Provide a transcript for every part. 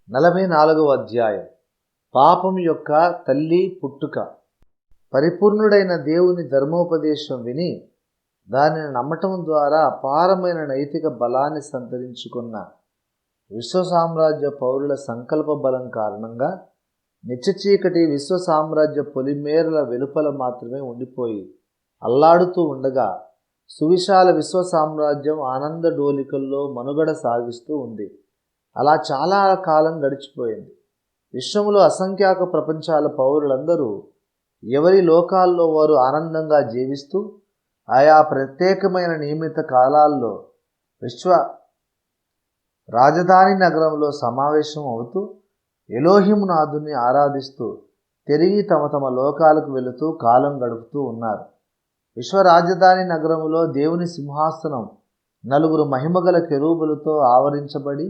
44వ అధ్యాయం. పాపం యొక్క తల్లి పుట్టుక. పరిపూర్ణుడైన దేవుని ధర్మోపదేశం విని దానిని నమ్మటం ద్వారా అపారమైన నైతిక బలాన్ని సంతరించుకున్న విశ్వసామ్రాజ్య పౌరుల సంకల్ప బలం కారణంగా నిత్యచీకటి విశ్వసామ్రాజ్య పొలిమేరల వెలుపల మాత్రమే ఉండిపోయి అల్లాడుతూ ఉండగా సువిశాల విశ్వసామ్రాజ్యం ఆనంద డోలికల్లో మనుగడ సాగిస్తూ ఉంది. అలా చాలా కాలం గడిచిపోయింది. విశ్వంలో అసంఖ్యాక ప్రపంచాల పౌరులందరూ ఎవరి లోకాల్లో వారు ఆనందంగా జీవిస్తూ ఆయా ప్రత్యేకమైన నియమిత కాలాల్లో విశ్వ రాజధాని నగరంలో సమావేశం అవుతూ ఎలోహిమునాథుని ఆరాధిస్తూ తిరిగి తమ తమ లోకాలకు వెళుతూ కాలం గడుపుతూ ఉన్నారు. విశ్వ రాజధాని నగరంలో దేవుని సింహాసనం 4 మహిమగల కెరూబులతో ఆవరించబడి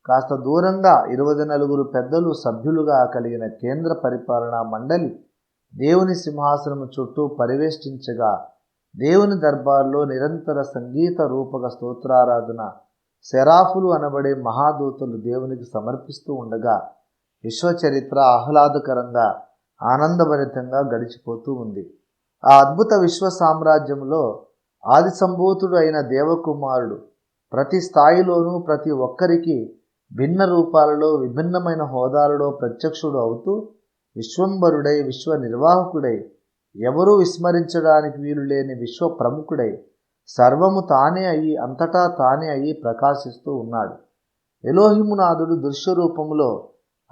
కాస్త దూరంగా 24 పెద్దలు సభ్యులుగా కలిగిన కేంద్ర పరిపాలనా మండలి దేవుని సింహాసనము చుట్టూ పరివేష్టించగా దేవుని దర్బార్లో నిరంతర సంగీత రూపక స్తోత్రారాధన శరాఫులు అనబడే మహాదూతలు దేవునికి సమర్పిస్తూ ఉండగా విశ్వచరిత్ర ఆహ్లాదకరంగా ఆనందభరితంగా గడిచిపోతూ ఉంది. ఆ అద్భుత విశ్వ సామ్రాజ్యంలో ఆది సంభూతుడు అయిన దేవకుమారుడు ప్రతి స్థాయిలోనూ ప్రతి ఒక్కరికి భిన్న రూపాలలో విభిన్నమైన హోదాలలో ప్రత్యక్షుడు అవుతూ విశ్వంబరుడై విశ్వ నిర్వాహకుడై ఎవరూ విస్మరించడానికి వీలు లేని విశ్వ ప్రముఖుడై సర్వము తానే అయి అంతటా తానే అయి ప్రకాశిస్తూ ఉన్నాడు. ఎలోహిమునాథుడు దృశ్యరూపంలో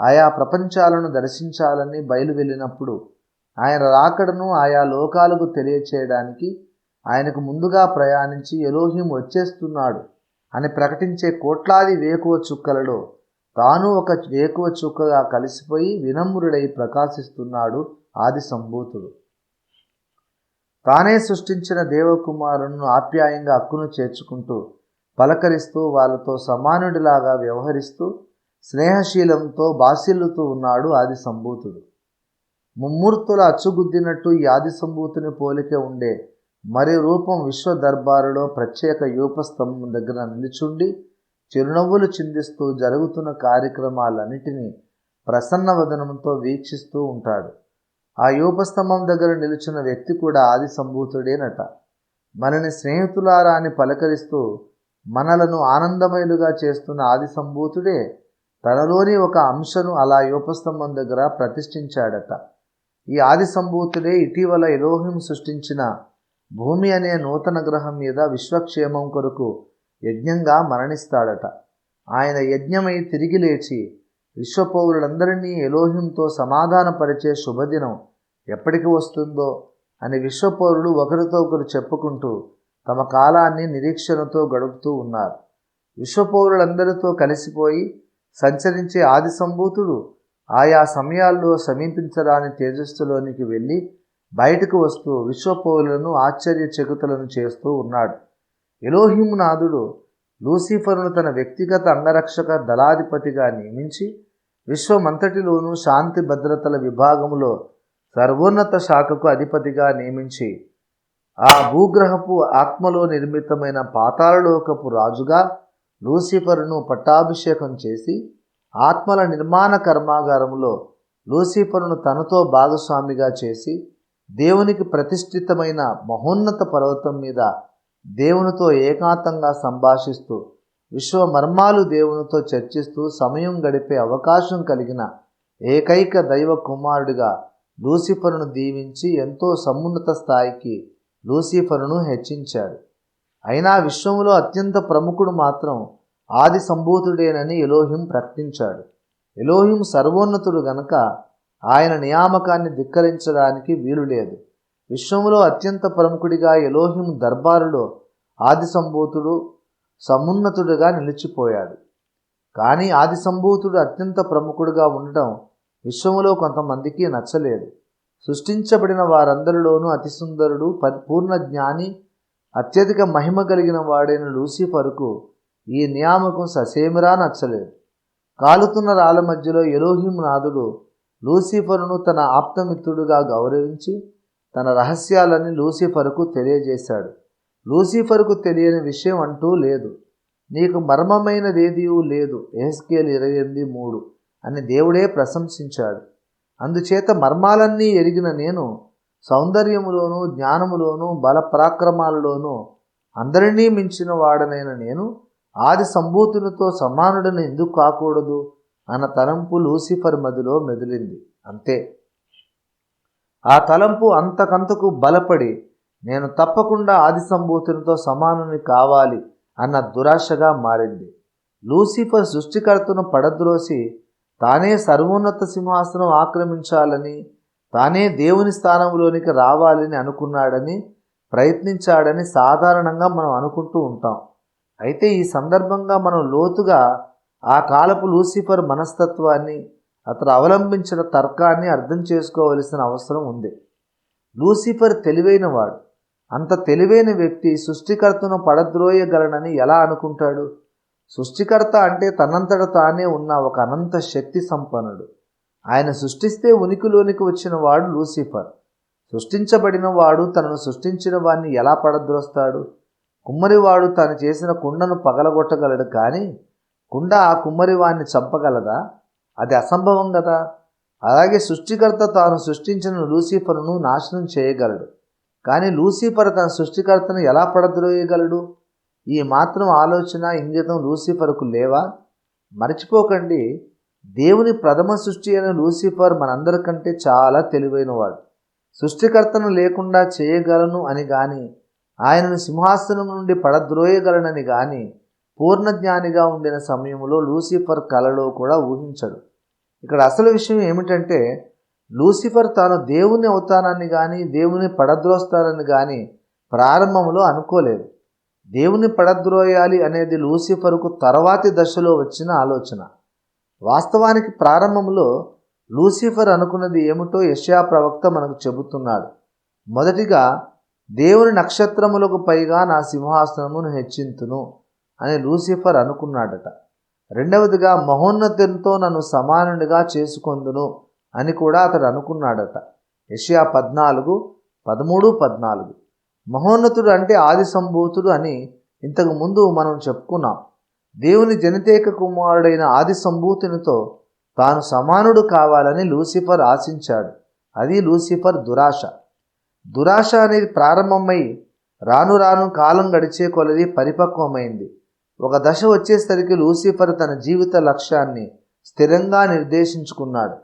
ఆయా ప్రపంచాలను దర్శించాలని బయలువెళ్ళినప్పుడు ఆయన రాకడను ఆయా లోకాలకు తెలియచేయడానికి ఆయనకు ముందుగా ప్రయాణించి ఎలోహిం వచ్చేస్తున్నాడు అని ప్రకటించే కోట్లాది వేకువ చుక్కలలో తాను ఒక వేకువ చుక్కగా కలిసిపోయి వినమ్రుడై ప్రకాశిస్తున్నాడు ఆది సంభూతుడు. తానే సృష్టించిన దేవకుమారులను ఆప్యాయంగా అక్కును చేర్చుకుంటూ పలకరిస్తూ వాళ్ళతో సమానుడిలాగా వ్యవహరిస్తూ స్నేహశీలంతో బాసిల్లుతూ ఉన్నాడు ఆది సంభూతుడు. ముమ్మూర్తుల అచ్చుగుద్దినట్టు ఈ ఆది సంభూతుని పోలికే ఉండే మరి రూపం విశ్వ దర్బారులో ప్రత్యేక యూపస్తంభం దగ్గర నిలుచుండి చిరునవ్వులు చిందిస్తూ జరుగుతున్న కార్యక్రమాలన్నిటినీ ప్రసన్న వదనంతో వీక్షిస్తూ ఉంటాడు. ఆ యూపస్తంభం దగ్గర నిలుచున్న వ్యక్తి కూడా ఆది సంభూతుడేనట. మనని స్నేహితులారా అని పలకరిస్తూ మనలను ఆనందమయులుగా చేస్తున్న ఆది సంభూతుడే తనలోని ఒక అంశను అలా యూపస్తంభం దగ్గర ప్రతిష్ఠించాడట. ఈ ఆది సంభూతుడే ఇటీవల ఎలోహిం సృష్టించిన భూమి అనే నూతన గ్రహం మీద విశ్వక్షేమం కొరకు యజ్ఞంగా మరణిస్తాడట. ఆయన యజ్ఞమై తిరిగి లేచి విశ్వపౌరులందరినీ ఎలోహింతో సమాధానపరిచే శుభదినం ఎప్పటికి వస్తుందో అని విశ్వపౌరులు ఒకరితో ఒకరు చెప్పుకుంటూ తమ కాలాన్ని నిరీక్షణతో గడుపుతూ ఉన్నారు. విశ్వపౌరులందరితో కలిసిపోయి సంచరించే ఆది సంభూతుడు ఆయా సమయాల్లో సమీపించరాని తేజస్సులోనికి వెళ్ళి బయటకు వస్తూ విశ్వపౌరులను ఆశ్చర్యచకితులను చేస్తూ ఉన్నాడు. ఎలోహిమునాథుడు లూసిఫరును తన వ్యక్తిగత అంగరక్షక దళాధిపతిగా నియమించి విశ్వమంతటిలోనూ శాంతి భద్రతల విభాగములో సర్వోన్నత శాఖకు అధిపతిగా నియమించి ఆ భూగ్రహపు ఆత్మలో నిర్మితమైన పాతాళలోకపు రాజుగా లూసిఫరును పట్టాభిషేకం చేసి ఆత్మల నిర్మాణ కర్మాగారంలో లూసిఫరును తనతో భాగస్వామిగా చేసి దేవునికి ప్రతిష్ఠితమైన మహోన్నత పర్వతం మీద దేవునితో ఏకాంతంగా సంభాషిస్తూ విశ్వమర్మాలు దేవునితో చర్చిస్తూ సమయం గడిపే అవకాశం కలిగిన ఏకైక దైవ కుమారుడిగా లూసిఫరును దీవించి ఎంతో సమున్నత స్థాయికి లూసిఫరును హెచ్చించాడు. అయినా విశ్వంలో అత్యంత ప్రముఖుడు మాత్రం ఆది సంభూతుడేనని ఎలోహిం ప్రకటించాడు. ఎలోహిం సర్వోన్నతుడు గనక ఆయన నియామకాన్ని ధిక్కరించడానికి వీలు లేదు. విశ్వంలో అత్యంత ప్రముఖుడిగా ఎలోహిం దర్బారులో ఆది సంభూతుడు సమున్నతుడిగా నిలిచిపోయాడు. కానీ ఆది సంభూతుడు అత్యంత ప్రముఖుడిగా ఉండటం విశ్వంలో కొంతమందికి నచ్చలేదు. సృష్టించబడిన వారందరిలోనూ అతి సుందరుడు, పరిపూర్ణ జ్ఞాని, అత్యధిక మహిమ కలిగిన వాడైన లూసిఫరుకు ఈ నియామకం ససేమిరా నచ్చలేదు. కాలుతున్న రాళ్ళ మధ్యలో ఎలోహిం నాథుడు లూసిఫరును తన ఆప్తమిత్రుడుగా గౌరవించి తన రహస్యాలని లూసిఫరుకు తెలియజేశాడు. లూసిఫరుకు తెలియని విషయం అంటూ లేదు. నీకు మర్మమైనదేదీ లేదు. యెహెజ్కేలు 28:3. అని దేవుడే ప్రశంసించాడు. అందుచేత మర్మాలన్నీ ఎరిగిన నేను సౌందర్యములోను జ్ఞానములోను బల పరాక్రమాలలోనూ అందరినీ మించిన వాడనైన నేను ఆది సంభూతునితో సమానుడని ఎందుకు కాకూడదు అన్న తలంపు లూసిఫర్ మదిలో మెదిలింది. అంతే. ఆ తలంపు అంతకంతకు బలపడి నేను తప్పకుండా ఆది సంభూతునితో సమానుని కావాలి అన్న దురాశగా మారింది. లూసిఫర్ సృష్టికర్తను పడద్రోసి తానే సర్వోన్నత సింహాసనం ఆక్రమించాలని, తానే దేవుని స్థానంలోనికి రావాలని అనుకున్నాడని, ప్రయత్నించాడని సాధారణంగా మనం అనుకుంటూ ఉంటాం. అయితే ఈ సందర్భంగా మనం లోతుగా ఆ కాలపు లూసిఫర్ మనస్తత్వాన్ని, అతను అవలంబించిన తర్కాన్ని అర్థం చేసుకోవలసిన అవసరం ఉంది. లూసిఫర్ తెలివైనవాడు. అంత తెలివైన వ్యక్తి సృష్టికర్తను పడద్రోయగలనని ఎలా అనుకుంటాడు? సృష్టికర్త అంటే తనంతట తానే ఉన్న ఒక అనంత శక్తి సంపన్నుడు. ఆయన సృష్టిస్తే ఉనికిలోనికి వచ్చిన వాడు లూసిఫర్. సృష్టించబడిన వాడు తనను సృష్టించిన వాడిని ఎలా పడద్రోస్తాడు? కుమ్మరివాడు తాను చేసిన కుండను పగలగొట్టగలడు, కానీ కుండ ఆ కుమ్మరివాడిని చంపగలదా? అది అసంభవం కదా. అలాగే సృష్టికర్త తాను సృష్టించిన లూసిఫర్ను నాశనం చేయగలడు, కానీ లూసిఫర్ తన సృష్టికర్తను ఎలా పడద్రోయగలడు? ఈ మాత్రం ఆలోచన ఇంగితం లూసిఫర్కు లేవా? మర్చిపోకండి, దేవుని ప్రథమ సృష్టి అయిన లూసిఫర్ మనందరికంటే చాలా తెలివైనవాడు. సృష్టికర్తను లేకుండా చేయగలను అని కానీ, ఆయనను సింహాసనం నుండి పడద్రోయగలనని కానీ పూర్ణ జ్ఞానిగా ఉండిన సమయంలో లూసిఫర్ కలలో కూడా ఊహించడు. ఇక్కడ అసలు విషయం ఏమిటంటే, లూసిఫర్ తాను దేవుని అవుతానని కానీ దేవుని పడద్రోస్తానని కానీ ప్రారంభంలో అనుకోలేదు. దేవుని పడద్రోయాలి అనేది లూసిఫర్కు తర్వాతి దశలో వచ్చిన ఆలోచన. వాస్తవానికి ప్రారంభంలో లూసిఫర్ అనుకున్నది ఏమిటో యెషయా ప్రవక్త మనకు చెబుతున్నాడు. మొదటిగా, దేవుని నక్షత్రములకు పైగా నా సింహాసనమును హెచ్చింతును అని లూసిఫర్ అనుకున్నాడట. రెండవదిగా, మహోన్నతునితో నన్ను సమానునిగా చేసుకొందును అని కూడా అతడు అనుకున్నాడట. యెషయా 14:13-14. మహోన్నతుడు అంటే ఆది సంభూతుడు అని ఇంతకు ముందు మనం చెప్పుకున్నాం. దేవుని జనితేక కుమారుడైన ఆది సంభూతునితో తాను సమానుడు కావాలని లూసిఫర్ ఆశించాడు. అది లూసిఫర్ దురాశ. దురాశ అనేది ప్రారంభమై రాను రాను కాలం గడిచే కొలది పరిపక్వమైంది. ఒక దశ వచ్చేసరికి లూసిఫర్ తన జీవిత లక్ష్యాన్ని స్థిరంగా నిర్దేశించుకున్నాడు.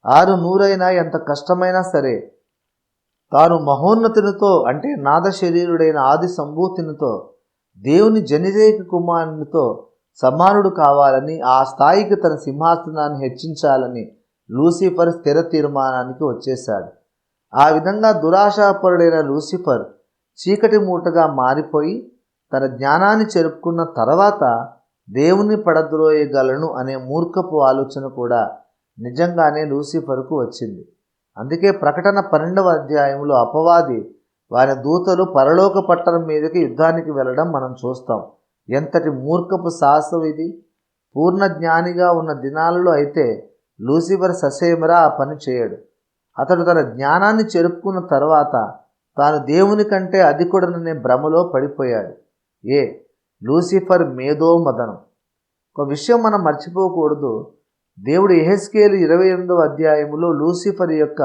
600 ఎంత కష్టమైనా సరే తాను మహోన్నతునితో అంటే నాద శరీరుడైన ఆది సంభూతునితో దేవుని జనితేక కుమారునితో సమానుడు కావాలని, ఆ స్థాయికి తన సింహాసనాన్ని హెచ్చించాలని లూసిఫర్ స్థిర తీర్మానానికి వచ్చేశాడు. ఆ విధంగా దురాశాపరుడైన లూసిఫర్ చీకటి మూటగా మారిపోయి తన జ్ఞానాన్ని చెరుపుకున్న తర్వాత దేవుని పడద్రోయగలను అనే మూర్ఖపు ఆలోచన కూడా నిజంగానే లూసిఫర్కు వచ్చింది. అందుకే ప్రకటన 12వ అధ్యాయంలో అపవాది వారి దూతలు పరలోక పట్టణం మీదకి యుద్ధానికి వెళ్ళడం మనం చూస్తాం. ఎంతటి మూర్ఖపు సాహసం ఇది! పూర్ణ జ్ఞానిగా ఉన్న దినాలలో అయితే లూసిఫర్ ససేమిరా ఆ పని చేయడు. అతడు తన జ్ఞానాన్ని చెరుపుకున్న తర్వాత తాను దేవుని కంటే అధికుడననే భ్రమలో పడిపోయాడు. లూసిఫర్ మేధో మదనం. ఒక విషయం మనం మర్చిపోకూడదు. దేవుడు యెహెజ్కేలు 28వ అధ్యాయములో లూసిఫర్ యొక్క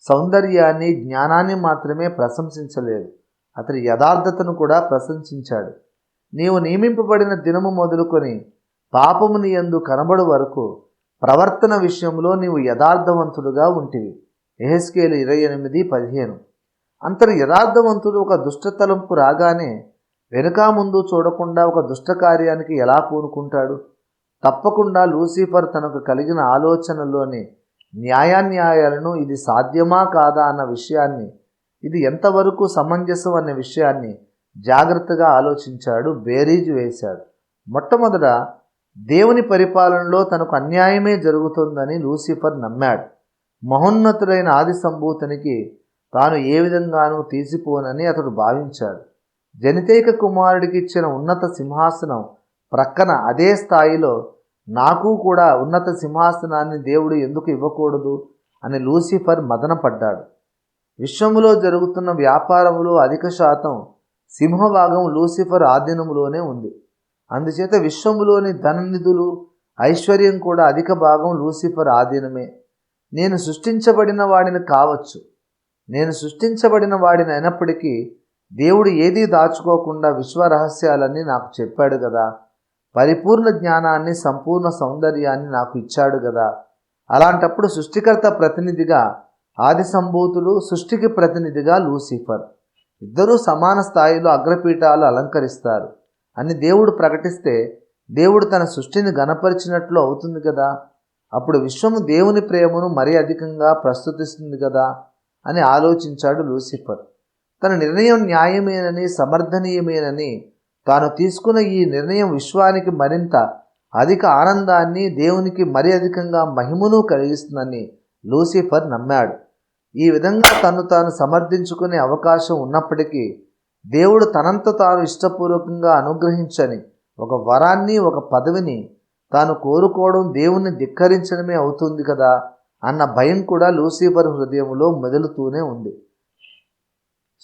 సౌందర్యాన్ని, జ్ఞానాన్ని మాత్రమే ప్రశంసించలేదు, అతని యథార్థతను కూడా ప్రశంసించాడు. నీవు నియమింపబడిన దినము మొదలుకొని పాపము నీ యందు కనబడు వరకు ప్రవర్తన విషయంలో నీవు యథార్థవంతుడుగా ఉంటివి. యెహెజ్కేలు 28:15. అంతటి యథార్థవంతుడు ఒక దుష్టతలంపు రాగానే వెనుక ముందు చూడకుండా ఒక దుష్ట కార్యానికి ఎలా పూనుకుంటాడు? తప్పకుండా లూసిఫర్ తనకు కలిగిన ఆలోచనలోని న్యాయాన్యాయాలను, ఇది సాధ్యమా కాదా అన్న విషయాన్ని, ఇది ఎంతవరకు సమంజసం అనే విషయాన్ని జాగ్రత్తగా ఆలోచించాడు, బేరీజు వేశాడు. మొట్టమొదట దేవుని పరిపాలనలో తనకు అన్యాయమే జరుగుతుందని లూసిఫర్ నమ్మాడు. మహోన్నతుడైన ఆది సంభూతునికి తాను ఏ విధంగానూ తీసిపోనని అతడు భావించాడు. జనితేక కుమారుడికి ఇచ్చిన ఉన్నత సింహాసనం ప్రక్కన అదే స్థాయిలో నాకు కూడా ఉన్నత సింహాసనాన్ని దేవుడు ఎందుకు ఇవ్వకూడదు అని లూసిఫర్ మదనపడ్డాడు. విశ్వములో జరుగుతున్న వ్యాపారంలో అధిక శాతం సింహభాగం లూసిఫర్ ఆధీనంలోనే ఉంది. అందుచేత విశ్వములోని ధననిధులు, ఐశ్వర్యం కూడా అధిక భాగం లూసిఫర్ ఆధీనమే. నేను సృష్టించబడిన వాడిని కావచ్చు, నేను సృష్టించబడిన వాడిని అయినప్పటికీ దేవుడు ఏదీ దాచుకోకుండా విశ్వరహస్యాలన్నీ నాకు చెప్పాడు కదా. పరిపూర్ణ జ్ఞానాన్ని, సంపూర్ణ సౌందర్యాన్ని నాకు ఇచ్చాడు కదా. అలాంటప్పుడు సృష్టికర్త ప్రతినిధిగా ఆది సంభూతుడు, సృష్టికి ప్రతినిధిగా లూసిఫర్, ఇద్దరూ సమాన స్థాయిలో అగ్రపీఠాలు అలంకరిస్తారు అని దేవుడు ప్రకటిస్తే దేవుడు తన సృష్టిని గణపరిచినట్లు అవుతుంది కదా. అప్పుడు విశ్వము దేవుని ప్రేమను మరీ అధికంగా ప్రస్తుతిస్తుంది కదా అని ఆలోచించాడు లూసిఫర్. తన నిర్ణయం న్యాయమేనని, సమర్థనీయమేనని తాను తీసుకున్న ఈ నిర్ణయం విశ్వానికి మరింత అధిక ఆనందాన్ని, దేవునికి మరీ అధికంగా మహిమను కలిగిస్తుందని లూసిఫర్ నమ్మాడు. ఈ విధంగా తాను సమర్థించుకునే అవకాశం ఉన్నప్పటికీ దేవుడు తనంత తాను ఇష్టపూర్వకంగా అనుగ్రహించని ఒక వరాన్ని, ఒక పదవిని తాను కోరుకోవడం దేవుణ్ణి ధిక్కరించడమే అవుతుంది కదా అన్న భయం కూడా లూసిఫర్ హృదయంలో మెదులుతూనే ఉంది.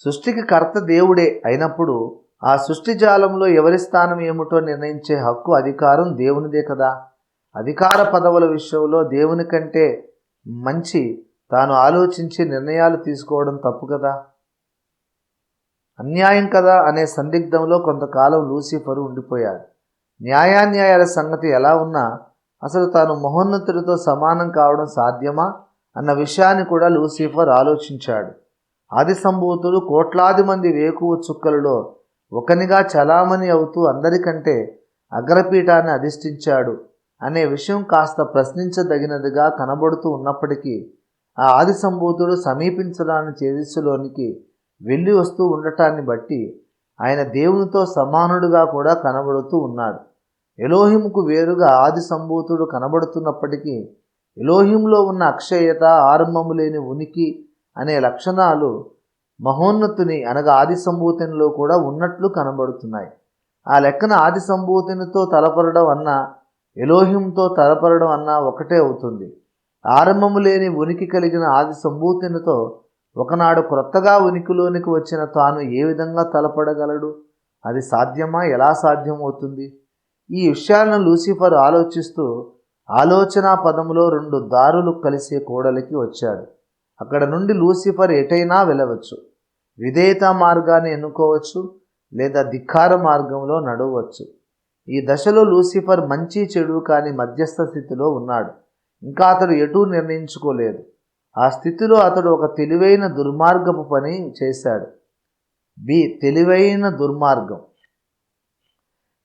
సృష్టికి కర్త దేవుడే అయినప్పుడు ఆ సృష్టి జాలంలో ఎవరి స్థానం ఏమిటో నిర్ణయించే హక్కు, అధికారం దేవునిదే కదా. అధికార పదవుల విషయంలో దేవుని కంటే మంచి తాను ఆలోచించి నిర్ణయాలు తీసుకోవడం తప్పు కదా, అన్యాయం కదా అనే సందిగ్ధంలో కొంతకాలం లూసిఫరు ఉండిపోయాడు. న్యాయాన్యాయాల సంగతి ఎలా ఉన్నా అసలు తాను మహోన్నతుడితో సమానం కావడం సాధ్యమా అన్న విషయాన్ని కూడా లూసిఫర్ ఆలోచించాడు. ఆది సంభూతుడు కోట్లాది మంది వేకువ చుక్కలలో ఒకనిగా చలామణి అవుతూ అందరికంటే అగ్రపీఠాన్ని అధిష్ఠించాడు అనే విషయం కాస్త ప్రశ్నించదగినదిగా కనబడుతూ ఉన్నప్పటికీ ఆ ఆది సంభూతుడు సమీపించడాన్ని చేదిస్సులోనికి వెళ్ళి వస్తూ ఉండటాన్ని బట్టి ఆయన దేవునితో సమానుడుగా కూడా కనబడుతూ ఉన్నాడు. ఎలోహింకు వేరుగా ఆది సంభూతుడు కనబడుతున్నప్పటికీ ఎలోహింలో ఉన్న అక్షయత, ఆరంభము లేని ఉనికి అనే లక్షణాలు మహోన్నతుని అనగా ఆది సంభూతినిలో కూడా ఉన్నట్లు కనబడుతున్నాయి. ఆ లెక్కన ఆది సంభూతినితో తలపరడం అన్నా, ఎలోహింతో తలపరడం అన్నా ఒకటే అవుతుంది. ఆరంభము లేని ఉనికి కలిగిన ఆది సంభూతినితో ఒకనాడు క్రొత్తగా ఉనికిలోనికి వచ్చిన తాను ఏ విధంగా తలపడగలడు? అది సాధ్యమా? ఎలా సాధ్యమవుతుంది? ఈ విషయాలను లూసిఫర్ ఆలోచిస్తూ ఆలోచనా పదములో 2 దారులు కలిసే కూడలికి వచ్చాడు. అక్కడ నుండి లూసిఫర్ ఎటైనా వెళ్ళవచ్చు. విధేయత మార్గాన్ని ఎన్నుకోవచ్చు, లేదా ధిక్కార మార్గంలో నడవచ్చు. ఈ దశలో లూసిఫర్ మంచి చెడు కాని మధ్యస్థ స్థితిలో ఉన్నాడు. ఇంకా అతడు ఎటూ నిర్ణయించుకోలేదు. ఆ స్థితిలో అతడు ఒక తెలివైన దుర్మార్గపు పని చేశాడు. తెలివైన దుర్మార్గం.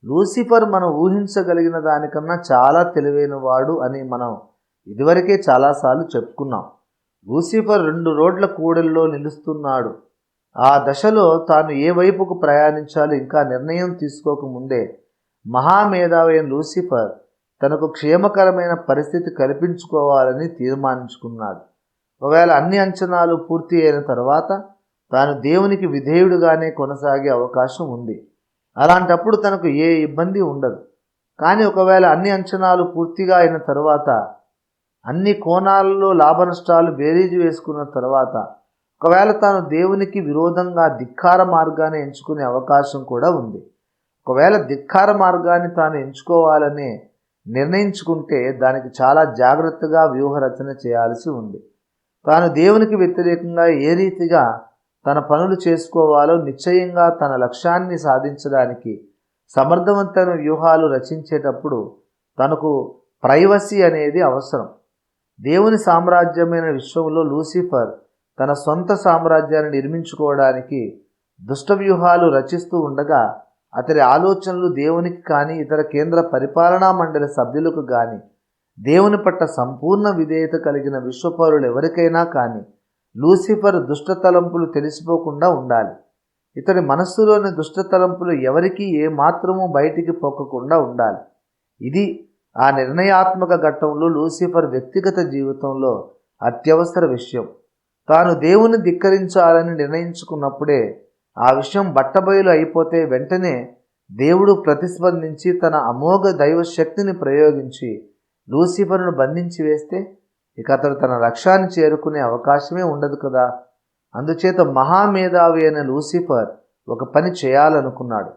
లూసిఫర్ మనం ఊహించగలిగిన దానికన్నా చాలా తెలివైన వాడు అని మనం ఇదివరకే చాలాసార్లు చెప్పుకున్నాం. లూసిఫర్ 2 రోడ్ల కూడలిలో నిలుస్తున్నాడు. ఆ దశలో తాను ఏ వైపుకు ప్రయాణించాలో ఇంకా నిర్ణయం తీసుకోకముందే మహామేధావి అయిన లూసిఫర్ తనకు క్షేమకరమైన పరిస్థితి కల్పించుకోవాలని తీర్మానించుకున్నాడు. ఒకవేళ అన్ని అంచనాలు పూర్తి అయిన తర్వాత తాను దేవునికి విధేయుడుగానే కొనసాగే అవకాశం ఉంది. అలాంటప్పుడు తనకు ఏ ఇబ్బంది ఉండదు. కానీ ఒకవేళ అన్ని అంచనాలు పూర్తిగా అయిన తర్వాత, అన్ని కోణాలలో లాభనష్టాలు బేరీజు వేసుకున్న తర్వాత ఒకవేళ తాను దేవునికి విరోధంగా ధిక్కార మార్గాన్ని ఎంచుకునే అవకాశం కూడా ఉంది. ఒకవేళ ధిక్కార మార్గాన్ని తాను ఎంచుకోవాలని నిర్ణయించుకుంటే దానికి చాలా జాగ్రత్తగా వ్యూహరచన చేయాల్సి ఉంది. తాను దేవునికి వ్యతిరేకంగా ఏ రీతిగా తన పనులు చేసుకోవాలో నిశ్చయంగా తన లక్ష్యాన్ని సాధించడానికి సమర్థవంతమైన వ్యూహాలు రచించేటప్పుడు తనకు ప్రైవసీ అనేది అవసరం. దేవుని సామ్రాజ్యమైన విశ్వంలో లూసిఫర్ తన సొంత సామ్రాజ్యాన్ని నిర్మించుకోవడానికి దుష్ట వ్యూహాలు రచిస్తూ ఉండగా అతడి ఆలోచనలు దేవునికి కానీ ఇతర కేంద్ర పరిపాలనా మండలి సభ్యులకు కానీ దేవుని పట్ల సంపూర్ణ విధేయత కలిగిన విశ్వపౌరులు ఎవరికైనా కానీ లూసిఫర్ దుష్టతలంపులు తెలిసిపోకుండా ఉండాలి. ఇతడి మనస్సులోని దుష్టతలంపులు ఎవరికీ ఏమాత్రమూ బయటికి పొక్కకుండా ఉండాలి. ఇది ఆ నిర్ణయాత్మక ఘట్టంలో లూసిఫర్ వ్యక్తిగత జీవితంలో అత్యవసర విషయం. తాను దేవుని ధిక్కరించాలని నిర్ణయించుకున్నప్పుడే ఆ విషయం బట్టబయలు అయిపోతే వెంటనే దేవుడు ప్రతిస్పందించి తన అమోఘ దైవశక్తిని ప్రయోగించి లూసిఫర్ను బంధించి వేస్తే ఇక అతడు తన లక్ష్యాన్ని చేరుకునే అవకాశమే ఉండదు కదా. అందుచేత మహామేధావి అయిన లూసిఫర్ ఒక పని చేయాలనుకున్నాడు.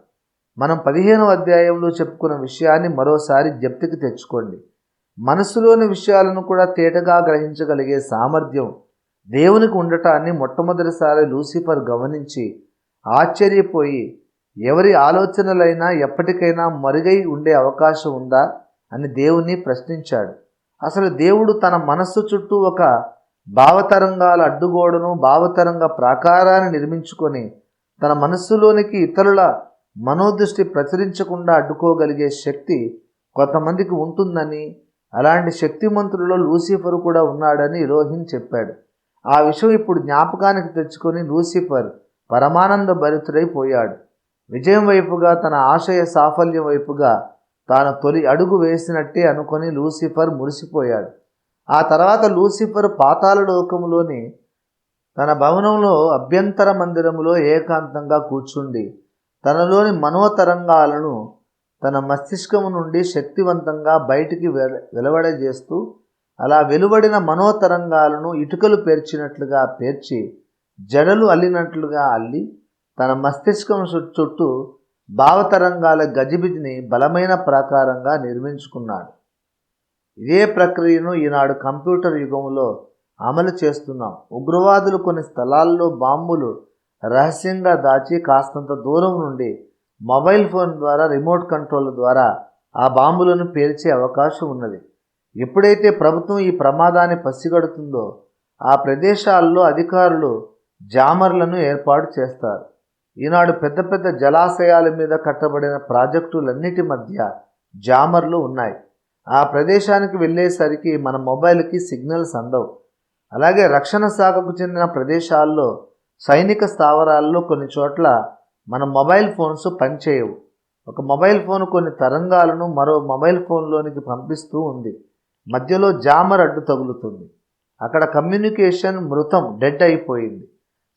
మనం 15వ అధ్యాయంలో చెప్పుకున్న విషయాన్ని మరోసారి జ్ఞప్తికి తెచ్చుకోండి. మనసులోని విషయాలను కూడా తేటగా గ్రహించగలిగే సామర్థ్యం దేవునికి ఉండటాన్ని మొట్టమొదటిసారి లూసిఫర్ గమనించి ఆశ్చర్యపోయి, ఎవరి ఆలోచనలైనా ఎప్పటికైనా మరుగై ఉండే అవకాశం ఉందా అని దేవుణ్ణి ప్రశ్నించాడు. అసలు దేవుడు తన మనస్సు చుట్టూ ఒక భావతరంగాల అడ్డుగోడను, భావతరంగ ప్రాకారాన్ని నిర్మించుకొని తన మనస్సులోనికి ఇతరుల మనోదృష్టి ప్రచురించకుండా అడ్డుకోగలిగే శక్తి కొంతమందికి ఉంటుందని, అలాంటి శక్తిమంతులలో లూసిఫర్ కూడా ఉన్నాడని ఎలోహిం చెప్పాడు. ఆ విషయం ఇప్పుడు జ్ఞాపకానికి తెచ్చుకొని లూసిఫర్ పరమానంద భరితుడైపోయాడు. విజయం వైపుగా, తన ఆశయ సాఫల్యం వైపుగా తాను తొలి అడుగు వేసినట్టే అనుకొని లూసిఫర్ మురిసిపోయాడు. ఆ తర్వాత లూసిఫర్ పాతాళ లోకములోని తన భవనంలో అభ్యంతర మందిరములో ఏకాంతంగా కూర్చుండి తనలోని మనోతరంగాలను తన మస్తిష్కము నుండి శక్తివంతంగా బయటికి వెలువడజేస్తూ, అలా వెలువడిన మనోతరంగాలను ఇటుకలు పేర్చినట్లుగా పేర్చి, జడలు అల్లినట్లుగా అల్లి, తన మస్తిష్కం చుట్టూ భావతరంగాల గజిబిజిని బలమైన ప్రాకారంగా నిర్మించుకున్నాడు. ఇదే ప్రక్రియను ఈనాడు కంప్యూటర్ యుగంలో అమలు చేస్తున్నాం. ఉగ్రవాదులు కొన్ని స్థలాల్లో బాంబులు రహస్యంగా దాచి కాస్తంత దూరం నుండి మొబైల్ ఫోన్ ద్వారా, రిమోట్ కంట్రోల్ ద్వారా ఆ బాంబులను పేల్చే అవకాశం ఉన్నది. ఎప్పుడైతే ప్రభుత్వం ఈ ప్రమాదాన్ని పసిగడుతుందో ఆ ప్రదేశాల్లో అధికారులు జామర్లను ఏర్పాటు చేస్తారు. ఈనాడు పెద్ద పెద్ద జలాశయాల మీద కట్టబడిన ప్రాజెక్టులన్నిటి మధ్య జామర్లు ఉన్నాయి. ఆ ప్రదేశానికి వెళ్ళేసరికి మన మొబైల్కి సిగ్నల్స్ అందవు. అలాగే రక్షణ శాఖకు చెందిన ప్రదేశాల్లో, సైనిక స్థావరాల్లో కొన్ని చోట్ల మన మొబైల్ ఫోన్స్ పనిచేయవు. ఒక మొబైల్ ఫోన్ కొన్ని తరంగాలను మరో మొబైల్ ఫోన్లోనికి పంపిస్తూ ఉంది. మధ్యలో జామర్ అడ్డు తగులుతుంది. అక్కడ కమ్యూనికేషన్ డెడ్ అయిపోయింది.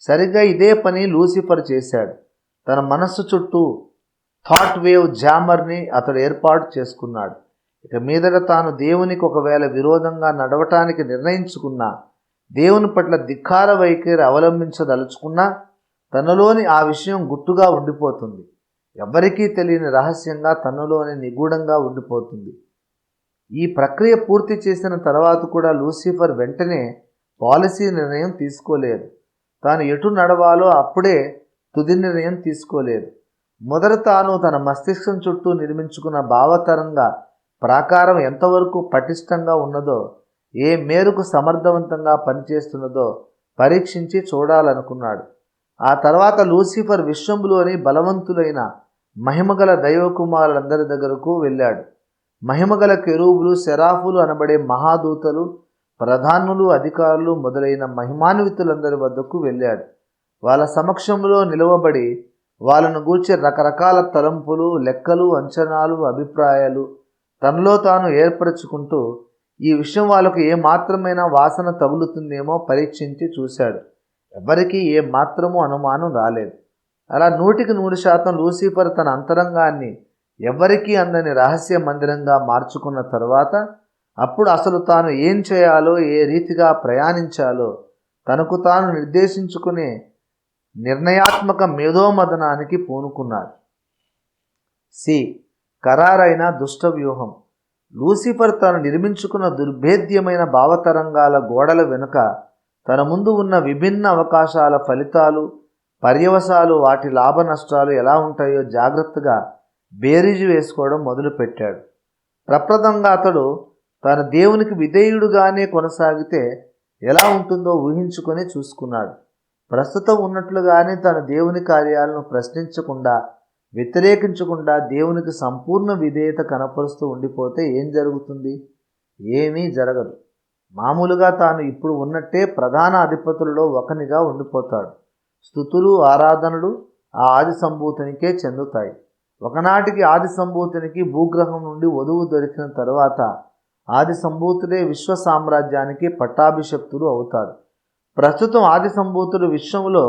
సరిగ్గా ఇదే పని లూసిఫర్ చేశాడు. తన మనస్సు చుట్టూ థాట్ వేవ్ జామర్ని అతడు ఏర్పాటు చేసుకున్నాడు. ఇక మీదట తాను దేవునికి ఒకవేళ విరోధంగా నడవటానికి నిర్ణయించుకున్నా, దేవుని పట్ల ధిక్కార వైఖరి అవలంబించదలుచుకున్నా, తనలోని ఆ విషయం గుట్టుగా ఉండిపోతుంది. ఎవ్వరికీ తెలియని రహస్యంగా తనలోని నిగూఢంగా ఉండిపోతుంది. ఈ ప్రక్రియ పూర్తి చేసిన తర్వాత కూడా లూసిఫర్ వెంటనే పాలసీ నిర్ణయం తీసుకోలేదు. తాను ఎటు నడవాలో అప్పుడే తుది నిర్ణయం తీసుకోలేదు. మొదట తాను తన మస్తిష్కం చుట్టూ నిర్మించుకున్న భావతరంగ ప్రాకారం ఎంతవరకు పటిష్టంగా ఉన్నదో, ఏ మేరకు సమర్థవంతంగా పనిచేస్తున్నదో పరీక్షించి చూడాలనుకున్నాడు. ఆ తర్వాత లూసిఫర్ విశ్వంలోని బలవంతులైన మహిమగల దైవకుమారులందరి దగ్గరకు వెళ్ళాడు. మహిమగల కెరూబులు, సెరాఫులు అనబడే మహాదూతలు, ప్రధానులు, అధికారులు మొదలైన మహిమాన్వితులందరి వద్దకు వెళ్ళాడు. వాళ్ళ సమక్షంలో నిలవబడి వాళ్ళను గూర్చి రకరకాల తలంపులు, లెక్కలు, అంచనాలు, అభిప్రాయాలు తనలో తాను ఏర్పరచుకుంటూ ఈ విషయం వాళ్ళకు ఏమాత్రమైనా వాసన తగులుతుందేమో పరీక్షించి చూశాడు. ఎవరికీ ఏమాత్రమూ అనుమానం రాలేదు. అలా 100% లూసిఫర్ తన అంతరంగాన్ని ఎవ్వరికీ అందని రహస్య మందిరంగా మార్చుకున్న తర్వాత అప్పుడు అసలు తాను ఏం చేయాలో, ఏ రీతిగా ప్రయాణించాలో తనకు తాను నిర్దేశించుకునే నిర్ణయాత్మక మేధోమథనానికి పూనుకున్నాడు. ఖరారైన దుష్ట వ్యూహం. లూసిఫర్ తాను నిర్మించుకున్న దుర్భేద్యమైన భావతరంగాల గోడల వెనుక తన ముందు ఉన్న విభిన్న అవకాశాల ఫలితాలు, పర్యవసాలు, వాటి లాభ నష్టాలు ఎలా ఉంటాయో జాగ్రత్తగా బేరీజు వేసుకోవడం మొదలుపెట్టాడు. ప్రప్రదంగా అతడు తాను దేవునికి విధేయుడుగానే కొనసాగితే ఎలా ఉంటుందో ఊహించుకొని చూసుకున్నాడు. ప్రస్తుతం ఉన్నట్లుగానే తన దేవుని కార్యాలను ప్రశ్నించకుండా, వ్యతిరేకించకుండా దేవునికి సంపూర్ణ విధేయత కనపరుస్తూ ఉండిపోతే ఏం జరుగుతుంది? ఏమీ జరగదు. మామూలుగా తాను ఇప్పుడు ఉన్నట్టే ప్రధాన అధిపతులలో ఒకనిగా ఉండిపోతాడు. స్తుతులు, ఆరాధనలు ఆ ఆది సంభూతునికే చెందుతాయి. ఒకనాటికి ఆది సంభూతునికి భూగ్రహం నుండి వధువు దొరికిన తరువాత ఆది సంభూతుడే విశ్వ సామ్రాజ్యానికి పట్టాభిషక్తుడు అవుతాడు. ప్రస్తుతం ఆది సంభూతుడు విశ్వంలో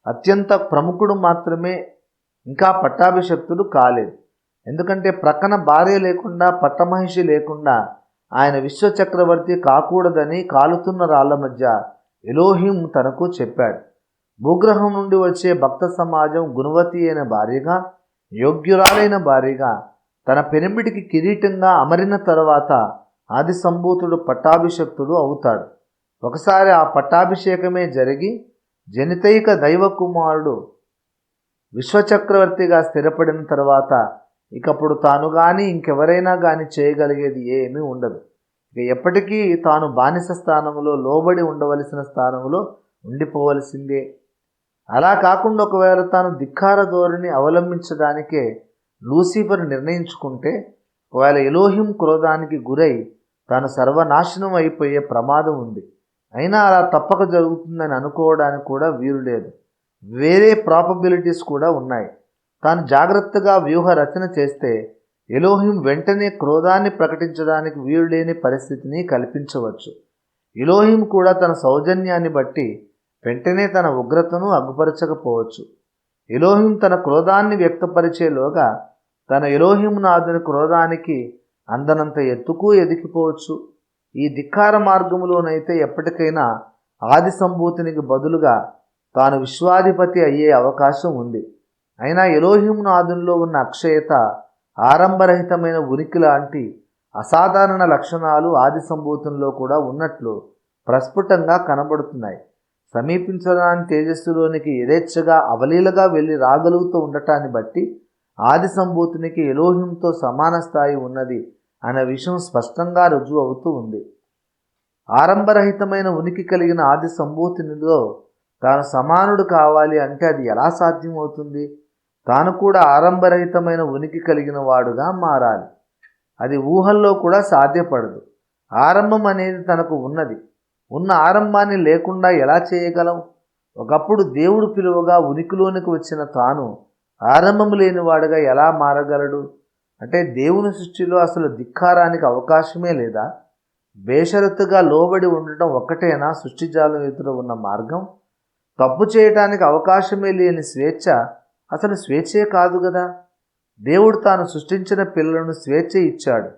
అత్యంత ప్రముఖుడు మాత్రమే, ఇంకా పట్టాభిషక్తుడు కాలేదు. ఎందుకంటే ప్రక్కన భార్య లేకుండా, పట్టమహిషి లేకుండా ఆయన విశ్వచక్రవర్తి కాకూడదని కాలుతున్న రాళ్ల మధ్య ఎలోహిం తనకు చెప్పాడు. భూగ్రహం నుండి వచ్చే భక్త సమాజం గుణవతి అయిన భార్యగా, యోగ్యురాలైన భార్యగా తన పెనిమిటికి కిరీటంగా అమరిన తరువాత ఆది సంభూతుడు పట్టాభిషక్తుడు అవుతాడు. ఒకసారి ఆ పట్టాభిషేకమే జరిగి జనితైక దైవ కుమారుడు విశ్వచక్రవర్తిగా స్థిరపడిన తర్వాత ఇకప్పుడు తాను కానీ ఇంకెవరైనా కానీ చేయగలిగేది ఏమీ ఉండదు. ఇక ఎప్పటికీ తాను బానిస స్థానంలో, లోబడి ఉండవలసిన స్థానంలో ఉండిపోవలసిందే. అలా కాకుండా ఒకవేళ తాను ధిక్కార ధోరణి అవలంబించడానికే లూసిఫర్ నిర్ణయించుకుంటే, ఒకవేళ ఎలోహిం క్రోధానికి గురై తాను సర్వనాశనం అయిపోయే ప్రమాదం ఉంది. అయినా అలా తప్పక జరుగుతుందని అనుకోవడానికి కూడా వీలు లేదు. వేరే ప్రాబబిలిటీస్ కూడా ఉన్నాయి. తాను జాగ్రత్తగా వ్యూహ రచన చేస్తే ఎలోహిం వెంటనే క్రోధాన్ని ప్రకటించడానికి వీలులేని పరిస్థితిని కల్పించవచ్చు. ఎలోహిం కూడా తన సౌజన్యాన్ని బట్టి వెంటనే తన ఉగ్రతను అగ్గుపరచకపోవచ్చు. ఎలోహిం తన క్రోధాన్ని వ్యక్తపరిచేలోగా తన ఎలోహిం నాథుని క్రోధానికి అందనంత ఎత్తుకు ఎదిగిపోవచ్చు. ఈ ధిక్కార మార్గంలోనైతే ఎప్పటికైనా ఆది సంభూతినికి బదులుగా తాను విశ్వాధిపతి అయ్యే అవకాశం ఉంది. అయినా ఎలోహిం నాథునిలో ఉన్న అక్షయత, ఆరంభరహితమైన ఉనికి లాంటి అసాధారణ లక్షణాలు ఆది సంభూతంలో కూడా ఉన్నట్లు ప్రస్ఫుటంగా కనబడుతున్నాయి. సమీపించడానికి తేజస్సులోనికి యథేచ్ఛగా అవలీలగా వెళ్ళి రాగలుగుతూ ఉండటాన్ని బట్టి ఆది సంభూతునికి ఎలోహింతో సమాన స్థాయి ఉన్నది అనే విషయం స్పష్టంగా రుజువు అవుతూ ఉంది. ఆరంభరహితమైన ఉనికి కలిగిన ఆది సంభూతినిలో తాను సమానుడు కావాలి అంటే అది ఎలా సాధ్యమవుతుంది? తాను కూడా ఆరంభరహితమైన ఉనికి కలిగిన వాడుగా మారాలి. అది ఊహల్లో కూడా సాధ్యపడదు. ఆరంభం అనేది తనకు ఉన్నది. ఉన్న ఆరంభాన్ని లేకుండా ఎలా చేయగలం? ఒకప్పుడు దేవుడు పిలువగా ఉనికిలోనికి వచ్చిన తాను ఆరంభం లేనివాడుగా ఎలా మారగలడు? అంటే దేవుని సృష్టిలో అసలు ధిక్కారానికి అవకాశమే లేదా? బేషరతుగా లోబడి ఉండటం ఒక్కటేనా సృష్టిజాలం ఎదుట ఉన్న మార్గం? తప్పు చేయటానికి అవకాశమే లేని స్వేచ్ఛ అసలు స్వేచ్ఛే కాదు కదా. దేవుడు తాను సృష్టించిన పిల్లలను స్వేచ్ఛ ఇచ్చాడు.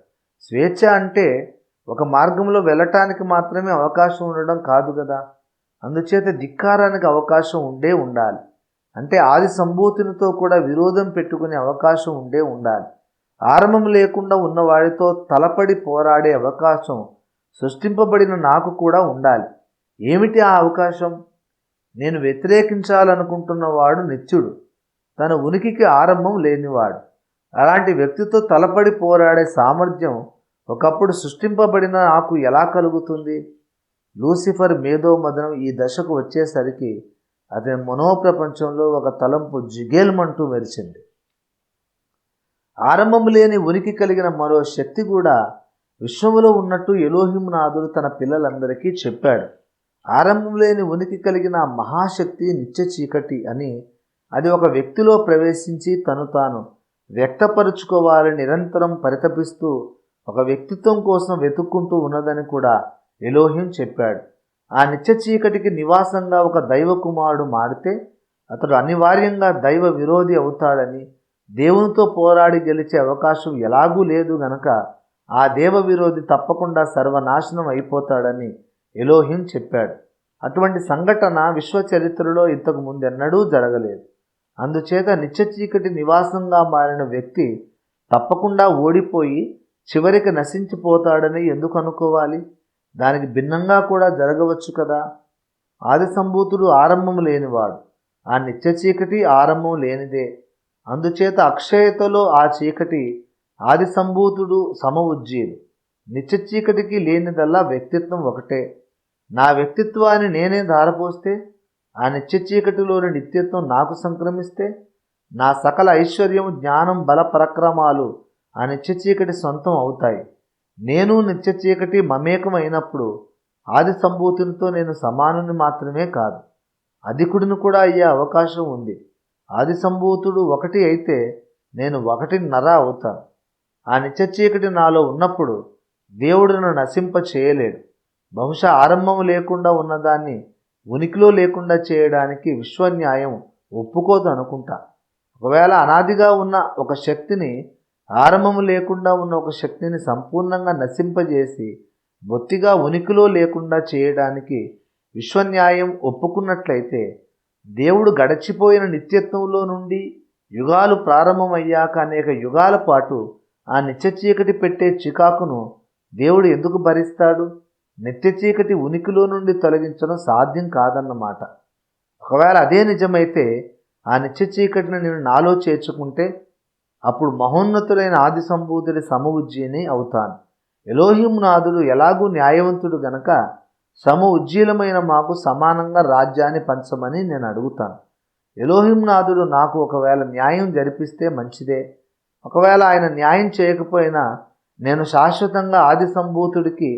స్వేచ్ఛ అంటే ఒక మార్గంలో వెళ్ళటానికి మాత్రమే అవకాశం ఉండడం కాదు కదా. అందుచేత ధిక్కారానికి అవకాశం ఉండాలి. అంటే ఆది సంభూతినితో కూడా విరోధం పెట్టుకునే అవకాశం ఉండాలి. ఆరంభం లేకుండా ఉన్నవాడితో తలపడి పోరాడే అవకాశం సృష్టింపబడిన నాకు కూడా ఉండాలి. ఏమిటి ఆ అవకాశం? నేను వ్యతిరేకించాలనుకుంటున్నవాడు నిత్యుడు, తన ఉనికికి ఆరంభం లేనివాడు. అలాంటి వ్యక్తితో తలపడి పోరాడే సామర్థ్యం ఒకప్పుడు సృష్టింపబడిన నాకు ఎలా కలుగుతుంది? లూసిఫర్ మేధోమదనం ఈ దశకు వచ్చేసరికి అతని మనోప్రపంచంలో ఒక తలంపు జిగేల్మంటూ మెరిచింది. ఆరంభం లేని ఉనికి కలిగిన మరో శక్తి కూడా విశ్వములో ఉన్నట్టు ఎలోహిం నాథుడు తన పిల్లలందరికీ చెప్పాడు. ఆరంభం లేని ఉనికి కలిగిన మహాశక్తి నిత్య చీకటి అని, అది ఒక వ్యక్తిలో ప్రవేశించి తను తాను వ్యక్తపరుచుకోవాలని నిరంతరం పరితపిస్తూ ఒక వ్యక్తిత్వం కోసం వెతుక్కుంటూ ఉన్నదని కూడా ఎలోహిం చెప్పాడు. ఆ నిత్య చీకటికి నివాసంగా ఒక దైవ కుమారుడు మారితే అతడు అనివార్యంగా దైవ విరోధి అవుతాడని, దేవునితో పోరాడి గెలిచే అవకాశం ఎలాగూ లేదు గనక ఆ దేవ విరోధి తప్పకుండా సర్వనాశనం అయిపోతాడని ఎలోహిం చెప్పాడు. అటువంటి సంఘటన విశ్వ చరిత్రలో ఇంతకు ముందెన్నడూ జరగలేదు. అందుచేత నిత్య చీకటి నివాసంగా మారిన వ్యక్తి తప్పకుండా ఓడిపోయి చివరికి నశించిపోతాడని ఎందుకు అనుకోవాలి? దానికి భిన్నంగా కూడా జరగవచ్చు కదా. ఆది సంభూతుడు ఆరంభం లేనివాడు, ఆ నిత్య చీకటి ఆరంభం లేనిదే. అందుచేత అక్షయతలో ఆ చీకటి ఆది సంభూతుడు సమఉజ్జీలు. నిత్య చీకటికి లేనిదల్లా వ్యక్తిత్వం ఒకటే. నా వ్యక్తిత్వాన్ని నేనే ధారపోస్తే, ఆ నిత్య చీకటిలోని నిత్యత్వం నాకు సంక్రమిస్తే, నా సకల ఐశ్వర్యం, జ్ఞానం, బల పరక్రమాలు ఆ నిత్య చీకటి సొంతం అవుతాయి. నేను నిత్య చీకటి మమేకం అయినప్పుడు ఆది సంభూతినితో నేను సమానుని మాత్రమే కాదు, అధికుడిని కూడా అయ్యే అవకాశం ఉంది. ఆది సంభూతుడు ఒకటి అయితే నేను 1.5 అవుతాను. ఆ నిత్య చీకటి నాలో ఉన్నప్పుడు దేవుడును నశింప చేయలేడు. బహుశా ఆరంభం లేకుండా ఉన్నదాన్ని ఉనికిలో లేకుండా చేయడానికి విశ్వన్యాయం ఒప్పుకోదు అనుకుంటా. ఒకవేళ అనాదిగా ఉన్న ఒక శక్తిని, ఆరంభం లేకుండా ఉన్న ఒక శక్తిని సంపూర్ణంగా నశింపజేసి బొత్తిగా ఉనికిలో లేకుండా చేయడానికి విశ్వన్యాయం ఒప్పుకున్నట్లయితే, దేవుడు గడిచిపోయిన నిత్యత్వంలో నుండి యుగాలు ప్రారంభమయ్యాక అనేక యుగాల పాటు ఆ నిత్య చీకటి పెట్టే చికాకును దేవుడు ఎందుకు భరిస్తాడు? నిత్య చీకటి ఉనికిలో నుండి తొలగించడం సాధ్యం కాదన్నమాట. ఒకవేళ అదే నిజమైతే ఆ నిత్య చీకటిని నేను నాలో చేర్చుకుంటే అప్పుడు మహోన్నతులైన ఆది సంభూతుడి సమఉజ్జీని అవుతాను. ఎలోహిం నాథుడు ఎలాగూ న్యాయవంతుడు గనక సమఉజ్జీలమైన మాకు సమానంగా రాజ్యాన్ని పంచమని నేను అడుగుతాను. ఎలోహిం నాథుడు నాకు ఒకవేళ న్యాయం జరిపిస్తే మంచిదే. ఒకవేళ ఆయన న్యాయం చేయకపోయినా నేను శాశ్వతంగా ఆది సంభూతుడికి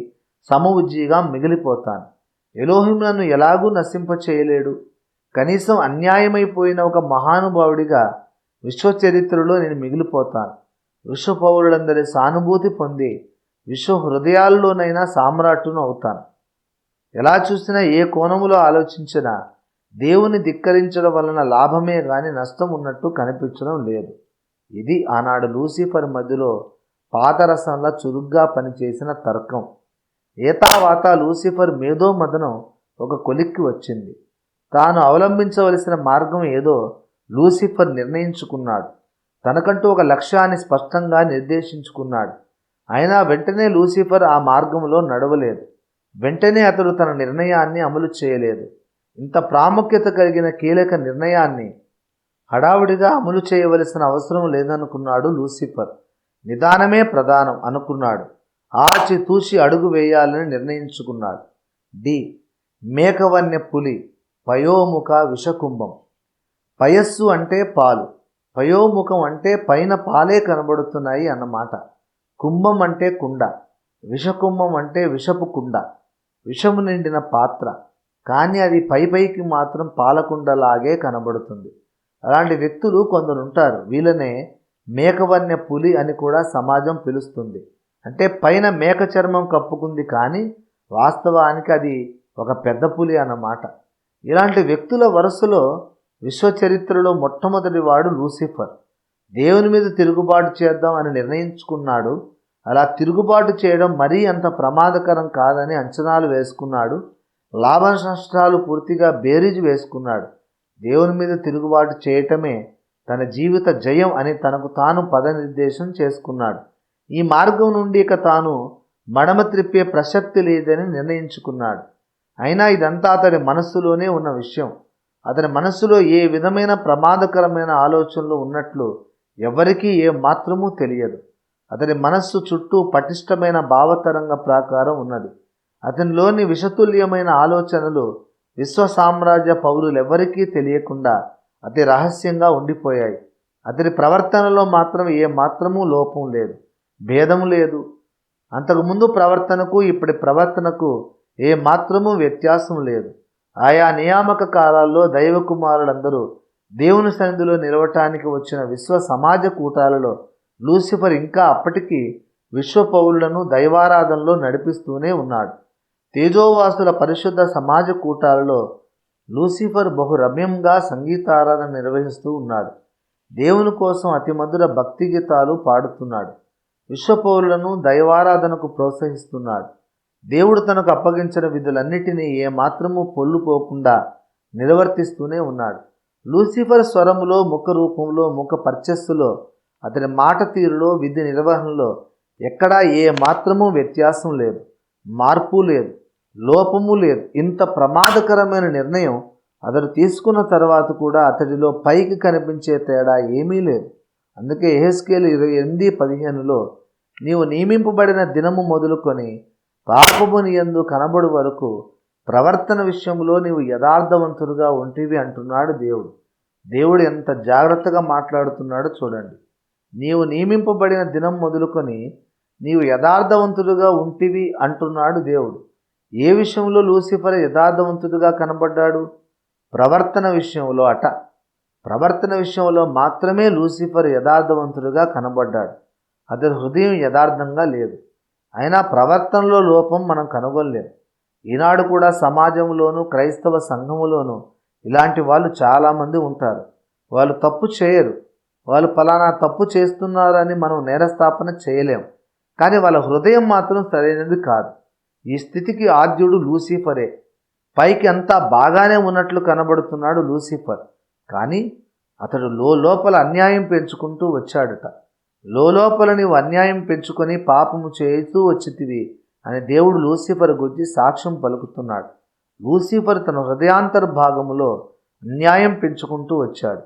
సమఉజ్జీగా మిగిలిపోతాను. ఎలోహిం నన్ను ఎలాగూ నశింపచేయలేడు. కనీసం అన్యాయమైపోయిన ఒక మహానుభావుడిగా విశ్వచరిత్రలో నేను మిగిలిపోతాను. విశ్వ పౌరులందరి సానుభూతి పొంది విశ్వ హృదయాల్లోనైనా సామ్రాట్టును అవుతాను. ఎలా చూసినా, ఏ కోణములో ఆలోచించినా దేవుని ధిక్కరించడం వలన లాభమే గాని నష్టం ఉన్నట్టు కనిపించడం లేదు. ఇది ఆనాడు లూసిఫర్ మధ్యలో పాదరసంలా చురుగ్గా పనిచేసిన తర్కం. ఏతావాత లూసిఫర్ మేధోమథనం ఒక కొలిక్కి వచ్చింది. తాను అవలంబించవలసిన మార్గం ఏదో లూసిఫర్ నిర్ణయించుకున్నాడు. తనకంటూ ఒక లక్ష్యాన్ని స్పష్టంగా నిర్దేశించుకున్నాడు. అయినా వెంటనే లూసిఫర్ ఆ మార్గంలో నడవలేదు. వెంటనే అతడు తన నిర్ణయాన్ని అమలు చేయలేదు. ఇంత ప్రాముఖ్యత కలిగిన కీలక నిర్ణయాన్ని హడావుడిగా అమలు చేయవలసిన అవసరం లేదనుకున్నాడు లూసిఫర్. నిదానమే ప్రధానం అనుకున్నాడు. ఆచితూచి అడుగు వేయాలని నిర్ణయించుకున్నాడు. డి. మేకవన్య పులి, పయోముఖ విషకుంభం. పయస్సు అంటే పాలు, పయోముఖం అంటే పైన పాలే కనబడుతున్నాయి అన్నమాట. కుంభం అంటే కుండ, విషకుంభం అంటే విషపు కుండ, విషము నిండిన పాత్ర. కానీ అది పైకి మాత్రం పాలకుండలాగే కనబడుతుంది. అలాంటి వ్యక్తులు కొందరుంటారు. వీళ్ళనే మేకవన్య పులి అని కూడా సమాజం పిలుస్తుంది. అంటే పైన మేక చర్మం కప్పుకుంది, కానీ వాస్తవానికి అది ఒక పెద్ద పులి అన్నమాట. ఇలాంటి వ్యక్తుల వరుసలో విశ్వచరిత్రలో మొట్టమొదటి వాడు లూసిఫర్. దేవుని మీద తిరుగుబాటు చేద్దాం అని నిర్ణయించుకున్నాడు. అలా తిరుగుబాటు చేయడం మరీ అంత ప్రమాదకరం కాదని అంచనాలు వేసుకున్నాడు. లాభ నష్టాలు పూర్తిగా బేరీజు వేసుకున్నాడు. దేవుని మీద తిరుగుబాటు చేయటమే తన జీవిత జయం అని తనకు తాను పదనిర్దేశం చేసుకున్నాడు. ఈ మార్గం నుండి ఇక తాను మడమ త్రిప్పే ప్రసక్తి లేదని నిర్ణయించుకున్నాడు. అయినా ఇదంతా అతడి మనస్సులోనే ఉన్న విషయం. అతని మనస్సులో ఏ విధమైన ప్రమాదకరమైన ఆలోచనలు ఉన్నట్లు ఎవరికీ ఏ మాత్రమూ తెలియదు. అతడి మనస్సు చుట్టూ పటిష్టమైన భావతరంగ ప్రాకారం ఉన్నది. అతనిలోని విషతుల్యమైన ఆలోచనలు విశ్వ సామ్రాజ్య పౌరులెవ్వరికీ తెలియకుండా అతి రహస్యంగా ఉండిపోయాయి. అతడి ప్రవర్తనలో మాత్రం ఏ మాత్రమూ లోపం లేదు, భేదము లేదు. అంతకుముందు ప్రవర్తనకు ఇప్పటి ప్రవర్తనకు ఏ మాత్రమూ వ్యత్యాసం లేదు. ఆయా నియామక కాలాల్లో దైవకుమారులందరూ దేవుని సన్నిధిలో నిలవటానికి వచ్చిన విశ్వ సమాజ కూటాలలో లూసిఫర్ ఇంకా అప్పటికీ విశ్వ పౌరులను దైవారాధనలో నడిపిస్తూనే ఉన్నాడు. తేజోవాసుల పరిశుద్ధ సమాజ కూటాలలో లూసిఫర్ బహు రమ్యంగా సంగీతారాధన నిర్వహిస్తూ ఉన్నాడు. దేవుని కోసం అతి మధుర భక్తి గీతాలు పాడుతున్నాడు. విశ్వ పౌరులను దైవారాధనకు ప్రోత్సహిస్తున్నాడు. దేవుడు తనకు అప్పగించిన విధులన్నిటినీ ఏమాత్రమూ పొల్లుపోకుండా నిర్వర్తిస్తూనే ఉన్నాడు. లూసిఫర్ స్వరములో, ముఖ రూపంలో, ముఖ పర్చస్సులో, అతని మాట తీరులో, విధి నిర్వహణలో ఎక్కడా ఏ మాత్రమూ వ్యత్యాసం లేదు, మార్పు లేదు, లోపము లేదు. ఇంత ప్రమాదకరమైన నిర్ణయం అతడు తీసుకున్న తర్వాత కూడా అతడిలో పైకి కనిపించే తేడా ఏమీ లేదు. అందుకే యెహెజ్కేలు 28:15లో నీవు నియమింపబడిన దినము మొదలుకొని పాపము నీ యందు కనబడు వరకు ప్రవర్తన విషయంలో నీవు యథార్థవంతుడుగా ఉంటివి అంటున్నాడు దేవుడు. దేవుడు ఎంత జాగ్రత్తగా మాట్లాడుతున్నాడో చూడండి. నీవు నియమింపబడిన దినం మొదలుకొని నీవు యథార్థవంతుడుగా ఉంటివి అంటున్నాడు దేవుడు. ఏ విషయంలో లూసిఫర్ యథార్థవంతుడుగా కనబడ్డాడు? ప్రవర్తన విషయంలో అట. ప్రవర్తన విషయంలో మాత్రమే లూసిఫర్ యథార్థవంతుడుగా కనబడ్డాడు. అతని హృదయం యథార్థంగా లేదు. అయినా ప్రవర్తనలో లోపం మనం కనుగొనలేం. ఈనాడు కూడా సమాజంలోనూ క్రైస్తవ సంఘములోనూ ఇలాంటి వాళ్ళు చాలామంది ఉంటారు. వాళ్ళు తప్పు చేయరు. వాళ్ళు ఫలానా తప్పు చేస్తున్నారని మనం నేరస్థాపన చేయలేం. కానీ వాళ్ళ హృదయం మాత్రం సరైనది కాదు. ఈ స్థితికి ఆద్యుడు లూసిఫరే. పైకి అంతా బాగానే ఉన్నట్లు కనబడుతున్నాడు లూసిఫర్. కానీ అతడు లోపల అన్యాయం పెంచుకుంటూ వచ్చాడట. లోపల నీవు అన్యాయం పెంచుకొని పాపము చేస్తూ వచ్చితివి అని దేవుడు లూసిఫర్ గురించి సాక్ష్యం పలుకుతున్నాడు. లూసిఫర్ తన హృదయాంతర్భాగములో అన్యాయం పెంచుకుంటూ వచ్చాడు.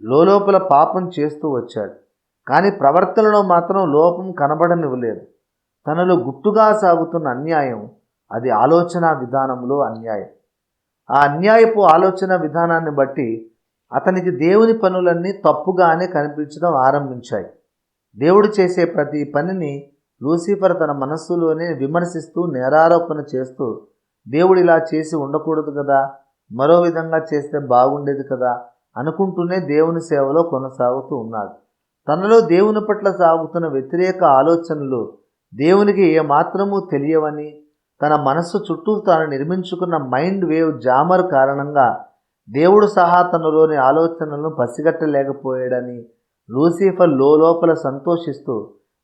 లోపల పాపం చేస్తూ వచ్చాడు. కానీ ప్రవర్తనలో మాత్రం లోపం కనబడనివ్వలేదు. తనలో గుట్టుగా సాగుతున్న అన్యాయం అది ఆలోచన విధానంలో అన్యాయం. ఆ అన్యాయపు ఆలోచన విధానాన్ని బట్టి అతనికి దేవుని పనులన్నీ తప్పుగానే కనిపించడం ఆరంభించాయి. దేవుడు చేసే ప్రతి పనిని లూసిఫర్ తన మనస్సులోనే విమర్శిస్తూ నేరారోపణ చేస్తూ దేవుడు ఇలా చేసి ఉండకూడదు కదా, మరో విధంగా చేస్తే బాగుండేది కదా అనుకుంటూనే దేవుని సేవలో కొనసాగుతూ ఉన్నాడు. తనలో దేవుని పట్ల సాగుతున్న వ్యతిరేక ఆలోచనలు దేవునికి ఏమాత్రమూ తెలియవని, తన మనస్సు చుట్టూ తాను నిర్మించుకున్న మైండ్ వేవ్ జామర్ కారణంగా దేవుడు సహా తనలోని ఆలోచనలను పసిగట్టలేకపోయాడని లూసిఫర్ లోపల సంతోషిస్తూ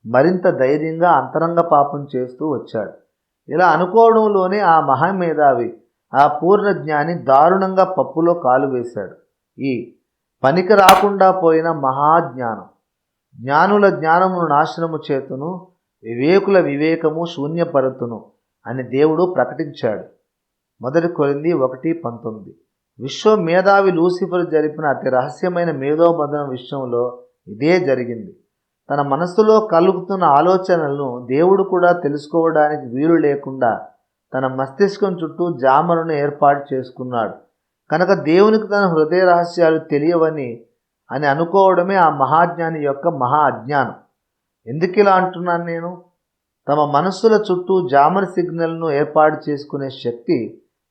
మరింత ధైర్యంగా అంతరంగ పాపం చేస్తూ వచ్చాడు. ఇలా అనుకోవడంలోనే ఆ మహామేధావి, ఆ పూర్ణ జ్ఞాని దారుణంగా పప్పులో కాలు వేశాడు. ఈ పనికి రాకుండా పోయిన మహాజ్ఞానం, జ్ఞానుల జ్ఞానమును నాశనము చేతును, వివేకుల వివేకము శూన్యపరతును అని దేవుడు ప్రకటించాడు. 1 కొరింథీ 1:19. విశ్వమేధావి లూసిఫర్ జరిపిన అతి రహస్యమైన మేధోమథన విషయంలో ఇదే జరిగింది. తన మనస్సులో కలుగుతున్న ఆలోచనలను దేవుడు కూడా తెలుసుకోవడానికి వీలు లేకుండా తన మస్తిష్కం చుట్టూ జామరును ఏర్పాటు చేసుకున్నాడు. కనుక దేవునికి తన హృదయ రహస్యాలు తెలియవని అనుకోవడమే ఆ మహాజ్ఞాని యొక్క మహా అజ్ఞానం. ఎందుకు ఇలా అంటున్నాను నేను? తమ మనస్సుల చుట్టూ జామర్ సిగ్నల్ను ఏర్పాటు చేసుకునే శక్తి,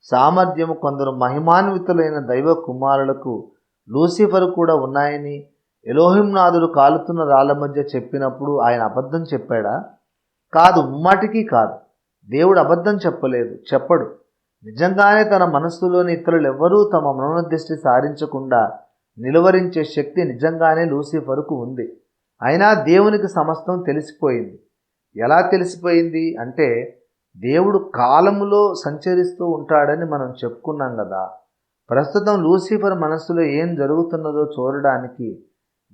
సామర్థ్యము కొందరు మహిమాన్వితులైన దైవ కుమారులకు, లూసిఫర్ కూడా ఉన్నాయని ఎలోహింనాథుడు కాలుతున్న రాళ్ల మధ్య చెప్పినప్పుడు ఆయన అబద్ధం చెప్పాడా? కాదు, ముమ్మాటికి కాదు. దేవుడు అబద్ధం చెప్పడు. నిజంగానే తన మనస్సులోని ఇతరులు ఎవ్వరూ తమ మనోదృష్టి సారించకుండా నిలువరించే శక్తి నిజంగానే లూసిఫర్కు ఉంది. అయినా దేవునికి సమస్తం తెలిసిపోయింది. ఎలా తెలిసిపోయింది అంటే, దేవుడు కాలములో సంచరిస్తూ ఉంటాడని మనం చెప్పుకున్నాం కదా. ప్రస్తుతం లూసిఫర్ మనస్సులో ఏం జరుగుతున్నదో చూడడానికి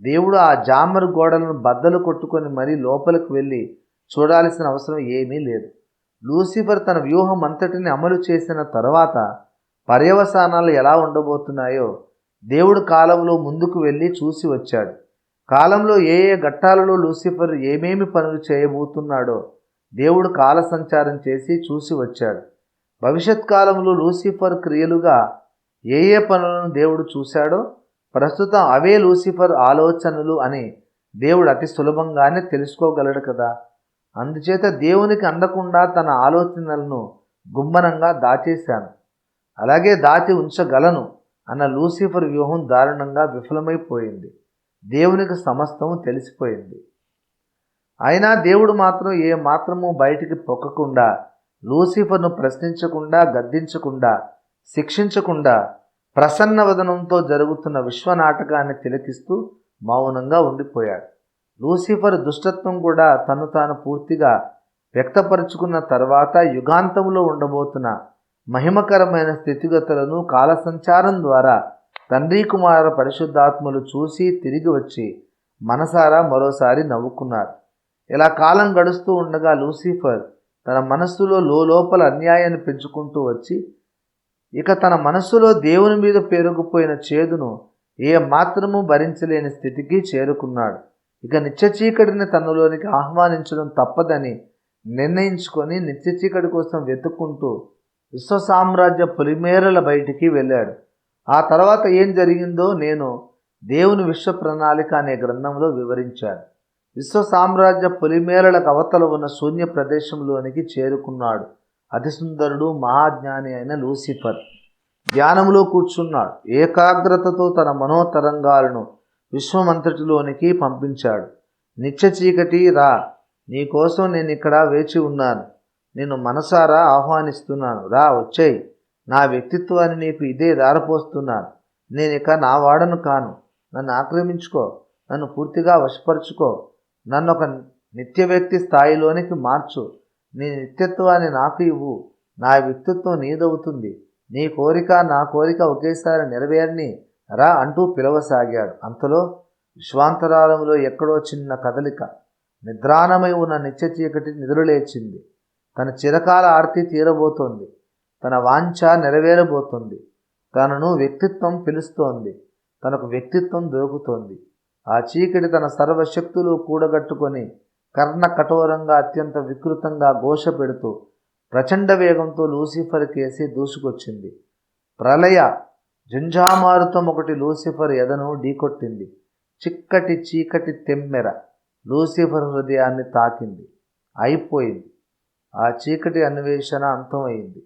దేవుడు ఆ జామర్ గోడలను బద్దలు కొట్టుకొని మరీ లోపలికి వెళ్ళి చూడాల్సిన అవసరం ఏమీ లేదు. లూసిఫర్ తన వ్యూహం అంతటిని అమలు చేసిన తర్వాత పర్యవసానాలు ఎలా ఉండబోతున్నాయో దేవుడు కాలంలో ముందుకు వెళ్ళి చూసి వచ్చాడు. కాలంలో ఏ ఘట్టాలలో లూసిఫర్ ఏమేమి పనులు చేయబోతున్నాడో దేవుడు కాల సంచారం చేసి చూసి వచ్చాడు. భవిష్యత్ కాలంలో లూసిఫర్ క్రియలుగా ఏ పనులను దేవుడు చూశాడో ప్రస్తుతం అవే లూసిఫర్ ఆలోచనలు అని దేవుడు అతి సులభంగానే తెలుసుకోగలడు కదా. అందుచేత దేవునికి అందకుండా తన ఆలోచనలను గుమ్మనంగా దాచేశాను, అలాగే దాచి ఉంచగలను అన్న లూసిఫర్ వ్యూహం దారుణంగా విఫలమైపోయింది. దేవునికి సమస్తము తెలిసిపోయింది. అయినా దేవుడు మాత్రం ఏ మాత్రము బయటికి పొక్కకుండా, లూసిఫర్ను ప్రశ్నించకుండా, గద్దించకుండా, శిక్షించకుండా ప్రసన్నవదనంతో జరుగుతున్న విశ్వనాటకాన్ని తిలకిస్తూ మౌనంగా ఉండిపోయాడు. లూసిఫర్ దుష్టత్వం కూడా తను తాను పూర్తిగా వ్యక్తపరుచుకున్న తర్వాత యుగాంతంలో ఉండబోతున్న మహిమకరమైన స్థితిగతులను కాలసంచారం ద్వారా తండ్రి కుమార పరిశుద్ధాత్మలు చూసి తిరిగి వచ్చి మనసారా మరోసారి నవ్వుకున్నారు. ఇలా కాలం గడుస్తూ ఉండగా లూసిఫర్ తన మనస్సులో లోపల అన్యాయాన్ని పెంచుకుంటూ వచ్చి ఇక తన మనస్సులో దేవుని మీద పేరుకుపోయిన చేదును ఏ మాత్రము భరించలేని స్థితికి చేరుకున్నాడు. ఇక నిత్య చీకటిని తనలోనికి ఆహ్వానించడం తప్పదని నిర్ణయించుకొని నిత్య చీకటి కోసం వెతుక్కుంటూ విశ్వసామ్రాజ్య పొలిమేరల బయటికి వెళ్ళాడు. ఆ తర్వాత ఏం జరిగిందో నేను దేవుని విశ్వ ప్రణాళిక అనే గ్రంథంలో వివరించాను. విశ్వ సామ్రాజ్య పొలిమేరలకు అవతల ఉన్న శూన్య ప్రదేశంలోనికి చేరుకున్నాడు అతి సుందరుడు మహాజ్ఞాని అయిన లూసిఫర్. ధ్యానంలో కూర్చున్నాడు. ఏకాగ్రతతో తన మనోతరంగాలను విశ్వమంతటిలోనికి పంపించాడు. నిత్య చీకటి రా, నీకోసం నేను ఇక్కడ వేచి ఉన్నాను. నేను మనసారా ఆహ్వానిస్తున్నాను. రా, వచ్చేయి. నా వ్యక్తిత్వాన్ని నీకు ఇదే దారపోస్తున్నాను. నేను ఇక నా వాడను కాను. నన్ను ఆక్రమించుకో, నన్ను పూర్తిగా వశపరుచుకో, నన్ను ఒక నిత్య వ్యక్తి స్థాయిలోనికి మార్చు. నీ నిత్యత్వాన్ని నాకు ఇవ్వు, నా వ్యక్తిత్వం నీదవుతుంది. నీ కోరిక నా కోరిక ఒకేసారి నెరవేరని రా అంటూ పిలవసాగాడు. అంతలో విశ్వాంతరాలంలో ఎక్కడో చిన్న కదలిక. నిద్రాణమై ఉన్న నిత్య చీకటి నిద్రలేచింది. తన చిరకాల ఆర్తి తీరబోతోంది. తన వాంఛ నెరవేరబోతోంది. తనను వ్యక్తిత్వం పిలుస్తోంది. తనకు వ్యక్తిత్వం దొరుకుతోంది. ఆ చీకటి తన సర్వశక్తులు కూడగట్టుకొని కర్ణ కఠోరంగా అత్యంత వికృతంగా ఘోష పెడుతూ ప్రచండ వేగంతో లూసిఫర్ కేసి దూసుకొచ్చింది. ప్రళయ జంఝామారుతం ఒకటి లూసిఫర్ ఎదను ఢీకొట్టింది. చిక్కటి చీకటి తెమ్మెర లూసిఫర్ హృదయాన్ని తాకింది. అయిపోయింది. ఆ చీకటి అన్వేషణ అంతమైంది.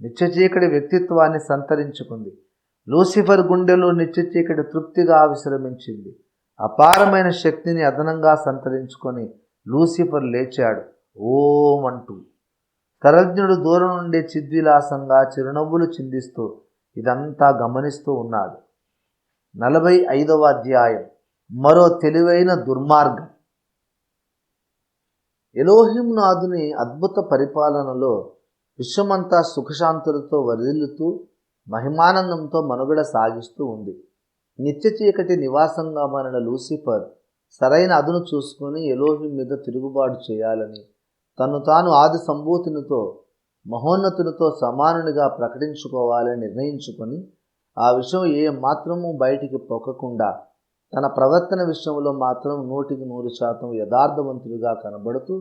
నిత్య చీకటి వ్యక్తిత్వాన్ని సంతరించుకుంది. లూసిఫర్ గుండెలో నిత్య చీకటి తృప్తిగా విశ్రమించింది. అపారమైన శక్తిని అదనంగా సంతరించుకొని లూసిఫర్ లేచాడు ఓం అంటూ. సర్వజ్ఞుడు దూరం నుండి చిద్విలాసంగా చిరునవ్వులు చిందిస్తూ ఇదంతా గమనిస్తూ ఉన్నాడు. 45వ అధ్యాయం. మరో తెలివైన దుర్మార్గం. ఎలోహిం నాథుని అద్భుత పరిపాలనలో విశ్వమంతా సుఖశాంతులతో వర్ధిల్లుతూ మహిమానందంతో మనుగడ సాగిస్తూ ఉంది. నిత్య చీకటి నివాసంగా మారిన లూసిఫర్ సరైన అదును చూసుకొని ఎలోహిం మీద తిరుగుబాటు చేయాలని, తను తాను ఆది సంభూతునితో మహోన్నతునితో సమానునిగా ప్రకటించుకోవాలని నిర్ణయించుకొని ఆ విషయం ఏ మాత్రము బయటికి పొక్కకుండా తన ప్రవర్తన విషయంలో మాత్రం 100% యథార్థవంతుడిగా కనబడుతూ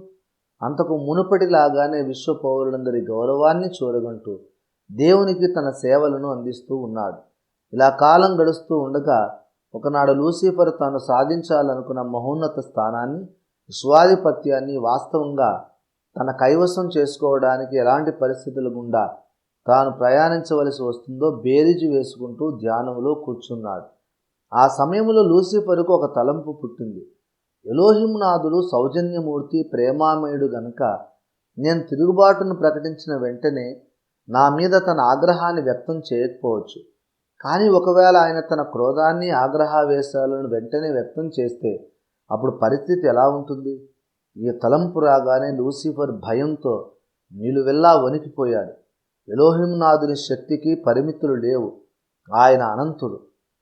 అంతకు మునుపటిలాగానే విశ్వ పౌరులందరి గౌరవాన్ని చూరగంటూ దేవునికి తన సేవలను అందిస్తూ ఉన్నాడు. ఇలా కాలం గడుస్తూ ఉండగా ఒకనాడు లూసిఫర్ తాను సాధించాలనుకున్న మహోన్నత స్థానాన్ని, విశ్వాధిపత్యాన్ని వాస్తవంగా తన కైవసం చేసుకోవడానికి ఎలాంటి పరిస్థితుల గుండా తాను ప్రయాణించవలసి వస్తుందో బేరీజు వేసుకుంటూ ధ్యానంలో కూర్చున్నాడు. ఆ సమయంలో లూసిఫర్కు ఒక తలంపు పుట్టింది. ఎలోహిం నాథుడు సౌజన్యమూర్తి, ప్రేమామయుడు గనుక నేను తిరుగుబాటును ప్రకటించిన వెంటనే నా మీద తన ఆగ్రహాన్ని వ్యక్తం చేయకపోవచ్చు. కానీ ఒకవేళ ఆయన తన క్రోధాన్ని, ఆగ్రహావేశాలను వెంటనే వ్యక్తం చేస్తే అప్పుడు పరిస్థితి ఎలా ఉంటుంది? ఈ తలంపు రాగానే లూసిఫర్ భయంతో నిలువెల్లా వణికిపోయాడు. ఎలోహిం నాథుని శక్తికి పరిమితులు లేవు. ఆయన అనంతుడు.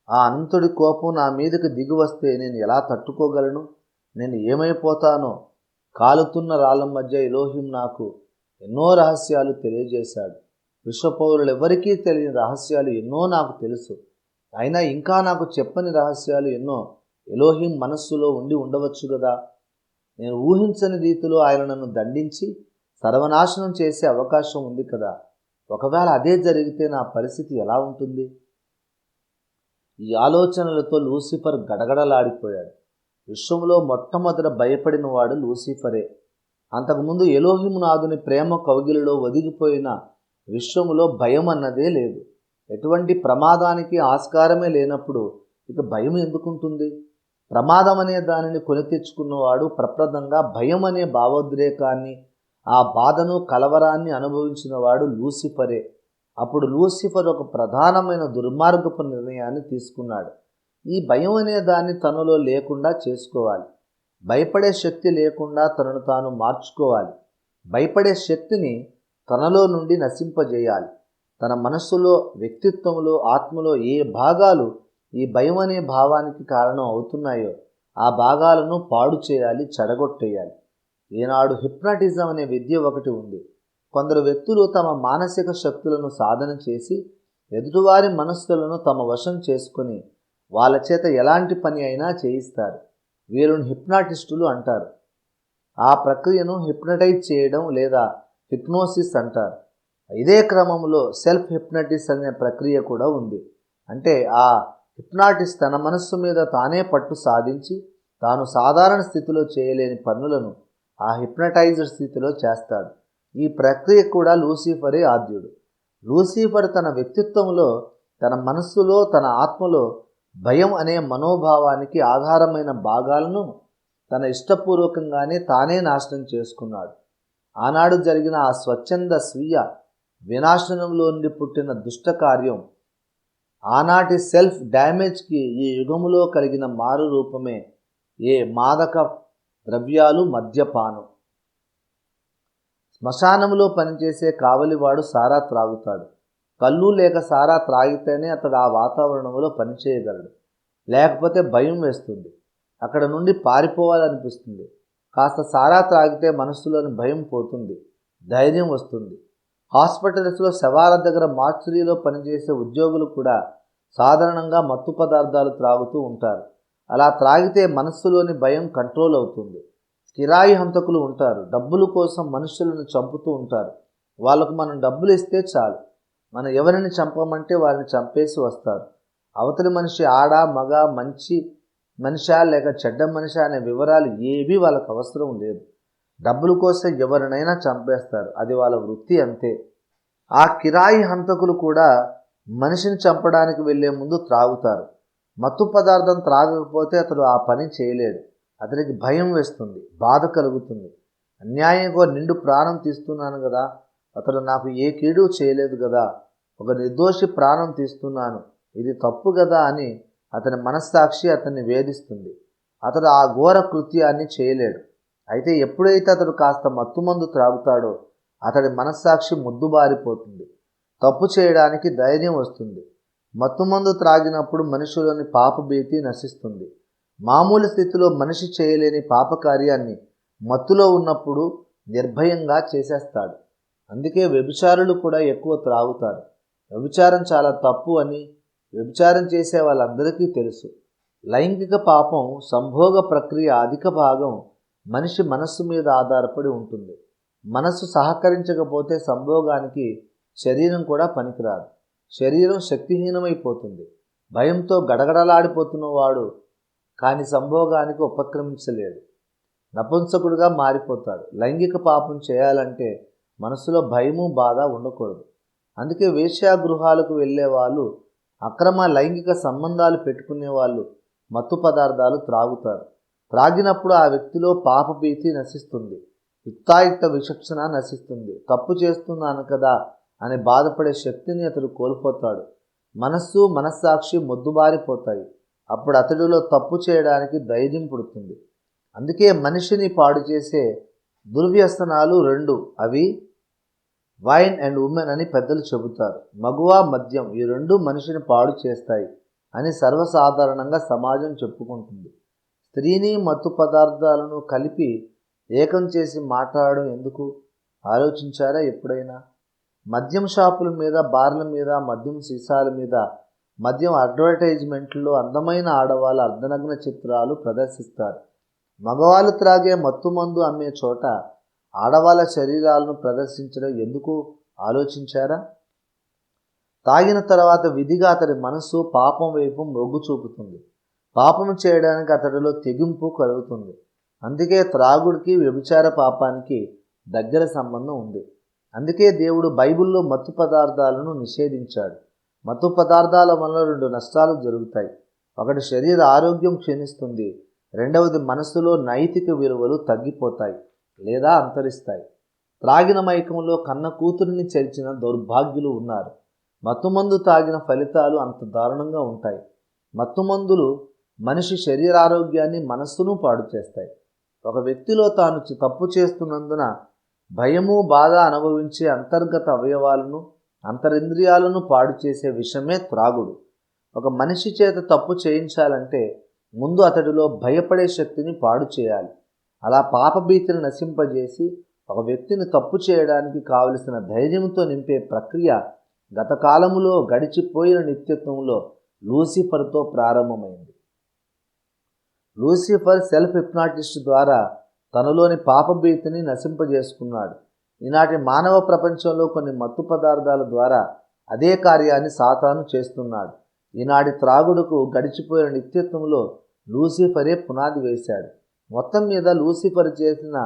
ఆ అనంతుడి కోపం నా మీదకి దిగి వస్తే నేను ఎలా తట్టుకోగలను? నేను ఏమైపోతానో? కాలుతున్న రాళ్ళ మధ్య ఎలోహిం నాకు ఎన్నో రహస్యాలు తెలియజేశాడు. విశ్వపౌరులెవ్వరికీ తెలియని రహస్యాలు ఎన్నో నాకు తెలుసు. అయినా ఇంకా నాకు చెప్పని రహస్యాలు ఎన్నో ఎలోహిం మనస్సులో ఉండి ఉండవచ్చు కదా. నేను ఊహించని రీతిలో ఆయన నన్ను దండించి సర్వనాశనం చేసే అవకాశం ఉంది కదా. ఒకవేళ అదే జరిగితే నా పరిస్థితి ఎలా ఉంటుంది? ఈ ఆలోచనలతో లూసిఫర్ గడగడలాడిపోయాడు. విశ్వంలో మొట్టమొదట భయపడిన వాడు లూసిఫరే. అంతకుముందు ఎలోహిం నాథుని ప్రేమ కౌగిలిలో ఒదిగిపోయిన విశ్వములో భయం అన్నదే లేదు. ఎటువంటి ప్రమాదానికి ఆస్కారమే లేనప్పుడు ఇక భయం ఎందుకుంటుంది? ప్రమాదం అనే దానిని కొని తెచ్చుకున్నవాడు ప్రప్రదంగా భయం అనే భావోద్రేకాన్ని, ఆ బాధను, కలవరాన్ని అనుభవించిన వాడు లూసిఫరే. అప్పుడు లూసిఫర్ ఒక ప్రధానమైన దుర్మార్గపు నిర్ణయాన్ని తీసుకున్నాడు. ఈ భయం అనే దాన్ని తనలో లేకుండా చేసుకోవాలి. భయపడే శక్తి లేకుండా తనను తాను మార్చుకోవాలి. భయపడే శక్తిని తనలో నుండి నశింపజేయాలి. తన మనస్సులో, వ్యక్తిత్వంలో, ఆత్మలో ఏ భాగాలు ఈ భయం అనే భావానికి కారణం అవుతున్నాయో ఆ భాగాలను పాడు చేయాలి, చెడగొట్టేయాలి. ఈనాడు హిప్నాటిజం అనే విద్య ఒకటి ఉంది. కొందరు వ్యక్తులు తమ మానసిక శక్తులను సాధన చేసి ఎదుటివారి మనస్సులను తమ వశం చేసుకొని వాళ్ళ చేత ఎలాంటి పని అయినా చేయిస్తారు. వీరిని హిప్నాటిస్టులు అంటారు. ఆ ప్రక్రియను హిప్నటైజ్ చేయడం లేదా హిప్నోసిస్ అంటారు. ఇదే క్రమంలో సెల్ఫ్ హిప్నటిస్ అనే ప్రక్రియ కూడా ఉంది. అంటే ఆ హిప్నాటిస్ట్ తన మనస్సు మీద తానే పట్టు సాధించి తాను సాధారణ స్థితిలో చేయలేని పనులను ఆ హిప్నటైజ్డ్ స్థితిలో చేస్తాడు. ఈ ప్రక్రియ కూడా లూసిఫరే ఆద్యుడు. లూసిఫర్ తన వ్యక్తిత్వంలో, తన మనస్సులో, తన ఆత్మలో భయం అనే మనోభావానికి ఆధారమైన భాగాలను తన ఇష్టపూర్వకంగానే తానే నాశనం చేసుకున్నాడు. ఆనాడు జరిగిన ఆ స్వచ్ఛంద స్వీయ వినాశనంలో నుండి పుట్టిన దుష్ట కార్యం ఆనాటి సెల్ఫ్ డ్యామేజ్కి ఈ యుగములో కలిగిన మారు రూపమే ఏ మాదక ద్రవ్యాలు, మద్యపానం. శ్మశానంలో పనిచేసే కావలివాడు సారా త్రాగుతాడు. కళ్ళు లేక సారా త్రాగితేనే అతడు ఆ వాతావరణంలో పనిచేయగలడు. లేకపోతే భయం వేస్తుంది, అక్కడ నుండి పారిపోవాలనిపిస్తుంది. కాస్త సారా త్రాగితే మనస్సులోని భయం పోతుంది, ధైర్యం వస్తుంది. హాస్పిటల్స్లో శవాల దగ్గర మార్చురీలో పనిచేసే ఉద్యోగులు కూడా సాధారణంగా మత్తు పదార్థాలు త్రాగుతూ ఉంటారు. అలా త్రాగితే మనస్సులోని భయం కంట్రోల్ అవుతుంది. కిరాయి హంతకులు ఉంటారు, డబ్బుల కోసం మనుషులను చంపుతూ ఉంటారు. వాళ్ళకు మనం డబ్బులు ఇస్తే చాలు, మనం ఎవరిని చంపమంటే వారిని చంపేసి వస్తారు. అవతలి మనిషి ఆడ మగ, మంచి మనిషా లేక చెడ్డ మనిషా అనే వివరాలు ఏవీ వాళ్ళకు అవసరం లేదు. డబ్బుల కోసం ఎవరినైనా చంపేస్తారు, అది వాళ్ళ వృత్తి అంతే. ఆ కిరాయి హంతకులు కూడా మనిషిని చంపడానికి వెళ్లే ముందు త్రాగుతారు. మత్తు పదార్థం త్రాగకపోతే అతడు ఆ పని చేయలేడు. అతనికి భయం వేస్తుంది, బాధ కలుగుతుంది. అన్యాయంగా నిండు ప్రాణం తీస్తున్నాను కదా, అతడు నాకు ఏ కీడు చేయలేదు కదా, ఒక నిర్దోషి ప్రాణం తీస్తున్నాను, ఇది తప్పు కదా అని అతని మనస్సాక్షి అతన్ని వేధిస్తుంది. అతడు ఆ ఘోర కృత్యాన్ని చేయలేడు. అయితే ఎప్పుడైతే అతడు కాస్త మత్తుమందు త్రాగుతాడో అతడి మనస్సాక్షి ముద్దుబారిపోతుంది, తప్పు చేయడానికి ధైర్యం వస్తుంది. మత్తుమందు త్రాగినప్పుడు మనిషిలోని పాపభీతి నశిస్తుంది. మామూలు స్థితిలో మనిషి చేయలేని పాపకార్యాన్ని మత్తులో ఉన్నప్పుడు నిర్భయంగా చేసేస్తాడు. అందుకే వ్యభిచారులు కూడా ఎక్కువ త్రాగుతారు. వ్యభిచారం చాలా తప్పు అని వ్యభిచారం చేసే వాళ్ళందరికీ తెలుసు. లైంగిక పాపం సంభోగ ప్రక్రియ అధిక భాగం మనిషి మనస్సు మీద ఆధారపడి ఉంటుంది. మనస్సు సహకరించకపోతే సంభోగానికి శరీరం కూడా పనికిరాదు. శరీరం శక్తిహీనమైపోతుంది. భయంతో గడగడలాడిపోతున్నవాడు కానీ సంభోగానికి ఉపక్రమించలేడు, నపుంసకుడుగా మారిపోతాడు. లైంగిక పాపం చేయాలంటే మనసులో భయము బాధ ఉండకూడదు. అందుకే వేశ్యాగృహాలకు వెళ్ళే వాళ్ళు, అక్రమ లైంగిక సంబంధాలు పెట్టుకునే వాళ్ళు మత్తు పదార్థాలు త్రాగుతారు. త్రాగినప్పుడు ఆ వ్యక్తిలో పాపభీతి నశిస్తుంది, యుక్తాయుక్త విచక్షణ నశిస్తుంది. తప్పు చేస్తున్నాను కదా అని బాధపడే శక్తిని అతడు కోల్పోతాడు. మనస్సు మనస్సాక్షి మొద్దుబారిపోతాయి. అప్పుడు అతడిలో తప్పు చేయడానికి ధైర్యం పుడుతుంది. అందుకే మనిషిని పాడు చేసే దుర్వ్యసనాలు రెండు, అవి వైన్ అండ్ ఉమెన్ అని పెద్దలు చెబుతారు. మగువ మద్యం ఈ రెండు మనిషిని పాడు చేస్తాయి అని సర్వసాధారణంగా సమాజం చెప్పుకుంటుంది. స్త్రీని మత్తు పదార్థాలను కలిపి ఏకం చేసి మాట్లాడడం ఎందుకు ఆలోచించారా ఎప్పుడైనా? మద్యం షాపుల మీద, బార్ల మీద, మద్యం సీసాల మీద, మద్యం అడ్వర్టైజ్మెంట్లో అందమైన ఆడవాళ్ళ అర్ధనగ్న చిత్రాలు ప్రదర్శిస్తారు. మగవాళ్ళు త్రాగే మత్తుమందు అమ్మే చోట ఆడవాళ్ళ శరీరాలను ప్రదర్శించడం ఎందుకు ఆలోచించారా? తాగిన తర్వాత విధిగా అతడి మనస్సు పాపం వైపు మొగ్గు చూపుతుంది. పాపం చేయడానికి అతడిలో తెగింపు కలుగుతుంది. అందుకే త్రాగుడికి వ్యభిచార పాపానికి దగ్గర సంబంధం ఉంది. అందుకే దేవుడు బైబిల్లో మత్తు పదార్థాలను నిషేధించాడు. మత్తు పదార్థాల వల్ల రెండు నష్టాలు జరుగుతాయి. ఒకటి, శరీర ఆరోగ్యం క్షీణిస్తుంది. రెండవది, మనసులో నైతిక విలువలు తగ్గిపోతాయి లేదా అంతరిస్తాయి. త్రాగిన మైకంలో కన్న కూతురిని చెరిచిన దౌర్భాగ్యులు ఉన్నారు. మత్తుమందు తాగిన ఫలితాలు అంత దారుణంగా ఉంటాయి. మత్తుమందులు మనిషి శరీరారోగ్యాన్ని, మనస్సును పాడు చేస్తాయి. ఒక వ్యక్తిలో తాను తప్పు చేస్తున్నందున భయము బాధ అనుభవించే అంతర్గత అవయవాలను, అంతరింద్రియాలను పాడు చేసే విషమే త్రాగుడు. ఒక మనిషి చేత తప్పు చేయించాలంటే ముందు అతడిలో భయపడే శక్తిని పాడు చేయాలి. అలా పాపభీతిని నశింపజేసి ఒక వ్యక్తిని తప్పు చేయడానికి కావలసిన ధైర్యంతో నింపే ప్రక్రియ గత కాలములో గడిచిపోయిన నిత్యత్వంలో లూసిఫర్తో ప్రారంభమైంది. లూసిఫర్ సెల్ఫ్ హిప్నాటిస్ట్ ద్వారా తనలోని పాపభీతిని నశింపజేసుకున్నాడు. ఈనాటి మానవ ప్రపంచంలో కొన్ని మత్తు పదార్థాల ద్వారా అదే కార్యాన్ని సాతాను చేస్తున్నాడు. ఈనాటి త్రాగుడుకు గడిచిపోయిన నిత్యత్వంలో లూసిఫరే పునాది వేశాడు. మొత్తం మీద లూసిఫర్ చేసిన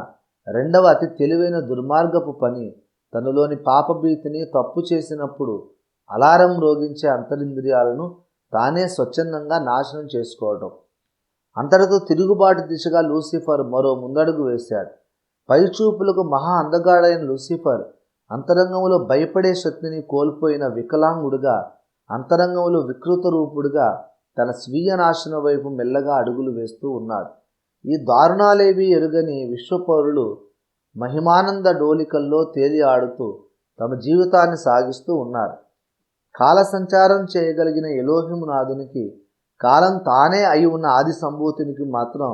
రెండవ అతి తెలివైన దుర్మార్గపు పని తనలోని పాపభీతిని, తప్పు చేసినప్పుడు అలారం రోగించే అంతరింద్రియాలను తానే స్వచ్ఛందంగా నాశనం చేసుకోవడం. అంతటితో తిరుగుబాటు దిశగా లూసిఫర్ మరో ముందడుగు వేశాడు. పైచూపులకు మహా అందగాడైన లూసిఫర్ అంతరంగంలో భయపడే శక్తిని కోల్పోయిన వికలాంగుడుగా, అంతరంగంలో వికృత రూపుడుగా తన స్వీయ నాశనం వైపు మెల్లగా అడుగులు వేస్తూ ఉన్నాడు. ఈ దారుణాలేవి ఎరుగని విశ్వపౌరులు మహిమానంద డోలికల్లో తేలి ఆడుతూ తమ జీవితాన్ని సాగిస్తూ ఉన్నారు. కాల సంచారం చేయగలిగిన ఎలోహిము నాథునికి కాలం తానే అయి ఉన్న ఆది సంభూతునికి మాత్రం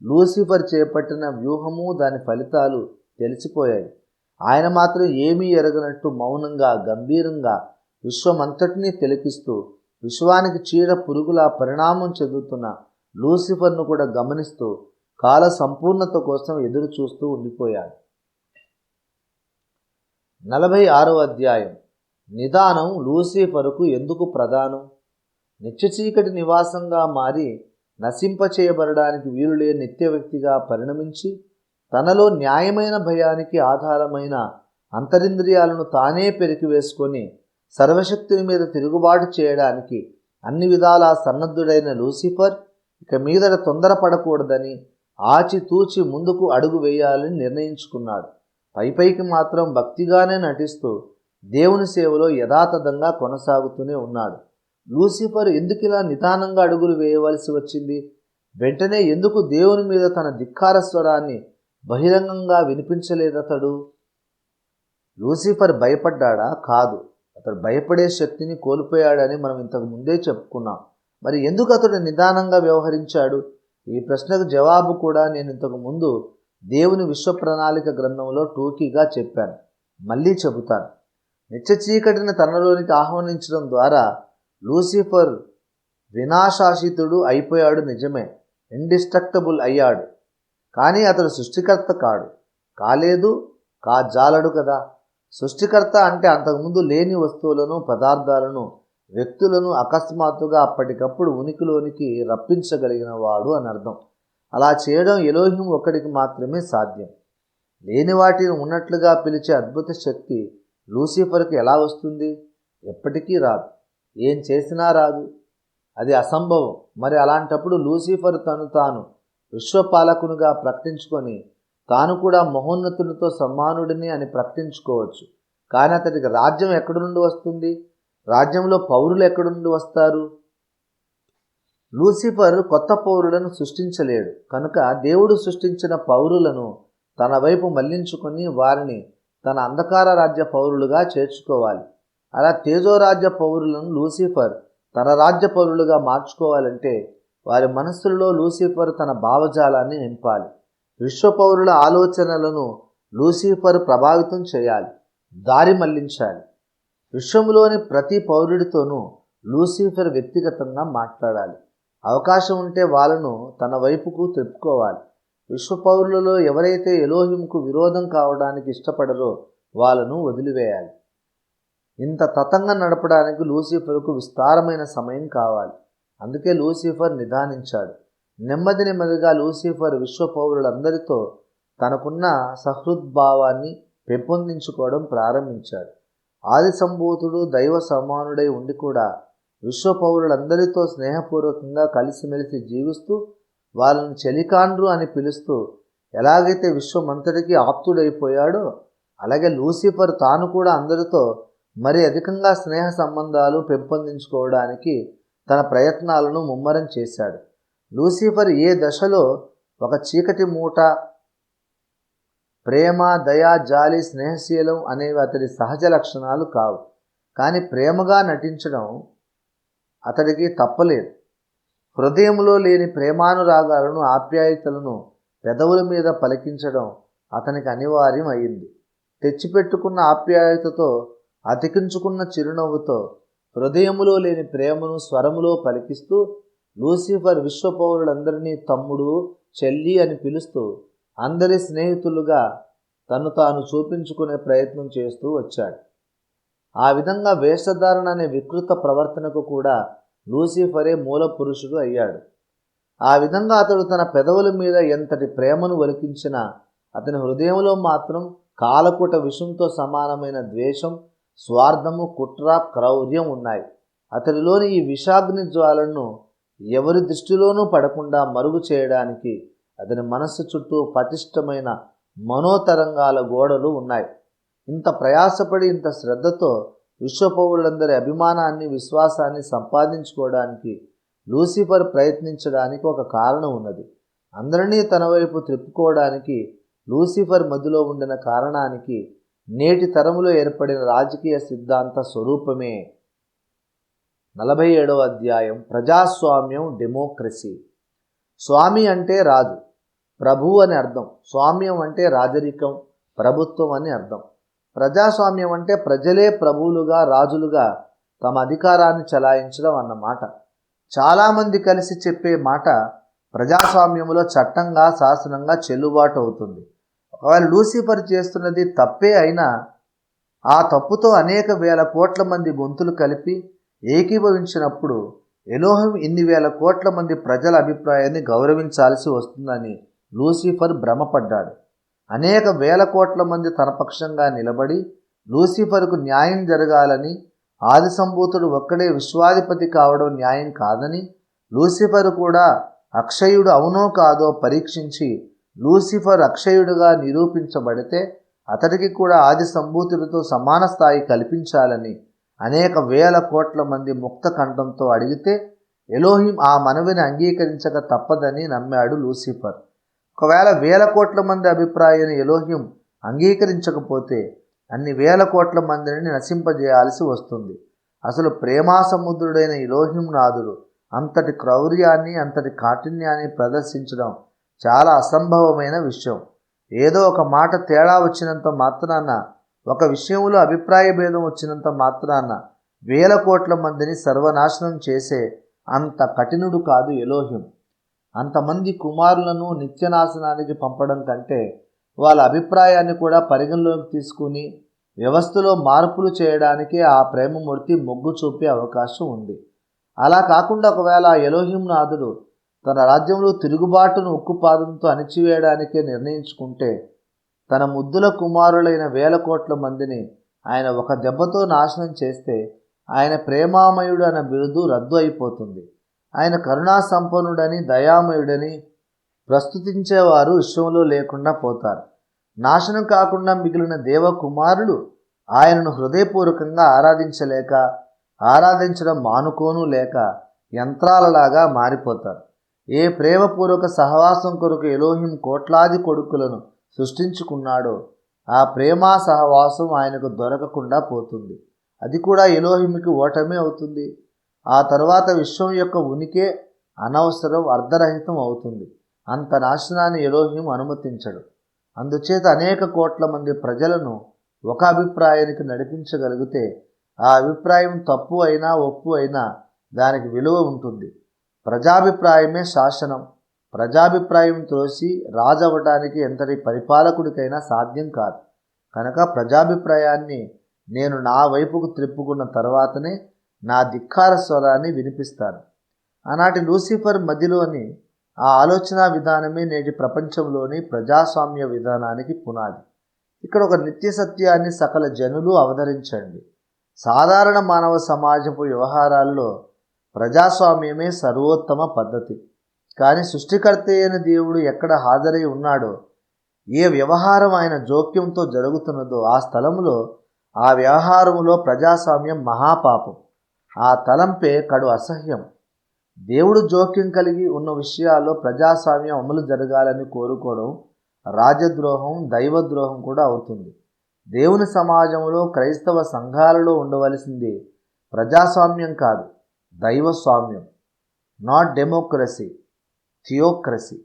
లూసిఫర్ చేపట్టిన వ్యూహము దాని ఫలితాలు తెలిసిపోయాయి. ఆయన మాత్రం ఏమీ ఎరగనట్టు మౌనంగా గంభీరంగా విశ్వమంతటినీ తిలకిస్తూ విశ్వానికి చీడ పురుగులా పరిణామం చెందుతున్న లూసిఫర్ను కూడా గమనిస్తూ కాల సంపూర్ణత కోసం ఎదురు చూస్తూ ఉండిపోయాడు. 46వ అధ్యాయం. నిదానం లూసిఫరుకు ఎందుకు ప్రధానం? నిత్య చీకటి నివాసంగా మారి నశింపచేయబడడానికి వీలులేని నిత్య వ్యక్తిగా పరిణమించి తనలో న్యాయమైన భయానికి ఆధారమైన అంతరింద్రియాలను తానే పెరికివేసుకొని సర్వశక్తుని మీద తిరుగుబాటు చేయడానికి అన్ని విధాలా సన్నద్ధుడైన లూసిఫర్ ఇక మీదట తొందరపడకూడదని ఆచితూచి ముందుకు అడుగు వేయాలని నిర్ణయించుకున్నాడు. పైపైకి మాత్రం భక్తిగానే నటిస్తూ దేవుని సేవలో యథాతథంగా కొనసాగుతూనే ఉన్నాడు. లూసిఫర్ ఎందుకిలా నిదానంగా అడుగులు వేయవలసి వచ్చింది? వెంటనే ఎందుకు దేవుని మీద తన ధిక్కార స్వరాన్ని బహిరంగంగా వినిపించలేదతడు? లూసిఫర్ భయపడ్డాడా? కాదు. అతడు భయపడే శక్తిని కోల్పోయాడని మనం ఇంతకు ముందే చెప్పుకున్నాం. మరి ఎందుకు అతడు నిదానంగా వ్యవహరించాడు? ఈ ప్రశ్నకు జవాబు కూడా నేను ఇంతకు ముందు దేవుని విశ్వ ప్రణాళిక గ్రంథంలో టూకీగా చెప్పాను. మళ్ళీ చెబుతాను. నిత్య చీకటిని తనలోనికి ఆహ్వానించడం ద్వారా లూసిఫర్ వినాశాశితుడు అయిపోయాడు, నిజమే, ఇండిస్ట్రక్టబుల్ అయ్యాడు. కానీ అతడు సృష్టికర్త కాలేదు, కాజాలడు కదా. సృష్టికర్త అంటే అంతకుముందు లేని వస్తువులను, పదార్థాలను, వ్యక్తులను అకస్మాత్తుగా అప్పటికప్పుడు ఉనికిలోనికి రప్పించగలిగిన వాడు అని అర్థం. అలా చేయడం ఎలోహిం ఒక్కడికి మాత్రమే సాధ్యం. లేని వాటిని ఉన్నట్లుగా పిలిచే అద్భుత శక్తి లూసిఫర్కి ఎలా వస్తుంది? ఎప్పటికీ రాదు. ఏం చేసినా రాదు. అది అసంభవం. మరి అలాంటప్పుడు లూసిఫర్ తాను విశ్వపాలకునిగా ప్రకటించుకొని తాను కూడా మహోన్నతునితో సమానుడిని అని ప్రకటించుకోవచ్చు. కానీ అతడికి రాజ్యం ఎక్కడి నుండి వస్తుంది? రాజ్యంలో పౌరులు ఎక్కడి నుండి వస్తారు? లూసిఫర్ కొత్త పౌరులను సృష్టించలేడు. కనుక దేవుడు సృష్టించిన పౌరులను తన వైపు మళ్లించుకొని వారిని తన అంధకార రాజ్య పౌరులుగా చేర్చుకోవాలి. అలా తేజోరాజ్య పౌరులను లూసిఫర్ తన రాజ్య పౌరులుగా మార్చుకోవాలంటే వారి మనస్సుల్లో లూసిఫర్ తన భావజాలాన్ని నింపాలి. విశ్వ పౌరుల ఆలోచనలను లూసిఫర్ ప్రభావితం చేయాలి, దారి మళ్లించాలి. విశ్వంలోని ప్రతి పౌరుడితోనూ లూసిఫర్ వ్యక్తిగతంగా మాట్లాడాలి. అవకాశం ఉంటే వాళ్ళను తన వైపుకు తిప్పుకోవాలి. విశ్వ పౌరులలో ఎవరైతే ఎలోహింకు విరోధం కావడానికి ఇష్టపడరో వాళ్ళను వదిలివేయాలి. ఇంత తతంగం నడపడానికి లూసిఫర్కు విస్తారమైన సమయం కావాలి. అందుకే లూసిఫర్ నిదానించాడు. నెమ్మదిగా లూసిఫర్ విశ్వ పౌరులందరితో తనకున్న సహృద్భావాన్ని పెంపొందించుకోవడం ప్రారంభించాడు. ఆది సంభూతుడు దైవ సమానుడై ఉండి కూడా విశ్వ పౌరులందరితో స్నేహపూర్వకంగా కలిసిమెలిసి జీవిస్తూ వాళ్ళను చెలికాండ్రు అని పిలుస్తూ ఎలాగైతే విశ్వమంతటికీ ఆప్తుడైపోయాడో అలాగే లూసిఫర్ తాను కూడా అందరితో మరి అధికంగా స్నేహ సంబంధాలు పెంపొందించుకోవడానికి తన ప్రయత్నాలను ముమ్మరం చేశాడు. లూసిఫర్ ఏ దశలో ఒక చీకటి మూట, ప్రేమ, దయ, జాలి, స్నేహశీలం అనేవి అతడి సహజ లక్షణాలు కావు. కానీ ప్రేమగా నటించడం అతడికి తప్పలేదు. హృదయంలో లేని ప్రేమానురాగాలను, ఆప్యాయతలను పెదవుల మీద పలికించడం అతనికి అనివార్యం అయింది. తెచ్చిపెట్టుకున్న ఆప్యాయతతో, అతికించుకున్న చిరునవ్వుతో హృదయములో లేని ప్రేమను స్వరములో పలికిస్తూ లూసిఫర్ విశ్వ పౌరులందరినీ తమ్ముడు, చెల్లి అని పిలుస్తూ అందరి స్నేహితులుగా తాను చూపించుకునే ప్రయత్నం చేస్తూ వచ్చాడు. ఆ విధంగా వేషధారణ అనే వికృత ప్రవర్తనకు కూడా లూసిఫరే మూల పురుషుడు అయ్యాడు. ఆ విధంగా అతడు తన పెదవుల మీద ఎంతటి ప్రేమను ఒలికించినా అతని హృదయంలో మాత్రం కాలకూట విషంతో సమానమైన ద్వేషం, స్వార్థము, కుట్ర, క్రౌర్యం ఉన్నాయి. అతడిలోని ఈ విషాగ్ని జ్వాలను ఎవరి దృష్టిలోనూ పడకుండా మరుగు చేయడానికి అతని మనస్సు చుట్టూ పటిష్టమైన మనోతరంగాల గోడలు ఉన్నాయి. ఇంత ప్రయాసపడి, ఇంత శ్రద్ధతో విశ్వ పౌరులందరి అభిమానాన్ని, విశ్వాసాన్ని సంపాదించుకోవడానికి లూసిఫర్ ప్రయత్నించడానికి ఒక కారణం ఉన్నది. అందరినీ తన వైపు త్రిప్పుకోవడానికి లూసిఫర్ మధ్యలో ఉండిన కారణానికి నేటి తరములో ఏర్పడిన రాజకీయ సిద్ధాంత స్వరూపమే. 47వ అధ్యాయం. ప్రజాస్వామ్యం, డెమోక్రసీ. స్వామి అంటే రాజు, ప్రభు అని అర్థం. స్వామ్యం అంటే రాజరికం, ప్రభుత్వం అని అర్థం. ప్రజాస్వామ్యం అంటే ప్రజలే ప్రభువులుగా, రాజులుగా తమ అధికారాన్ని చలాయించడం అన్నమాట. చాలామంది కలిసి చెప్పే మాట ప్రజాస్వామ్యంలో చట్టంగా, శాసనంగా చెల్లుబాటు అవుతుంది. ఒకవేళ లూసిఫర్ చేస్తున్నది తప్పే అయినా ఆ తప్పుతో అనేక వేల కోట్ల మంది గొంతులు కలిపి ఏకీభవించినప్పుడు ఎలోహిం ఇన్ని వేల కోట్ల మంది ప్రజల అభిప్రాయాన్ని గౌరవించాల్సి వస్తుందని లూసిఫర్ భ్రమపడ్డాడు. అనేక వేల కోట్ల మంది తన పక్షంగా నిలబడి లూసిఫర్కు న్యాయం జరగాలని, ఆది సంభూతుడు ఒక్కడే విశ్వాధిపతి కావడం న్యాయం కాదని, లూసిఫర్ కూడా అక్షయుడు అవునో కాదో పరీక్షించి లూసిఫర్ అక్షయుడుగా నిరూపించబడితే అతడికి కూడా ఆది సంభూతుడితో సమాన స్థాయి కల్పించాలని అనేక వేల కోట్ల మంది ముక్త కంఠంతో అడిగితే ఎలోహిం ఆ మనవిని అంగీకరించక తప్పదని నమ్మాడు లూసిఫర్. ఒకవేళ వేల కోట్ల మంది అభిప్రాయాన్ని ఎలోహిం అంగీకరించకపోతే అన్ని వేల కోట్ల మందిని నశింపజేయాల్సి వస్తుంది. అసలు ప్రేమాసముద్రుడైన ఎలోహిం నాథుడు అంతటి క్రౌర్యాన్ని, అంతటి కాఠిన్యాన్ని ప్రదర్శించడం చాలా అసంభవమైన విషయం. ఏదో ఒక మాట తేడా వచ్చినంత మాత్రాన, ఒక విషయంలో అభిప్రాయ భేదం వచ్చినంత మాత్రాన వేల కోట్ల మందిని సర్వనాశనం చేసే అంత కఠినుడు కాదు ఎలోహిం. అంతమంది కుమారులను నిత్యనాశనానికి పంపడం కంటే వాళ్ళ అభిప్రాయాన్ని కూడా పరిగణలోకి తీసుకుని వ్యవస్థలో మార్పులు చేయడానికే ఆ ప్రేమమూర్తి మొగ్గు చూపే అవకాశం ఉంది. అలా కాకుండా ఒకవేళ ఎలోహిం నాథుడు తన రాజ్యంలో తిరుగుబాటును ఉక్కుపాదంతో అణిచివేయడానికే నిర్ణయించుకుంటే తన ముద్దుల కుమారులైన వేల కోట్ల మందిని ఆయన ఒక దెబ్బతో నాశనం చేస్తే ఆయన ప్రేమామయుడు అన్న బిరుదు రద్దు అయిపోతుంది. ఆయన కరుణా సంపన్నుడని, దయామయుడని ప్రస్తుతించేవారు విశ్వంలో లేకుండా పోతారు. నాశనం కాకుండా మిగిలిన దేవకుమారులు ఆయనను హృదయపూర్వకంగా ఆరాధించడం మానుకోను లేక యంత్రాలలాగా మారిపోతారు. ఏ ప్రేమపూర్వక సహవాసం కొరకు ఎలోహిం కోట్లాది కొడుకులను సృష్టించుకున్నాడో ఆ ప్రేమా సహవాసం ఆయనకు దొరకకుండా పోతుంది. అది కూడా ఎలోహింకి ఓటమే అవుతుంది. ఆ తర్వాత విశ్వం యొక్క ఉనికే అనవసరం, అర్ధరహితం అవుతుంది. అంత నాశనాన్ని ఎలోహిం అనుమతించడు. అందుచేత అనేక కోట్ల మంది ప్రజలను ఒక అభిప్రాయానికి నడిపించగలిగితే ఆ అభిప్రాయం తప్పు అయినా ఒప్పు అయినా దానికి విలువ ఉంటుంది. ప్రజాభిప్రాయమే శాసనం. ప్రజాభిప్రాయం త్రోసి రాజవ్వడానికి ఎంతటి పరిపాలకుడికైనా సాధ్యం కాదు. కనుక ప్రజాభిప్రాయాన్ని నేను నా వైపుకు త్రిప్పుకున్న తర్వాతనే నా ధిక్కార స్వరాన్ని వినిపిస్తాను. ఆనాటి లూసిఫర్ మధ్యలోని ఆ ఆలోచన విధానమే నేటి ప్రపంచంలోని ప్రజాస్వామ్య విధానానికి పునాది. ఇక్కడ ఒక నిత్య సత్యాన్ని సకల జనులు అవతరించండి. సాధారణ మానవ సమాజపు వ్యవహారాల్లో ప్రజాస్వామ్యమే సర్వోత్తమ పద్ధతి. కానీ సృష్టికర్త అయిన దేవుడు ఎక్కడ హాజరై ఉన్నాడో, ఏ వ్యవహారం ఆయన జోక్యంతో జరుగుతున్నదో ఆ స్థలంలో, ఆ వ్యవహారంలో ప్రజాస్వామ్యం మహాపాపం. ఆ తలంపే కడు అసహ్యం. దేవుడు జోక్యం కలిగి ఉన్న విషయాల్లో ప్రజాస్వామ్యం అమలు జరగాలని కోరుకోవడం రాజద్రోహం, దైవద్రోహం కూడా అవుతుంది. దేవుని సమాజంలో, క్రైస్తవ సంఘాలలో ఉండవలసింది ప్రజాస్వామ్యం కాదు, దైవస్వామ్యం. Not democracy, theocracy.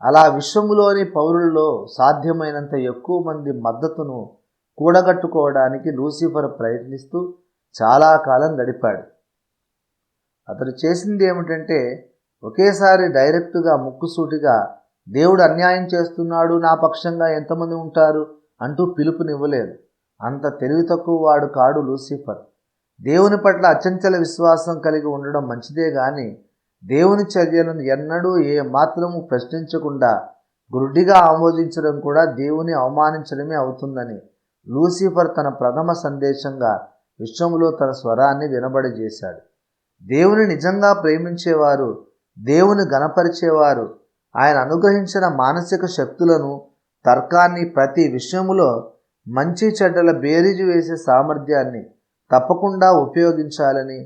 అలా విశ్వములోని పౌరుల్లో సాధ్యమైనంత ఎక్కువ మంది మద్దతును కూడగట్టుకోవడానికి లూసిఫర్ ప్రయత్నిస్తూ చాలా కాలం గడిపాడు. అతడు చేసింది ఏమిటంటే ఒకేసారి డైరెక్టుగా, ముక్కుసూటిగా దేవుడు అన్యాయం చేస్తున్నాడు, నా పక్షంగా ఎంతమంది ఉంటారు అంటూ పిలుపునివ్వలేదు. అంత తెలివి తక్కువ వాడు కాడు లూసిఫర్. దేవుని పట్ల అచంచల విశ్వాసం కలిగి ఉండడం మంచిదే కానీ దేవుని చర్యలను ఎన్నడూ ఏ మాత్రము ప్రశ్నించకుండా గుడ్డిగా ఆమోదించడం కూడా దేవుని అవమానించడమే అవుతుందని లూసిఫర్ తన ప్రథమ సందేశంగా విశ్వంలో తన స్వరాన్ని వినబడజేశాడు. దేవుని నిజంగా ప్రేమించేవారు, దేవుని గణపరిచేవారు ఆయన అనుగ్రహించిన మానసిక శక్తులను, తర్కాన్ని, ప్రతి విషయములో మంచి చెడ్డల బేరీజు వేసే సామర్థ్యాన్ని తప్పకుండా ఉపయోగించాలని,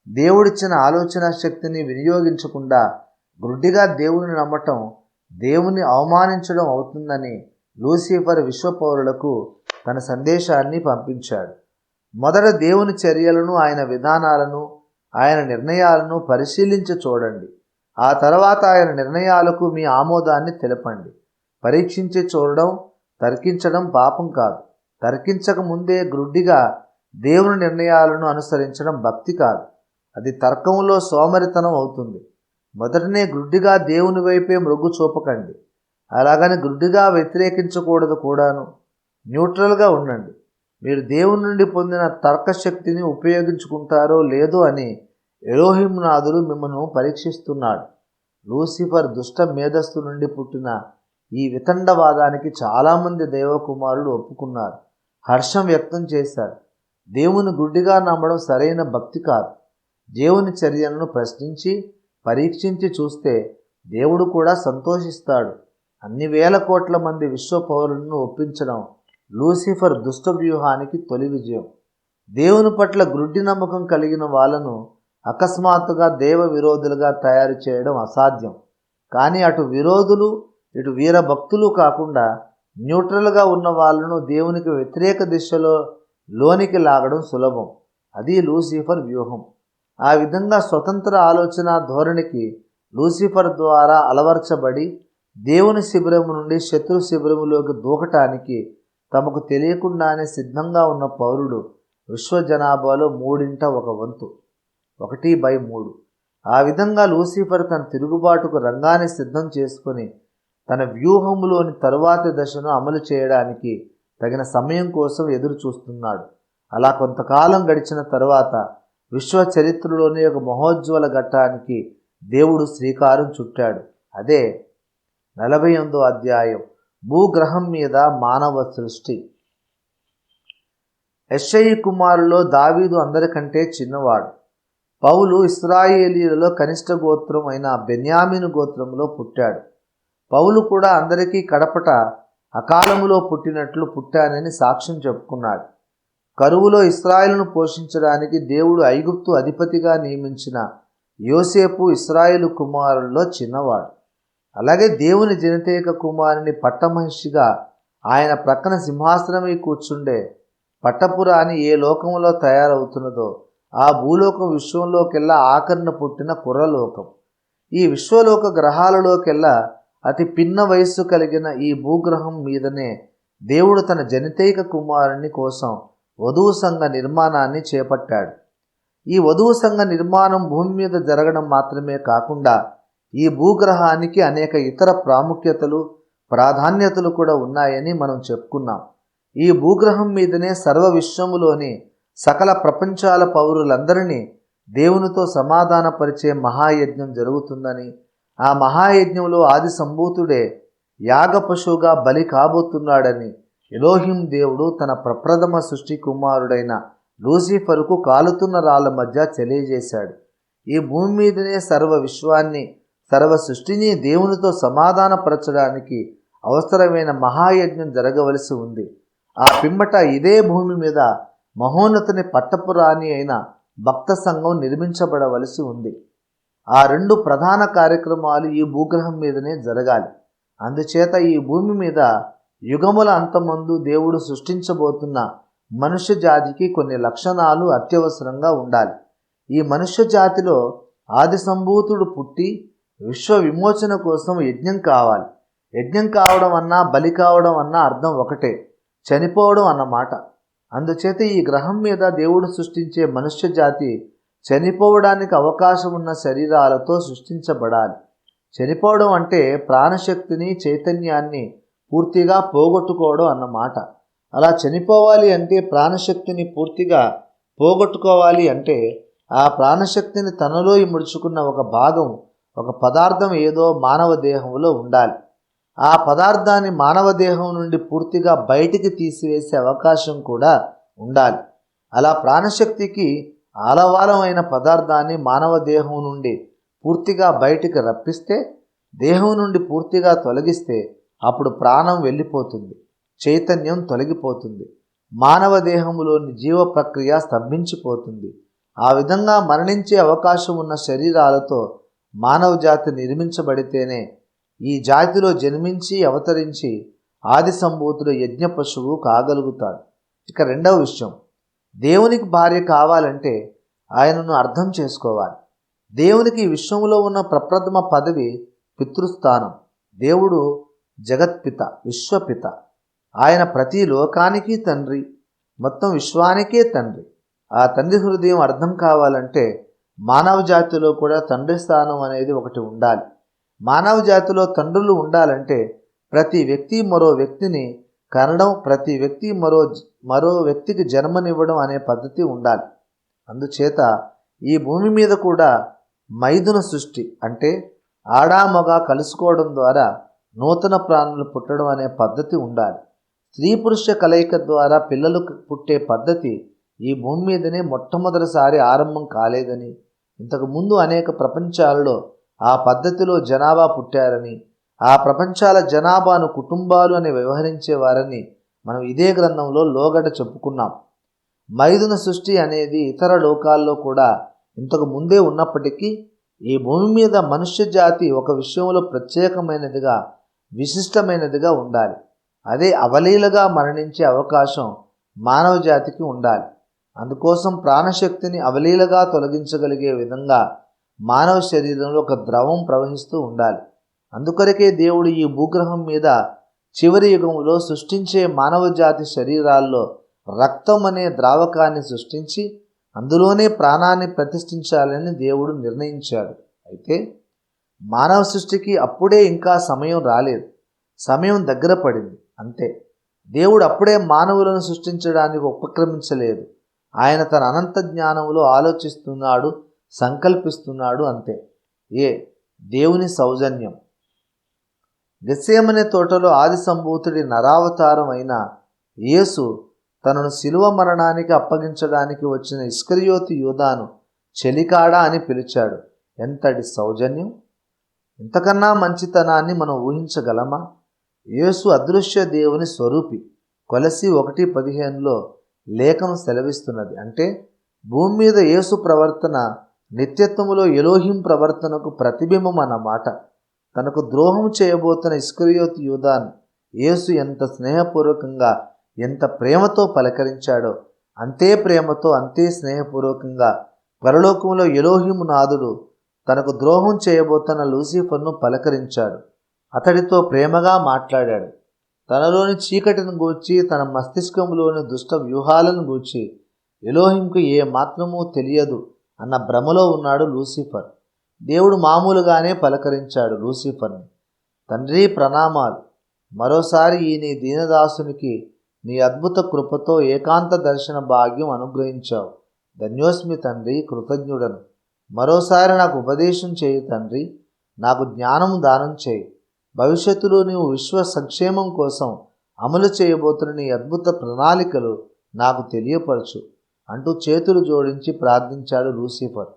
దేవుడిచ్చిన ఆలోచన శక్తిని వినియోగించకుండా గుడ్డిగా దేవుని నమ్మటం దేవుని అవమానించడం అవుతుందని లూసిఫర్ విశ్వపౌరులకు తన సందేశాన్ని పంపించాడు. మొదట దేవుని చర్యలను, ఆయన విధానాలను, ఆయన నిర్ణయాలను పరిశీలించి చూడండి. ఆ తర్వాత ఆయన నిర్ణయాలకు మీ ఆమోదాన్ని తెలపండి. పరీక్షించి చూడడం, తర్కించడం పాపం కాదు. తర్కించక ముందే గ్రుడ్డిగా దేవుని నిర్ణయాలను అనుసరించడం భక్తి కాదు. అది తర్కంలో సోమరితనం అవుతుంది. మొదటనే గ్రుడ్డిగా దేవుని వైపే మొగ్గు చూపకండి. అలాగని గ్రుడ్డిగా వ్యతిరేకించకూడదు కూడాను. న్యూట్రల్గా ఉండండి. మీరు దేవుని నుండి పొందిన తర్కశక్తిని ఉపయోగించుకుంటారో లేదో అని ఎలోహింనాథుడు మిమ్మల్ని పరీక్షిస్తున్నాడు. లూసిఫర్ దుష్ట మేధస్సు నుండి పుట్టిన ఈ వితండవాదానికి చాలామంది దైవకుమారులు ఒప్పుకున్నారు, హర్షం వ్యక్తం చేశారు. దేవుని గుడ్డిగా నమ్మడం సరైన భక్తి కాదు. దేవుని చర్యలను ప్రశ్నించి పరీక్షించి చూస్తే దేవుడు కూడా సంతోషిస్తాడు. అన్ని వేల కోట్ల మంది విశ్వ పౌరులను ఒప్పించడం లూసిఫర్ దుష్ట వ్యూహానికి తొలి విజయం. దేవుని పట్ల గ్రుడ్డి నమ్మకం కలిగిన వాళ్ళను అకస్మాత్తుగా దేవ విరోధులుగా తయారు చేయడం అసాధ్యం. కానీ అటు విరోధులు ఇటు వీరభక్తులు కాకుండా న్యూట్రల్గా ఉన్న వాళ్ళను దేవునికి వ్యతిరేక దిశలో లోనికి లాగడం సులభం. అది లూసిఫర్ వ్యూహం. ఆ విధంగా స్వతంత్ర ఆలోచన ధోరణికి లూసిఫర్ ద్వారా అలవర్చబడి దేవుని శిబిరం నుండి శత్రు శిబిరములోకి దూకటానికి తమకు తెలియకుండానే సిద్ధంగా ఉన్న పౌరుడు విశ్వ జనాభాలో 1/3, 1/3. ఆ విధంగా లూసిఫర్ తన తిరుగుబాటుకు రంగాన్ని సిద్ధం చేసుకొని తన వ్యూహంలోని తరువాతి దశను అమలు చేయడానికి తగిన సమయం కోసం ఎదురు చూస్తున్నాడు. అలా కొంతకాలం గడిచిన తరువాత విశ్వ చరిత్రలోని ఒక మహోజ్వల ఘట్టానికి దేవుడు శ్రీకారం చుట్టాడు. అదే 48వ అధ్యాయం, భూగ్రహం మీద మానవ సృష్టి. యెష్షయి కుమారులో దావీదు అందరికంటే చిన్నవాడు. పౌలు ఇశ్రాయేలీయులలో కనిష్ట గోత్రం అయిన బెన్యామీను గోత్రంలో పుట్టాడు. పౌలు కూడా అందరికీ కడపట అకాలములో పుట్టినట్లు పుట్టానని సాక్ష్యం చెప్పుకున్నాడు. కరువులో ఇశ్రాయేలును పోషించడానికి దేవుడు ఐగుప్తు అధిపతిగా నియమించిన యోసేపు ఇశ్రాయేలు కుమారుల్లో చిన్నవాడు. అలాగే దేవుని జనతేక కుమారుని పట్టమహిషిగా ఆయన ప్రక్కన సింహాసనమై కూర్చుండే పట్టపురాణి ఏ లోకంలో తయారవుతున్నదో ఆ భూలోకం విశ్వంలోకెల్లా ఆఖరణ పుట్టిన కుర్రలోకం. ఈ విశ్వలోక గ్రహాలలోకెల్లా అతి పిన్న వయస్సు కలిగిన ఈ భూగ్రహం మీదనే దేవుడు తన జనితైక కుమారుని కోసం వధువు సంఘ నిర్మాణాన్ని చేపట్టాడు. ఈ వధువు సంఘ నిర్మాణం భూమి మీద జరగడం మాత్రమే కాకుండా ఈ భూగ్రహానికి అనేక ఇతర ప్రాముఖ్యతలు, ప్రాధాన్యతలు కూడా ఉన్నాయని మనం చెప్పుకున్నాం. ఈ భూగ్రహం మీదనే సర్వ విశ్వములోని సకల ప్రపంచాల పౌరులందరినీ దేవునితో సమాధానపరిచే మహాయజ్ఞం జరుగుతుందని, ఆ మహాయజ్ఞంలో ఆది సంభూతుడే యాగ పశువుగా బలి కాబోతున్నాడని ఎలోహిం దేవుడు తన ప్రప్రథమ సృష్టి కుమారుడైన లూసిఫర్కు కాలుతున్న రాళ్ల మధ్య తెలియజేశాడు. ఈ భూమి మీదనే సర్వ విశ్వాన్ని, సర్వ సృష్టిని దేవునితో సమాధానపరచడానికి అవసరమైన మహాయజ్ఞం జరగవలసి ఉంది. ఆ పిమ్మట ఇదే భూమి మీద మహోన్నతుని పట్టపురాణి అయిన భక్త సంఘం నిర్మించబడవలసి ఉంది. ఆ 2 ప్రధాన కార్యక్రమాలు ఈ భూగ్రహం మీదనే జరగాలి. అందుచేత ఈ భూమి మీద యుగముల అంతమందు దేవుడు సృష్టించబోతున్న మనుష్య జాతికి కొన్ని లక్షణాలు అత్యవసరంగా ఉండాలి. ఈ మనుష్య జాతిలో ఆది సంభూతుడు పుట్టి విశ్వ విమోచన కోసం యజ్ఞం కావాలి. యజ్ఞం కావడం అన్నా బలి కావడం అన్నా అర్థం ఒకటే, చనిపోవడం అన్నమాట. అందుచేత ఈ గ్రహం మీద దేవుడు సృష్టించే మనుష్య జాతి చనిపోవడానికి అవకాశం ఉన్న శరీరాలతో సృష్టించబడాలి. చనిపోవడం అంటే ప్రాణశక్తిని, చైతన్యాన్ని పూర్తిగా పోగొట్టుకోవడం అన్నమాట. అలా చనిపోవాలి అంటే ప్రాణశక్తిని పూర్తిగా పోగొట్టుకోవాలి అంటే ఆ ప్రాణశక్తిని తనలో ఇముడ్చుకున్న ఒక భాగం, ఒక పదార్థం ఏదో మానవ దేహంలో ఉండాలి. ఆ పదార్థాన్ని మానవ దేహం నుండి పూర్తిగా బయటికి తీసివేసే అవకాశం కూడా ఉండాలి. అలా ప్రాణశక్తికి ఆలవాలమైన పదార్థాన్ని మానవ దేహం నుండి పూర్తిగా బయటికి రప్పిస్తే, దేహం నుండి పూర్తిగా తొలగిస్తే అప్పుడు ప్రాణం వెళ్ళిపోతుంది, చైతన్యం తొలగిపోతుంది, మానవ దేహంలోని జీవ ప్రక్రియ స్తంభించిపోతుంది. ఆ విధంగా మరణించే అవకాశం ఉన్న శరీరాలతో మానవ జాతి నిర్మించబడితేనే ఈ జాతిలో జన్మించి అవతరించి ఆది సంభూతుడు యజ్ఞ పశువు కాగలుగుతాడు. ఇక 2వ విషయం, దేవునికి భార్య కావాలంటే ఆయనను అర్థం చేసుకోవాలి. దేవునికి ఈ విశ్వంలో ఉన్న ప్రప్రథమ పదవి పితృస్థానం. దేవుడు జగత్పిత, విశ్వపిత. ఆయన ప్రతి లోకానికి తండ్రి, మొత్తం విశ్వానికే తండ్రి. ఆ తండ్రి హృదయం అర్థం కావాలంటే మానవ జాతిలో కూడా తండ్రి స్థానం అనేది ఒకటి ఉండాలి. మానవ జాతిలో తండ్రులు ఉండాలంటే ప్రతి వ్యక్తి మరో వ్యక్తిని కనడం, ప్రతి వ్యక్తి మరో వ్యక్తికి జన్మనివ్వడం అనే పద్ధతి ఉండాలి. అందుచేత ఈ భూమి మీద కూడా మైథున సృష్టి అంటే ఆడామగ కలుసుకోవడం ద్వారా నూతన ప్రాణులు పుట్టడం అనే పద్ధతి ఉండాలి. స్త్రీ పురుష కలయిక ద్వారా పిల్లలు పుట్టే పద్ధతి ఈ భూమి మీదనే మొట్టమొదటిసారి ఆరంభం కాలేదని, ఇంతకుముందు అనేక ప్రపంచాలలో ఆ పద్ధతిలో జనాభా పుట్టారని, ఆ ప్రపంచాల జనాభాను కుటుంబాలు అని వ్యవహరించేవారని మనం ఇదే గ్రంథంలో లోగడ చెప్పుకున్నాం. మైథున సృష్టి అనేది ఇతర లోకాల్లో కూడా ఇంతకు ముందే ఉన్నప్పటికీ ఈ భూమి మీద మనుష్య జాతి ఒక విషయంలో ప్రత్యేకమైనదిగా, విశిష్టమైనదిగా ఉండాలి. అదే అవలీలగా మరణించే అవకాశం మానవ జాతికి ఉండాలి. అందుకోసం ప్రాణశక్తిని అవలీలగా తొలగించగలిగే విధంగా మానవ శరీరంలో ఒక ద్రవం ప్రవహిస్తూ ఉండాలి. అందుకొరకే దేవుడు ఈ భూగ్రహం మీద చివరి యుగంలో సృష్టించే మానవ జాతి శరీరాల్లో రక్తం అనే ద్రావకాన్ని సృష్టించి అందులోనే ప్రాణాన్ని ప్రతిష్ఠించాలని దేవుడు నిర్ణయించాడు. అయితే మానవ సృష్టికి అప్పుడే ఇంకా సమయం రాలేదు, సమయం దగ్గర పడింది అంతే. దేవుడు అప్పుడే మానవులను సృష్టించడానికి ఉపక్రమించలేదు. ఆయన తన అనంత జ్ఞానంలో ఆలోచిస్తున్నాడు, సంకల్పిస్తున్నాడు అంతే. దేవుని సౌజన్యం. గెత్సేమనే తోటలో ఆది సంభూతుడి నరావతారం అయిన యేసు తనను శిలువ మరణానికి అప్పగించడానికి వచ్చిన ఇస్కరియోతు యూదాను చెలికాడా అని పిలిచాడు. ఎంతటి సౌజన్యం! ఇంతకన్నా మంచితనాన్ని మనం ఊహించగలమా? యేసు అదృశ్య దేవుని స్వరూపి. కొలసి 1:15లో లేఖనం సెలవిస్తున్నది. అంటే భూమి మీద యేసు ప్రవర్తన నిత్యత్వములో ఎలోహిం ప్రవర్తనకు ప్రతిబింబం అన్నమాట. తనకు ద్రోహం చేయబోతున్న ఇస్కరియోతు యూదాను యేసు ఎంత స్నేహపూర్వకంగా, ఎంత ప్రేమతో పలకరించాడో అంతే ప్రేమతో, అంతే స్నేహపూర్వకంగా పరలోకంలో ఎలోహిము నాథుడు తనకు ద్రోహం చేయబోతున్న లూసిఫర్ను పలకరించాడు. అతడితో ప్రేమగా మాట్లాడాడు. తనలోని చీకటిని గూర్చి, తన మస్తిష్కంలోని దుష్ట వ్యూహాలను గూర్చి ఎలోహింకు ఏ మాత్రమూ తెలియదు అన్న భ్రమలో ఉన్నాడు లూసిఫర్. దేవుడు మామూలుగానే పలకరించాడు లూసిఫర్ని. తండ్రి ప్రణామాలు. మరోసారి ఈ నీ దీనదాసునికి నీ అద్భుత కృపతో ఏకాంత దర్శన భాగ్యం అనుగ్రహించావు. ధన్యోస్మి తండ్రి, కృతజ్ఞుడను. మరోసారి నాకు ఉపదేశం చేయి తండ్రి, నాకు జ్ఞానం దానం చేయి. భవిష్యత్తులో నీవు విశ్వ సంక్షేమం కోసం అమలు చేయబోతున్న నీ అద్భుత ప్రణాళికలు నాకు తెలియపరచు అంటూ చేతులు జోడించి ప్రార్థించాడు లూసిఫర్.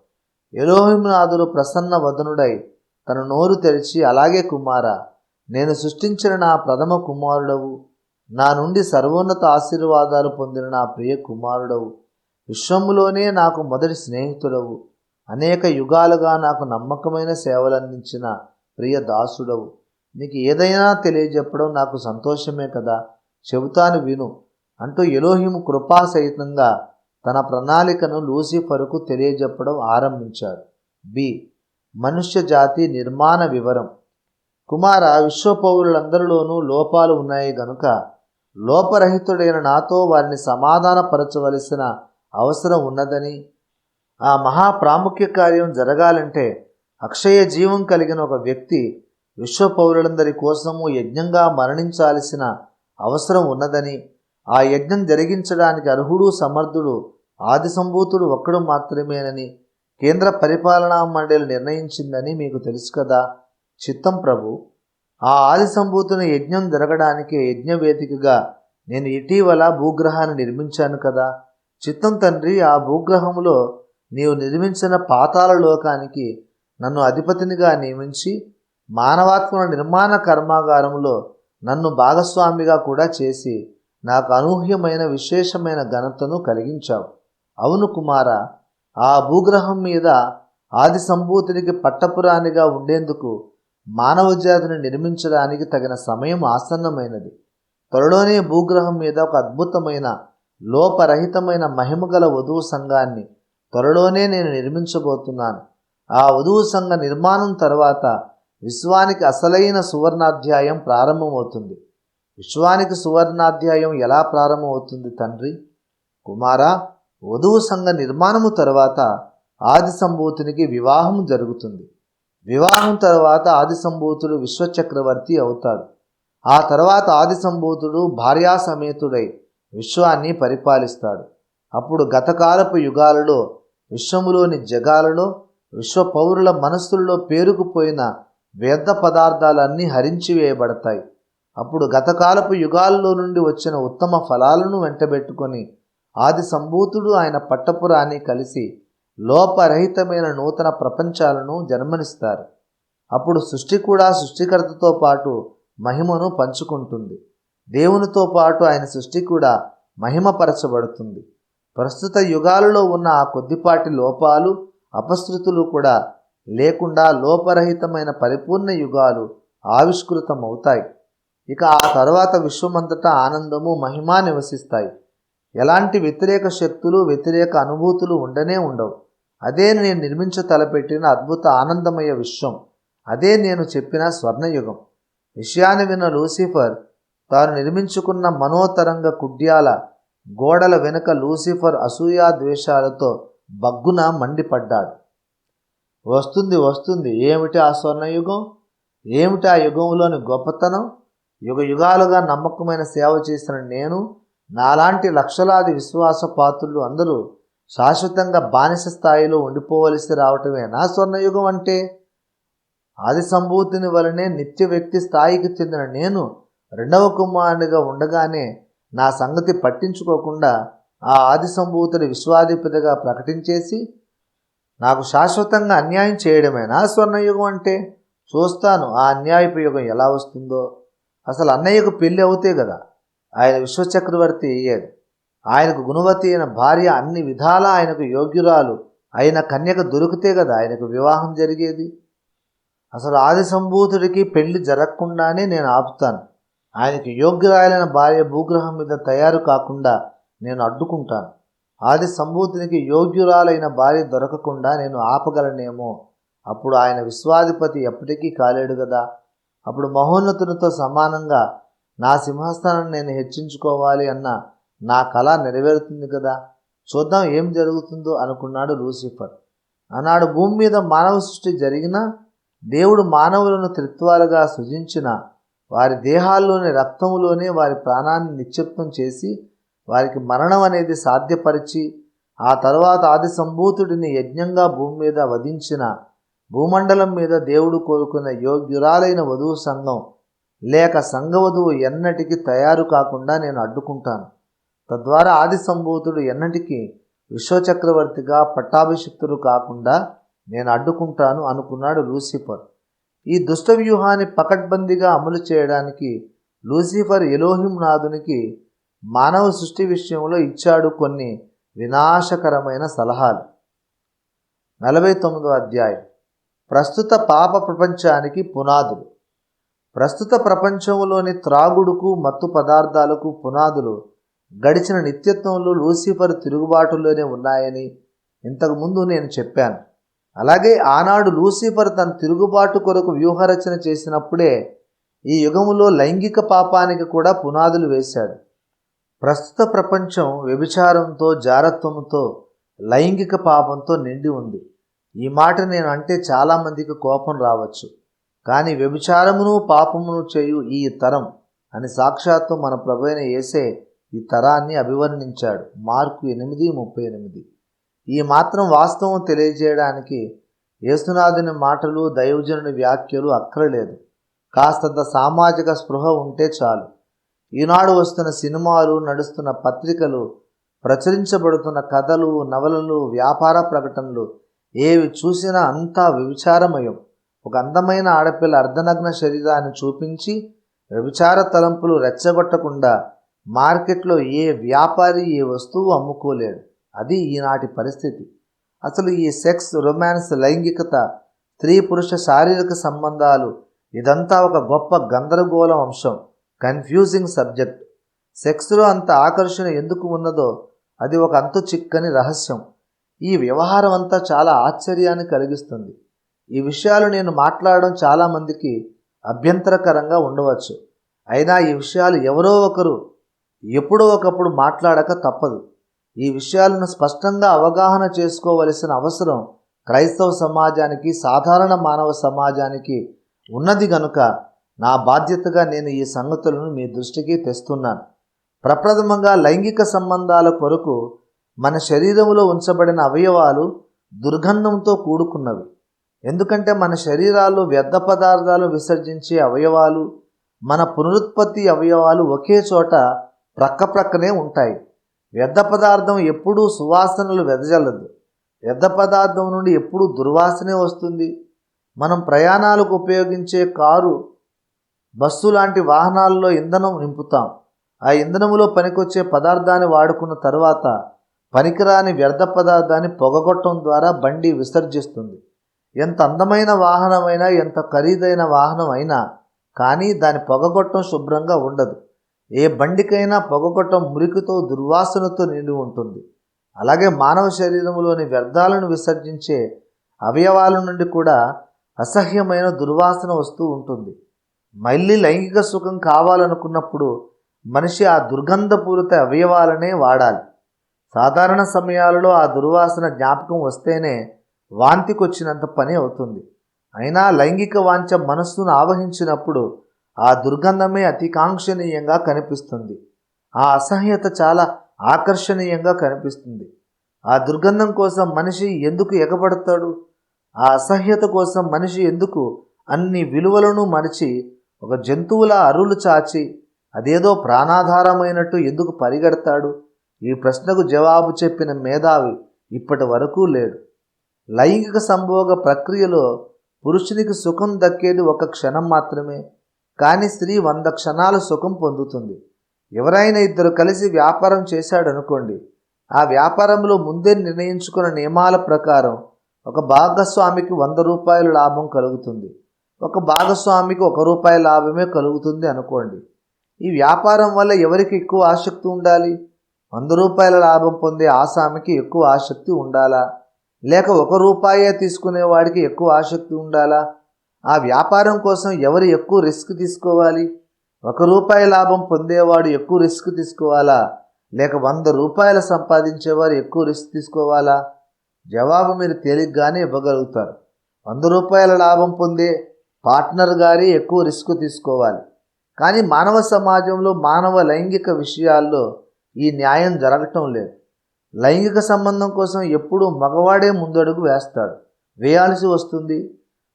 ఎలోహింనాథుడు ప్రసన్న వదనుడై తన నోరు తెరిచి, అలాగే కుమారా, నేను సృష్టించిన నా ప్రథమ కుమారుడవు, నా నుండి సర్వోన్నత ఆశీర్వాదాలు పొందిన నా ప్రియ కుమారుడవు, విశ్వములోనే నాకు మొదటి స్నేహితుడవు, అనేక యుగాలుగా నాకు నమ్మకమైన సేవలందించిన ప్రియ దాసుడవు. నీకు ఏదైనా తెలియజెప్పడం నాకు సంతోషమే కదా, చెబుతాను విను అంటూ ఎలోహిము కృపాసహితంగా తన ప్రణాళికను లూసిఫరుకు తెలియజెప్పడం ఆరంభించాడు. మనుష్య జాతి నిర్మాణ వివరం. కుమార, విశ్వపౌరులందరిలోనూ లోపాలు ఉన్నాయి గనుక లోపరహితుడైన నాతో వారిని సమాధానపరచవలసిన అవసరం ఉన్నదని, ఆ మహాప్రాముఖ్య కార్యం జరగాలంటే అక్షయ జీవం కలిగిన ఒక వ్యక్తి విశ్వపౌరులందరి కోసము యజ్ఞంగా మరణించాల్సిన అవసరం ఉన్నదని, ఆ యజ్ఞం జరిగించడానికి అర్హుడు, సమర్థుడు ఆది సంభూతుడు ఒక్కడు మాత్రమేనని కేంద్ర పరిపాలనా మండలి నిర్ణయించిందని మీకు తెలుసు కదా. చిత్తం ప్రభు. ఆ ఆది సంభూతుని యజ్ఞం జరగడానికి యజ్ఞవేదికగా నేను ఇటీవల భూగ్రహాన్ని నిర్మించాను కదా. చిత్తం తండ్రి. ఆ భూగ్రహంలో నీవు నిర్మించిన పాతాళ లోకానికి నన్ను అధిపతినిగా నియమించి మానవాత్మల నిర్మాణ కర్మాగారంలో నన్ను భాగస్వామిగా కూడా చేసి నాకు అనూహ్యమైన విశేషమైన ఘనతను కలిగించావు. అవును కుమార, ఆ భూగ్రహం మీద ఆది సంభూతునికి పట్టపురాణిగా ఉండేందుకు మానవ జాతిని నిర్మించడానికి తగిన సమయం ఆసన్నమైనది. త్వరలోనే భూగ్రహం మీద ఒక అద్భుతమైన లోపరహితమైన మహిమగల వధువు సంఘాన్ని త్వరలోనే నేను నిర్మించబోతున్నాను. ఆ వధువు సంఘ నిర్మాణం తర్వాత విశ్వానికి అసలైన సువర్ణాధ్యాయం ప్రారంభమవుతుంది. విశ్వానికి సువర్ణాధ్యాయం ఎలా ప్రారంభమవుతుంది తండ్రి? కుమారా, వధువు సంఘ నిర్మాణము తర్వాత ఆది సంభూతునికి వివాహం జరుగుతుంది. వివాహం తర్వాత ఆది సంభూతుడు విశ్వచక్రవర్తి అవుతాడు. ఆ తర్వాత ఆది సంభూతుడు భార్యా సమేతుడై విశ్వాన్ని పరిపాలిస్తాడు. అప్పుడు గతకాలపు యుగాలలో విశ్వములోని జగాలలో విశ్వ పౌరుల మనస్సుల్లో పేరుకుపోయిన వ్యర్థ పదార్థాలన్నీ హరించివేయబడతాయి. అప్పుడు గతకాలపు యుగాల్లో నుండి వచ్చిన ఉత్తమ ఫలాలను వెంటబెట్టుకొని ఆది సంభూతుడు ఆయన పట్టపురాన్ని కలిసి లోపరహితమైన నూతన ప్రపంచాలను జన్మనిస్తారు. అప్పుడు సృష్టి కూడా సృష్టికర్తతో పాటు మహిమను పంచుకుంటుంది. దేవునితో పాటు ఆయన సృష్టి కూడా మహిమపరచబడుతుంది. ప్రస్తుత యుగాలలో ఉన్న ఆ కొద్దిపాటి లోపాలు, అపశృతులు కూడా లేకుండా లోపరహితమైన పరిపూర్ణ యుగాలు ఆవిష్కృతమవుతాయి. ఇక ఆ తర్వాత విశ్వమంతటా ఆనందము, మహిమ నివసిస్తాయి. ఎలాంటి వ్యతిరేక శక్తులు, వ్యతిరేక అనుభూతులు ఉండనే ఉండవు. అదే నేను నిర్మించ తలపెట్టిన అద్భుత ఆనందమయ విశ్వం. అదే నేను చెప్పిన స్వర్ణయుగం. విషయాన్ని విన్న లూసిఫర్ తాను నిర్మించుకున్న మనోతరంగ కుడ్యాల గోడల వెనుక లూసిఫర్ అసూయా ద్వేషాలతో బగ్గున మండిపడ్డాడు. వస్తుంది వస్తుంది, ఏమిటి ఆ స్వర్ణయుగం? ఏమిటి ఆ యుగంలోని గొప్పతనం? యుగ యుగాలుగా నమ్మకమైన సేవ చేసిన నేను, నాలాంటి లక్షలాది విశ్వాసపాత్రులు అందరూ శాశ్వతంగా బానిస స్థాయిలో ఉండిపోవలసి రావటమే నా స్వర్ణయుగం అంటే? ఆది సంభూతిని వలనే నిత్య వ్యక్తి స్థాయికి చెందిన నేను రెండవ కుమారునిగా ఉండగానే నా సంగతి పట్టించుకోకుండా ఆ ఆది సంభూతుడి విశ్వాధిపతిగా ప్రకటించేసి నాకు శాశ్వతంగా అన్యాయం చేయడమేనా స్వర్ణయుగం అంటే? చూస్తాను ఆ అన్యాయపు యుగం ఎలా వస్తుందో. అసలు అన్నయ్యకు పెళ్ళి అవుతే కదా ఆయన విశ్వచక్రవర్తి అయ్యేది. ఆయనకు గుణవతి అయిన భార్య, అన్ని విధాలా ఆయనకు యోగ్యురాలు అయిన కన్యక దొరికితే కదా ఆయనకు వివాహం జరిగేది. అసలు ఆది సంభూతుడికి పెళ్లి జరగకుండానే నేను ఆపుతాను. ఆయనకి యోగ్యురాలైన భార్య భూగ్రహం మీద తయారు కాకుండా నేను అడ్డుకుంటాను. ఆది సంభూతునికి యోగ్యురాలైన భార్య దొరకకుండా నేను ఆపగలనేమో. అప్పుడు ఆయన విశ్వాధిపతి ఎప్పటికీ కాలేడు కదా. అప్పుడు మహోన్నతునితో సమానంగా నా సింహాసనాన్ని నేను హెచ్చించుకోవాలి అన్న నా కళ నెరవేరుతుంది కదా. చూద్దాం ఏం జరుగుతుందో అనుకున్నాడు లూసిఫర్. ఆనాడు భూమి మీద మానవ సృష్టి జరిగినా దేవుడు మానవులను త్రిత్వాలుగా సృజించిన వారి దేహాల్లోని రక్తములోనే వారి ప్రాణాన్ని నిక్షిప్తం చేసి వారికి మరణం అనేది సాధ్యపరిచి ఆ తర్వాత ఆది సంభూతుడిని యజ్ఞంగా భూమి మీద వధించిన భూమండలం మీద దేవుడు కోరుకున్న యోగ్యురాలైన వధువు సంఘం లేక సంఘవధువు ఎన్నటికీ తయారు కాకుండా నేను అడ్డుకుంటాను. తద్వారా ఆది సంభూతుడు ఎన్నటికీ విశ్వచక్రవర్తిగా పట్టాభిషిక్తుడు కాకుండా నేను అడ్డుకుంటాను అనుకున్నాడు లూసిఫర్. ఈ దుష్ట వ్యూహాన్ని పకడ్బందీగా అమలు చేయడానికి లూసిఫర్ ఎలోహిం నాథునికి మానవ సృష్టి విషయంలో ఇచ్చాడు కొన్ని వినాశకరమైన సలహాలు. 49వ అధ్యాయం. ప్రస్తుత పాప ప్రపంచానికి పునాదులు. ప్రస్తుత ప్రపంచంలోని త్రాగుడుకు, మత్తు పదార్థాలకు పునాదులు గడిచిన నిత్యత్వంలో లూసిఫర్ తిరుగుబాటులోనే ఉన్నాయని ఇంతకుముందు నేను చెప్పాను. అలాగే ఆనాడు లూసిఫర్ తన తిరుగుబాటు కొరకు వ్యూహరచన చేసినప్పుడే ఈ యుగములో లైంగిక పాపానికి కూడా పునాదులు వేశాడు. ప్రస్తుత ప్రపంచం వ్యభిచారంతో, జారత్వంతో, లైంగిక పాపంతో నిండి ఉంది. ఈ మాట నేను అంటే చాలామందికి కోపం రావచ్చు. కానీ వ్యభిచారమును పాపమును చేయు ఈ తరం అని సాక్షాత్తు మన ప్రభువైన యేసే ఈ తరాన్ని అభివర్ణించాడు. మార్కు 8:38. ఈ మాత్రం వాస్తవం తెలియజేయడానికి యేసునాథుని మాటలు, దైవజనుని వ్యాఖ్యలు అక్కరలేదు. కాస్తంత సామాజిక స్పృహ ఉంటే చాలు. ఈనాడు వస్తున్న సినిమాలు, నడుస్తున్న పత్రికలు, ప్రచురించబడుతున్న కథలు, నవలలు, వ్యాపార ప్రకటనలు ఏవి చూసినా అంతా వ్యభిచారమయం. ఒక అందమైన ఆడపిల్ల అర్ధనగ్న శరీరాన్ని చూపించి వ్యభిచార తలంపులు రెచ్చగొట్టకుండా మార్కెట్లో ఏ వ్యాపారి ఏ వస్తువు అమ్ముకోలేడు. అది ఈనాటి పరిస్థితి. అసలు ఈ సెక్స్, రొమాన్స్, లైంగికత, స్త్రీ పురుష శారీరక సంబంధాలు ఇదంతా ఒక గొప్ప గందరగోళం అంశం, కన్ఫ్యూజింగ్ సబ్జెక్ట్. సెక్స్లో అంత ఆకర్షణ ఎందుకు ఉన్నదో అది ఒక అంతు చిక్కని రహస్యం. ఈ వ్యవహారం అంతా చాలా ఆశ్చర్యాన్ని కలిగిస్తుంది. ఈ విషయాలు నేను మాట్లాడడం చాలామందికి అభ్యంతరకరంగా ఉండవచ్చు. అయినా ఈ విషయాలు ఎవరో ఒకరు ఎప్పుడో ఒకప్పుడు మాట్లాడక తప్పదు. ఈ విషయాలను స్పష్టంగా అవగాహన చేసుకోవలసిన అవసరం క్రైస్తవ సమాజానికి, సాధారణ మానవ సమాజానికి ఉన్నది గనుక నా బాధ్యతగా నేను ఈ సంగతులను మీ దృష్టికి తెస్తున్నాను. ప్రప్రథమంగా లైంగిక సంబంధాల కొరకు మన శరీరంలో ఉంచబడిన అవయవాలు దుర్గంధంతో కూడుకున్నవి. ఎందుకంటే మన శరీరాల్లో వ్యర్థ పదార్థాలు విసర్జించే అవయవాలు, మన పునరుత్పత్తి అవయవాలు ఒకే చోట ప్రక్కనే ఉంటాయి. వ్యర్థ పదార్థం ఎప్పుడూ సువాసనలు వెదజల్లదు. వ్యర్థ పదార్థం నుండి ఎప్పుడూ దుర్వాసనే వస్తుంది. మనం ప్రయాణాలకు ఉపయోగించే కారు, బస్సు లాంటి వాహనాల్లో ఇంధనం నింపుతాం. ఆ ఇంధనంలో పనికొచ్చే పదార్థాన్ని వాడుకున్న తర్వాత పనికిరాని వ్యర్థ పదార్థాన్ని పొగగొట్టడం ద్వారా బండి విసర్జిస్తుంది. ఎంత అందమైన వాహనమైనా, ఎంత ఖరీదైన వాహనం అయినా కానీ దాని పొగగొట్టం శుభ్రంగా ఉండదు. ఏ బండికైనా పొగగొట్టం మురికితో, దుర్వాసనతో నిండి ఉంటుంది. అలాగే మానవ శరీరంలోని వ్యర్థాలను విసర్జించే అవయవాల నుండి కూడా అసహ్యమైన దుర్వాసన వస్తూ ఉంటుంది. మళ్ళీ లైంగిక సుఖం కావాలనుకున్నప్పుడు మనిషి ఆ దుర్గంధపూరిత అవయవాలనే వాడాలి. సాధారణ సమయాలలో ఆ దుర్వాసన జ్ఞాపకం వస్తేనే వాంతికొచ్చినంత పని అవుతుంది. అయినా లైంగిక వాంఛ మనస్సును ఆవహించినప్పుడు ఆ దుర్గంధమే అతి కాంక్షణీయంగా కనిపిస్తుంది. ఆ అసహ్యత చాలా ఆకర్షణీయంగా కనిపిస్తుంది. ఆ దుర్గంధం కోసం మనిషి ఎందుకు ఎగబడతాడు? ఆ అసహ్యత కోసం మనిషి ఎందుకు అన్ని విలువలను మరిచి ఒక జంతువులా అరులు చాచి అదేదో ప్రాణాధారమైనట్టు ఎందుకు పరిగెడతాడు? ఈ ప్రశ్నకు జవాబు చెప్పిన మేధావి ఇప్పటి వరకు లేడు. లైంగిక సంభోగ ప్రక్రియలో పురుషునికి సుఖం దక్కేది ఒక క్షణం మాత్రమే, కానీ స్త్రీ 100 క్షణాలు సుఖం పొందుతుంది. ఎవరైనా ఇద్దరు కలిసి వ్యాపారం చేశాడనుకోండి. ఆ వ్యాపారంలో ముందే నిర్ణయించుకున్న నియమాల ప్రకారం ఒక భాగస్వామికి 100 రూపాయల లాభం కలుగుతుంది, ఒక భాగస్వామికి 1 రూపాయి లాభమే కలుగుతుంది అనుకోండి. ఈ వ్యాపారం వల్ల ఎవరికి ఎక్కువ ఆసక్తి ఉండాలి? 100 రూపాయల లాభం పొందే ఆసామికి ఎక్కువ ఆసక్తి ఉండాలా, లేక 1 రూపాయే తీసుకునేవాడికి ఎక్కువ ఆసక్తి ఉండాలా? ఆ వ్యాపారం కోసం ఎవరు ఎక్కువ రిస్క్ తీసుకోవాలి? 1 రూపాయి లాభం పొందేవాడు ఎక్కువ రిస్క్ తీసుకోవాలా, లేక 100 రూపాయలు సంపాదించేవారు ఎక్కువ రిస్క్ తీసుకోవాలా? జవాబు మీరు తేలిగ్గానే ఇవ్వగలుగుతారు. 100 రూపాయల లాభం పొందే పార్ట్నర్ గారి ఎక్కువ రిస్క్ తీసుకోవాలి. కానీ మానవ సమాజంలో మానవ లైంగిక విషయాల్లో ఈ న్యాయం జరగటం లేదు. లైంగిక సంబంధం కోసం ఎప్పుడూ మగవాడే ముందడుగు వేయాల్సి వస్తుంది.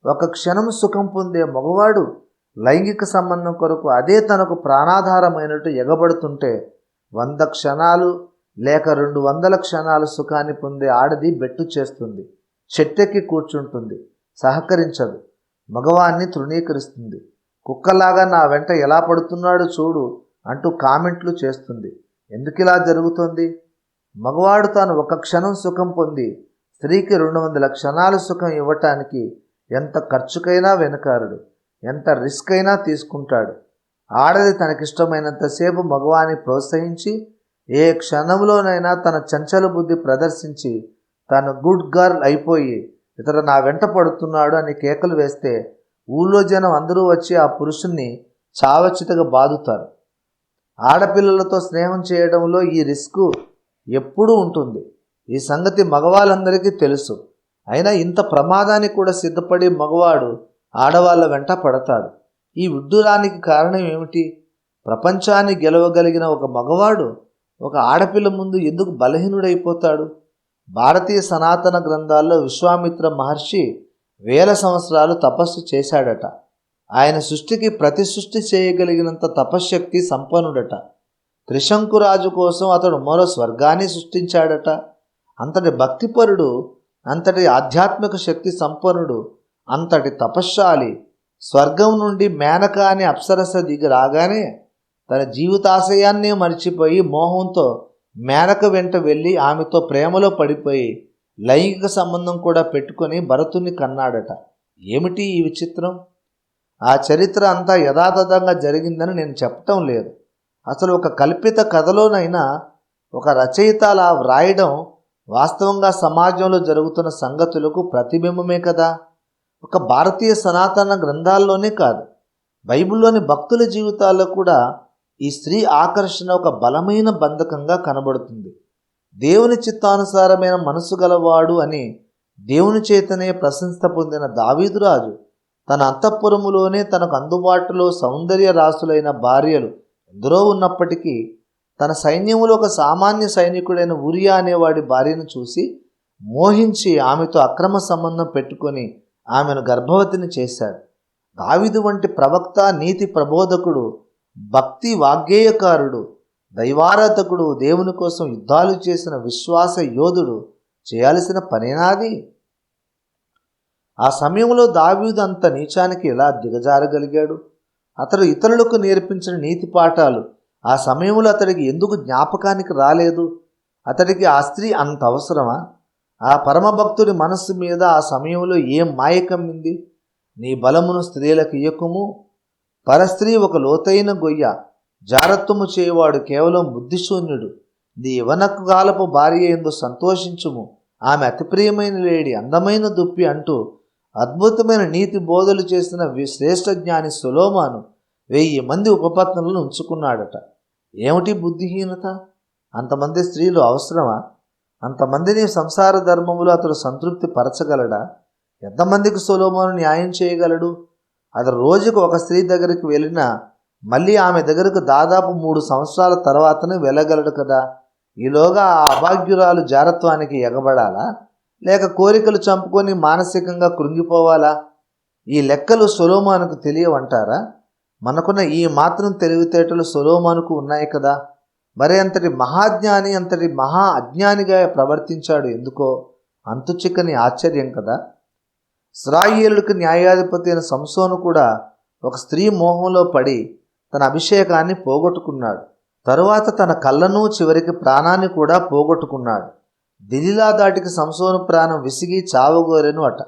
ఒక క్షణం సుఖం పొందే మగవాడు లైంగిక సంబంధం కొరకు అదే తనకు ప్రాణాధారమైనట్టు ఎగబడుతుంటే 100 క్షణాలు లేక 200 క్షణాలు సుఖాన్ని పొందే ఆడది బెట్టు చేస్తుంది, చెట్టెక్కి కూర్చుంటుంది, సహకరించదు, మగవాన్ని తృణీకరిస్తుంది. కుక్కలాగా నా వెంట ఎలా పడుతున్నాడు చూడు అంటూ కామెంట్లు చేస్తుంది. ఎందుకిలా జరుగుతుంది? మగవాడు తాను 1 క్షణం సుఖం పొంది స్త్రీకి 200 క్షణాలు సుఖం ఇవ్వటానికి ఎంత ఖర్చుకైనా వెనకారుడు, ఎంత రిస్క్ అయినా తీసుకుంటాడు. ఆడది తనకిష్టమైనంతసేపు మగవాన్ని ప్రోత్సహించి ఏ క్షణంలోనైనా తన చంచల బుద్ధి ప్రదర్శించి తాను గుడ్ గర్ల్ అయిపోయి ఇతడు నా వెంట పడుతున్నాడు అని కేకలు వేస్తే ఊళ్ళో జనం అందరూ వచ్చి ఆ పురుషుణ్ణి చావచితగా బాదుతారు. ఆడపిల్లలతో స్నేహం చేయడంలో ఈ రిస్క్ ఎప్పుడూ ఉంటుంది. ఈ సంగతి మగవాళ్ళందరికీ తెలుసు. అయినా ఇంత ప్రమాదానికి కూడా సిద్ధపడి మగవాడు ఆడవాళ్ళ వెంట పడతాడు. ఈ విడ్డూరానికి కారణం ఏమిటి? ప్రపంచాన్ని గెలవగలిగిన ఒక మగవాడు ఒక ఆడపిల్ల ముందు ఎందుకు బలహీనుడైపోతాడు? భారతీయ సనాతన గ్రంథాల్లో విశ్వామిత్ర మహర్షి 1000 సంవత్సరాలు తపస్సు చేశాడట. ఆయన సృష్టికి ప్రతి సృష్టి చేయగలిగినంత తపశ్శక్తి సంపన్నుడట. త్రిశంకురాజు కోసం అతడు మరో స్వర్గాన్ని సృష్టించాడట. అంతటి భక్తిపరుడు, అంతటి ఆధ్యాత్మిక శక్తి సంపన్నుడు, అంతటి తపశ్శాలి స్వర్గం నుండి మేనక అనే అప్సరస దిగి రాగానే తన జీవితాశయాన్నే మర్చిపోయి మోహంతో మేనక వెంట వెళ్ళి ఆమెతో ప్రేమలో పడిపోయి లైంగిక సంబంధం కూడా పెట్టుకొని భరతుని కన్నాడట. ఏమిటి ఈ విచిత్రం? ఆ చరిత్ర అంతా యథాతథంగా జరిగిందని నేను చెప్పటం లేదు. అసలు ఒక కల్పిత కథలోనైనా ఒక రచయిత అలా వ్రాయడం వాస్తవంగా సమాజంలో జరుగుతున్న సంగతులకు ప్రతిబింబమే కదా. ఒక భారతీయ సనాతన గ్రంథాల్లోనే కాదు, బైబిల్లోని భక్తుల జీవితాల్లో కూడా ఈ స్త్రీ ఆకర్షణ ఒక బలమైన బంధకంగా కనబడుతుంది. దేవుని చిత్తానుసారమైన మనసు గలవాడు అని దేవుని చేతనే ప్రశంస పొందిన దావీదురాజు తన అంతఃపురములోనే తనకు అందుబాటులో సౌందర్య రాసులైన భార్యలు ఎందరో ఉన్నప్పటికీ తన సైన్యములో ఒక సామాన్య సైనికుడైన ఉరియా అనేవాడి భార్యను చూసి మోహించి ఆమెతో అక్రమ సంబంధం పెట్టుకొని ఆమెను గర్భవతిని చేశాడు. దావీదు వంటి ప్రవక్త, నీతి ప్రబోధకుడు, భక్తి వాగ్గేయకారుడు, దైవారాధకుడు, దేవుని కోసం యుద్ధాలు చేసిన విశ్వాస యోధుడు చేయాల్సిన పనేనాది? ఆ సమయంలో దావీదు అంత నీచానికి ఎలా దిగజారగలిగాడు? అతడు ఇతరులకు నేర్పించిన నీతి పాఠాలు ఆ సమయంలో అతడికి ఎందుకు జ్ఞాపకానికి రాలేదు? అతడికి ఆ స్త్రీ అంత అవసరమా? ఆ పరమభక్తుడి మనస్సు మీద ఆ సమయంలో ఏం మాయ కమ్మింది? నీ బలమును స్త్రీలకు ఇయ్యకుము, పరస్త్రీ ఒక లోతైన గొయ్య, జారత్వము చేయవాడు కేవలం బుద్ధిశూన్యుడు. నీ యవనకు కాలపు భార్య యందు సంతోషించుము, ఆమె అతి ప్రియమైన లేడి, అందమైన దుప్పి అంటూ అద్భుతమైన నీతి బోధలు చేసిన శ్రేష్ఠ జ్ఞాని సొలొమోను 1000 మంది ఉపపత్నులను ఉంచుకున్నాడట. ఏమిటి బుద్ధిహీనత? అంతమంది స్త్రీలు అవసరమా? అంతమందిని సంసార ధర్మములు అతడు సంతృప్తి పరచగలడా? ఎంతమందికి సొలొమోను న్యాయం చేయగలడు? అతడు రోజుకు ఒక స్త్రీ దగ్గరికి వెళ్ళినా మళ్ళీ ఆమె దగ్గరకు దాదాపు 3 సంవత్సరాల తర్వాతనే వెళ్ళగలడు కదా. ఈలోగా ఆ అభాగ్యురాలు జారత్వానికి ఎగబడాలా, లేక కోరికలు చంపుకొని మానసికంగా కృంగిపోవాలా? ఈ లెక్కలు సొలొమోనుకు తెలియవంటారా? మనకున్న ఈ మాత్రం తెలివితేటలు సొలొమోనుకు ఉన్నాయి కదా. మరి అంతటి మహాజ్ఞాని అంతటి మహా అజ్ఞానిగా ప్రవర్తించాడు ఎందుకో అంతు చిక్కని ఆశ్చర్యం కదా. ఇశ్రాయేలుడికి న్యాయాధిపతి అయిన సంసోను కూడా ఒక స్త్రీ మోహంలో పడి తన అభిషేకాన్ని పోగొట్టుకున్నాడు. తరువాత తన కళ్ళను, చివరికి ప్రాణాన్ని కూడా పోగొట్టుకున్నాడు. దిలిలా దాటికి సంసోను ప్రాణం విసిగి చావగోరెను అట.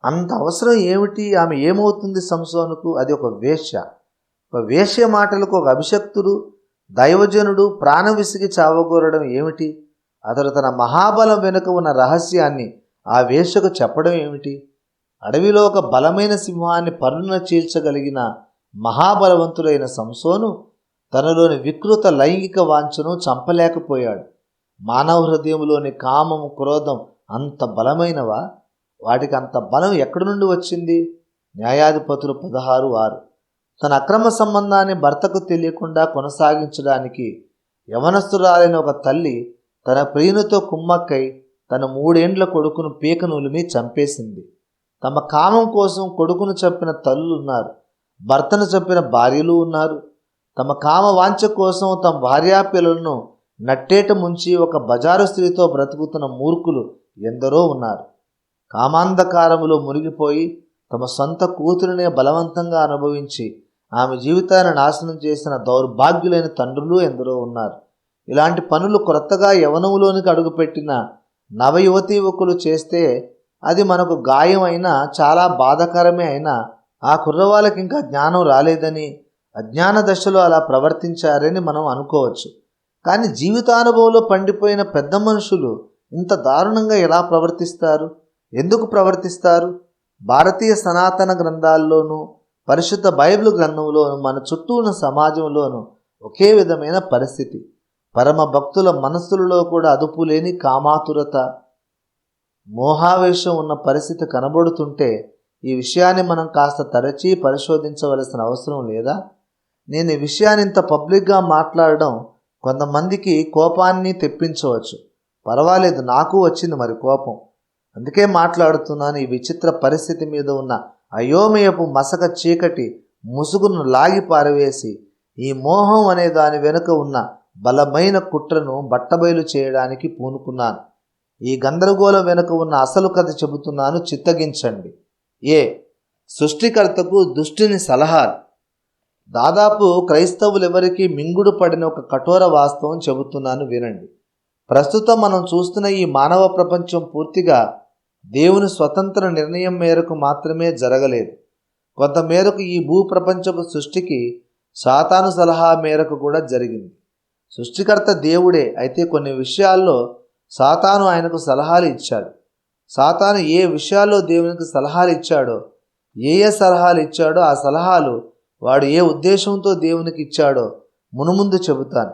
అంత అవసరం ఏమిటి? ఆమె ఏమవుతుంది సంసోనుకు? అది ఒక వేశ్య. ఒక వేశ్య మాటలకు ఒక అభిషక్తుడు, దైవజనుడు ప్రాణం విసిగి చావగోరడం ఏమిటి? అతడు తన మహాబలం వెనుక ఉన్న రహస్యాన్ని ఆ వేశ్యకు చెప్పడం ఏమిటి? అడవిలో ఒక బలమైన సింహాన్ని పరున చీల్చగలిగిన మహాబలవంతుడైన సంసోను తనలోని వికృత లైంగిక వాంఛను చంపలేకపోయాడు. మానవ హృదయంలోని కామం, క్రోధం అంత బలమైనవా? వాటికి అంత బలం ఎక్కడి నుండి వచ్చింది? న్యాయాధిపతులు 16:6. తన అక్రమ సంబంధాన్ని భర్తకు తెలియకుండా కొనసాగించడానికి యవనస్తురాలైన ఒక తల్లి తన ప్రియునితో కుమ్మక్కై తన 3 ఏండ్ల కొడుకును పీకనులిమి చంపేసింది. తమ కామం కోసం కొడుకును చంపిన తల్లులు ఉన్నారు, భర్తను చంపిన భార్యలు ఉన్నారు. తమ కామ వాంఛ కోసం తమ భార్యాపిల్లలను నట్టేట ముంచి ఒక బజారు స్త్రీతో బ్రతుకుతున్న మూర్ఖులు ఎందరో ఉన్నారు. కామాంధకారములో మునిగిపోయి తమ సొంత కూతురినే బలవంతంగా అనుభవించి ఆమె జీవితాన్ని నాశనం చేసిన దౌర్భాగ్యులైన తండ్రులు ఎందరో ఉన్నారు. ఇలాంటి పనులు క్రొత్తగా యవనములోనికి అడుగుపెట్టిన నవయువతీ యువకులు చేస్తే అది మనకు గాయం అయినా, చాలా బాధాకరమే అయినా, ఆ కుర్రవాళ్ళకి ఇంకా జ్ఞానం రాలేదని, అజ్ఞాన దశలో అలా ప్రవర్తించారని మనం అనుకోవచ్చు. కానీ జీవితానుభవంలో పండిపోయిన పెద్ద మనుషులు ఇంత దారుణంగా ఎలా ప్రవర్తిస్తారు? ఎందుకు ప్రవర్తిస్తారు? భారతీయ సనాతన గ్రంథాల్లోనూ, పరిశుద్ధ బైబిల్ గ్రంథంలోనూ, మన చుట్టూ ఉన్న సమాజంలోనూ ఒకే విధమైన పరిస్థితి. పరమ భక్తుల మనస్సులలో కూడా అదుపులేని కామాతురత, మోహావేశం ఉన్న పరిస్థితి కనబడుతుంటే ఈ విషయాన్ని మనం కాస్త తరచి పరిశోధించవలసిన అవసరం లేదా? నేను ఈ విషయాన్ని ఇంత పబ్లిక్గా మాట్లాడడం కొంతమందికి కోపాన్ని తెప్పించవచ్చు. పర్వాలేదు, నాకు వచ్చింది మరి కోపం, అందుకే మాట్లాడుతున్నాను. ఈ విచిత్ర పరిస్థితి మీద ఉన్న అయోమయపు మసక చీకటి ముసుగును లాగి పారవేసి ఈ మోహం అనే దాని వెనుక ఉన్న బలమైన కుట్రను బట్టబయలు చేయడానికి పూనుకున్నాను. ఈ గందరగోళం వెనుక ఉన్న అసలు కథ చెబుతున్నాను, చిత్తగించండి. సృష్టికర్తకు దుష్టుని సలహాలు. దాదాపు క్రైస్తవులెవరికీ మింగుడు పడిన ఒక కఠోర వాస్తవం చెబుతున్నాను, వినండి. ప్రస్తుతం మనం చూస్తున్న ఈ మానవ ప్రపంచం పూర్తిగా దేవుని స్వతంత్ర నిర్ణయం మేరకు మాత్రమే జరగలేదు. కొంతమేరకు ఈ భూప్రపంచపు సృష్టికి సాతాను సలహా మేరకు కూడా జరిగింది. సృష్టికర్త దేవుడే, అయితే కొన్ని విషయాల్లో సాతాను ఆయనకు సలహాలు ఇచ్చాడు. సాతాను ఏ విషయాల్లో దేవునికి సలహాలు ఇచ్చాడో, ఏ సలహాలు ఇచ్చాడో ఆ సలహాలు వాడు ఏ ఉద్దేశంతో దేవునికి ఇచ్చాడో మునుముందు చెబుతాను.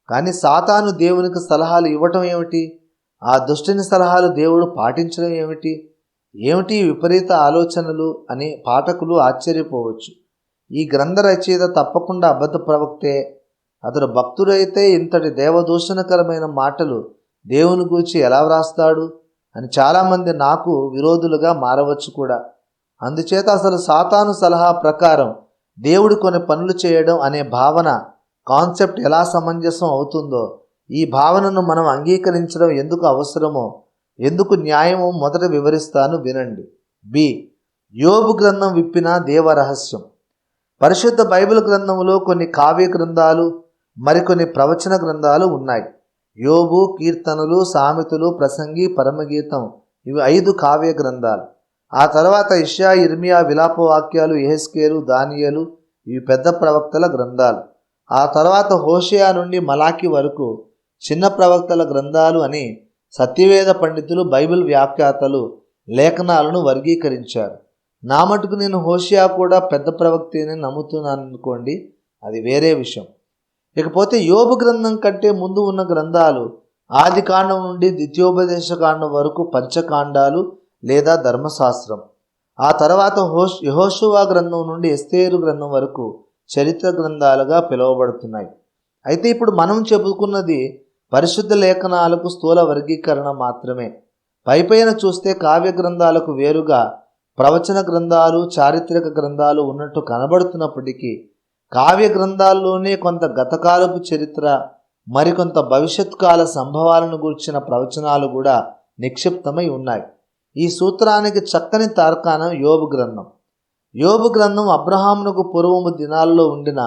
కానీ సాతాను దేవునికి సలహాలు ఇవ్వటం ఏమిటి? ఆ దుష్టుని సలహాలు దేవుడు పాటించడం ఏమిటి? ఏమిటి విపరీత ఆలోచనలు అని పాఠకులు ఆశ్చర్యపోవచ్చు. ఈ గ్రంథ రచయిత తప్పకుండా అబద్ధ ప్రవక్తే. అతడు భక్తుడైతే ఇంతటి దేవదూషణకరమైన మాటలు దేవుని గురించి ఎలా వ్రాస్తాడు అని చాలామంది నాకు విరోధులుగా మారవచ్చు కూడా. అందుచేత అసలు సాతాను సలహా ప్రకారం దేవుడు కొన్ని పనులు చేయడం అనే భావన, కాన్సెప్ట్ ఎలా సమంజసం అవుతుందో, ఈ భావనను మనం అంగీకరించడం ఎందుకు అవసరమో, ఎందుకు న్యాయమో మొదట వివరిస్తాను, వినండి. బి. యోబు గ్రంథం విప్పిన దేవరహస్యం. పరిశుద్ధ బైబిల్ గ్రంథంలో కొన్ని కావ్య గ్రంథాలు, మరికొన్ని ప్రవచన గ్రంథాలు ఉన్నాయి. యోబు, కీర్తనలు, సామెతలు, ప్రసంగి, పరమగీతం ఇవి 5 కావ్య గ్రంథాలు. ఆ తర్వాత ఇష్యా, ఇర్మియా, విలాపవాక్యాలు, యెహెజ్కేలు, దానియేలు ఇవి పెద్ద ప్రవక్తల గ్రంథాలు. ఆ తర్వాత హోషేయ నుండి మలాకి వరకు చిన్న ప్రవక్తల గ్రంథాలు అని సత్యవేద పండితులు, బైబిల్ వ్యాఖ్యాతలు లేఖనాలను వర్గీకరించారు. నా మటుకు నేను హోషేయ కూడా పెద్ద ప్రవక్తని నమ్ముతున్నాను అనుకోండి, అది వేరే విషయం. ఇకపోతే యోబు గ్రంథం కంటే ముందు ఉన్న గ్రంథాలు ఆది కాండం నుండి ద్వితీయోపదేశ కాండం వరకు పంచకాండాలు లేదా ధర్మశాస్త్రం. ఆ తర్వాత యెహోషువ గ్రంథం నుండి ఎస్తేరు గ్రంథం వరకు చరిత్ర గ్రంథాలుగా పిలువబడుతున్నాయి. అయితే ఇప్పుడు మనం చెప్పుకున్నది పరిశుద్ధ లేఖనాలకు స్థూల వర్గీకరణ మాత్రమే. పైపైన చూస్తే కావ్య గ్రంథాలకు వేరుగా ప్రవచన గ్రంథాలు, చారిత్రక గ్రంథాలు ఉన్నట్టు కనబడుతున్నప్పటికీ కావ్య గ్రంథాల్లోనే కొంత గతకాలపు చరిత్ర, మరికొంత భవిష్యత్ కాల సంభవాలను గూర్చిన ప్రవచనాలు కూడా నిక్షిప్తమై ఉన్నాయి. ఈ సూత్రానికి చక్కని తార్కాణం యోబు గ్రంథం. యోబు గ్రంథం అబ్రహామునకు పూర్వము దినాల్లో ఉండిన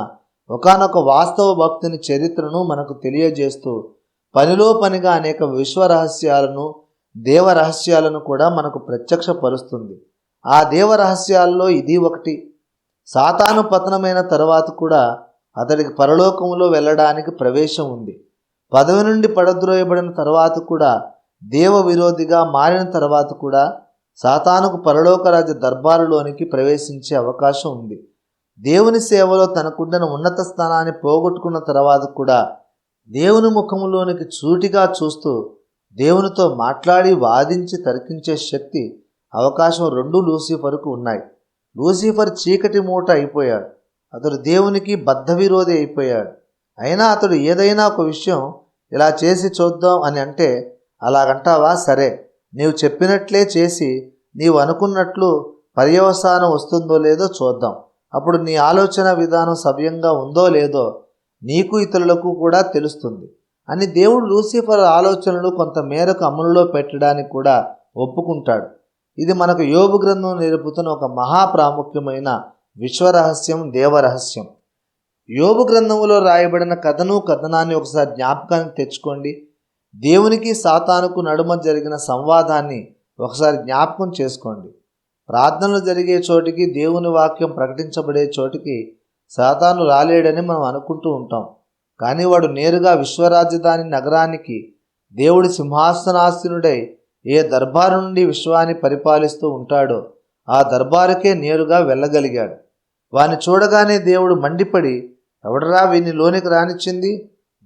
ఒకానొక వాస్తవ భక్తుని చరిత్రను మనకు తెలియజేస్తూ పనిలో పనిగా అనేక విశ్వరహస్యాలను, దేవరహస్యాలను కూడా మనకు ప్రత్యక్షపరుస్తుంది. ఆ దేవరహస్యాల్లో ఇది ఒకటి. సాతాను పతనమైన తర్వాత కూడా అతడికి పరలోకంలో వెళ్ళడానికి ప్రవేశం ఉంది. పదవి నుండి పడద్రోయబడిన తర్వాత కూడా, దేవ విరోధిగా మారిన తర్వాత కూడా సాతానుకు పరలోకరాజ్య దర్బారులోనికి ప్రవేశించే అవకాశం ఉంది. దేవుని సేవలో తనకుండిన ఉన్నత స్థానాన్ని పోగొట్టుకున్న తర్వాత కూడా దేవుని ముఖములోనికి సూటిగా చూస్తూ దేవునితో మాట్లాడి వాదించి తర్కించే శక్తి, అవకాశం రెండూ లూసిఫర్కు ఉన్నాయి. లూసిఫర్ చీకటి మూట అయిపోయాడు. అతడు దేవునికి బద్ధ విరోధి అయిపోయాడు. అయినా అతడు ఏదైనా ఒక విషయం ఇలా చేసి చూద్దాం అని అంటే, అలాగంటావా? సరే, నీవు చెప్పినట్లే చేసి నీవు అనుకున్నట్లు పర్యవసానం వస్తుందో లేదో చూద్దాం. అప్పుడు నీ ఆలోచన విధానం సవ్యంగా ఉందో లేదో నీకు ఇతరులకు కూడా తెలుస్తుంది అని దేవుడు లూసిఫర్ ఆలోచనలు కొంత మేరకు అమలులో పెట్టడానికి కూడా ఒప్పుకుంటాడు. ఇది మనకు యోబు గ్రంథం నేర్పుతున్న ఒక మహాప్రాముఖ్యమైన విశ్వరహస్యం, దేవరహస్యం. యోబు గ్రంథంలో రాయబడిన కథనాన్ని ఒకసారి జ్ఞాపకానికి తెచ్చుకోండి. దేవునికి సాతానుకు నడుమ జరిగిన సంవాదాన్ని ఒకసారి జ్ఞాపకం చేసుకోండి. ప్రార్థనలు జరిగే చోటికి, దేవుని వాక్యం ప్రకటించబడే చోటికి సాతాను రాలేడని మనం అనుకుంటూ ఉంటాం. కానీ వాడు నేరుగా విశ్వరాజధాని నగరానికి, దేవుడి సింహాసనాసీనుడై ఏ దర్బారు నుండి విశ్వాన్ని పరిపాలిస్తూ ఉంటాడో ఆ దర్బారుకే నేరుగా వెళ్ళగలిగాడు. వాని చూడగానే దేవుడు మండిపడి, ఎవడరా వీన్ని లోనికి రానిచ్చింది?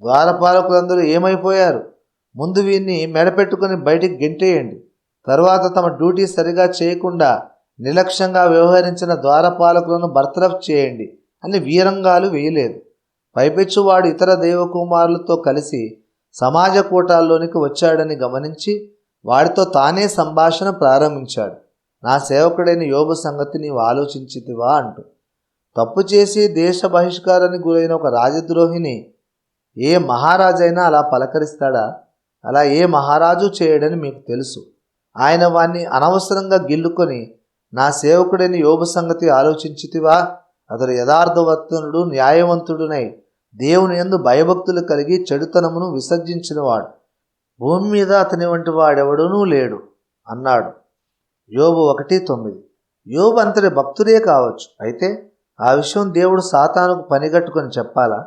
ద్వారపాలకులందరూ ఏమైపోయారు? ముందు వీన్ని మెడపెట్టుకుని బయటికి గెంటేయండి. తర్వాత తమ డ్యూటీ సరిగా చేయకుండా నిర్లక్ష్యంగా వ్యవహరించిన ద్వారపాలకులను బర్తరఫ్ చేయండి అని వీరంగాలు వేయలేదు. పైపెచ్చువాడు ఇతర దేవకుమారులతో కలిసి సమాజ కూటాల్లోనికి వచ్చాడని గమనించి వాడితో తానే సంభాషణ ప్రారంభించాడు. నా సేవకుడైన యోబు సంగతి నీవు ఆలోచించితివా అంటూ. తప్పు చేసి దేశ బహిష్కారానికి గురైన ఒక రాజద్రోహిని ఏ మహారాజైనా అలా పలకరిస్తాడా? అలా ఏ మహారాజు చేయడని మీకు తెలుసు. ఆయన వాణ్ణి అనవసరంగా గిల్లుకొని, నా సేవకుడైన యోబు సంగతి ఆలోచించితివా? అతడు యథార్థవర్తనుడు, న్యాయవంతుడునై దేవుని యందు భయభక్తులు కలిగి చెడుతనమును విసర్జించినవాడు. భూమి మీద అతని వంటి వాడెవడూనూ లేడు అన్నాడు. యోబు 1:9. యోబు అంతటి భక్తుడే కావచ్చు. అయితే ఆ విషయం దేవుడు సాతానుకు పనిగట్టుకొని చెప్పాలా?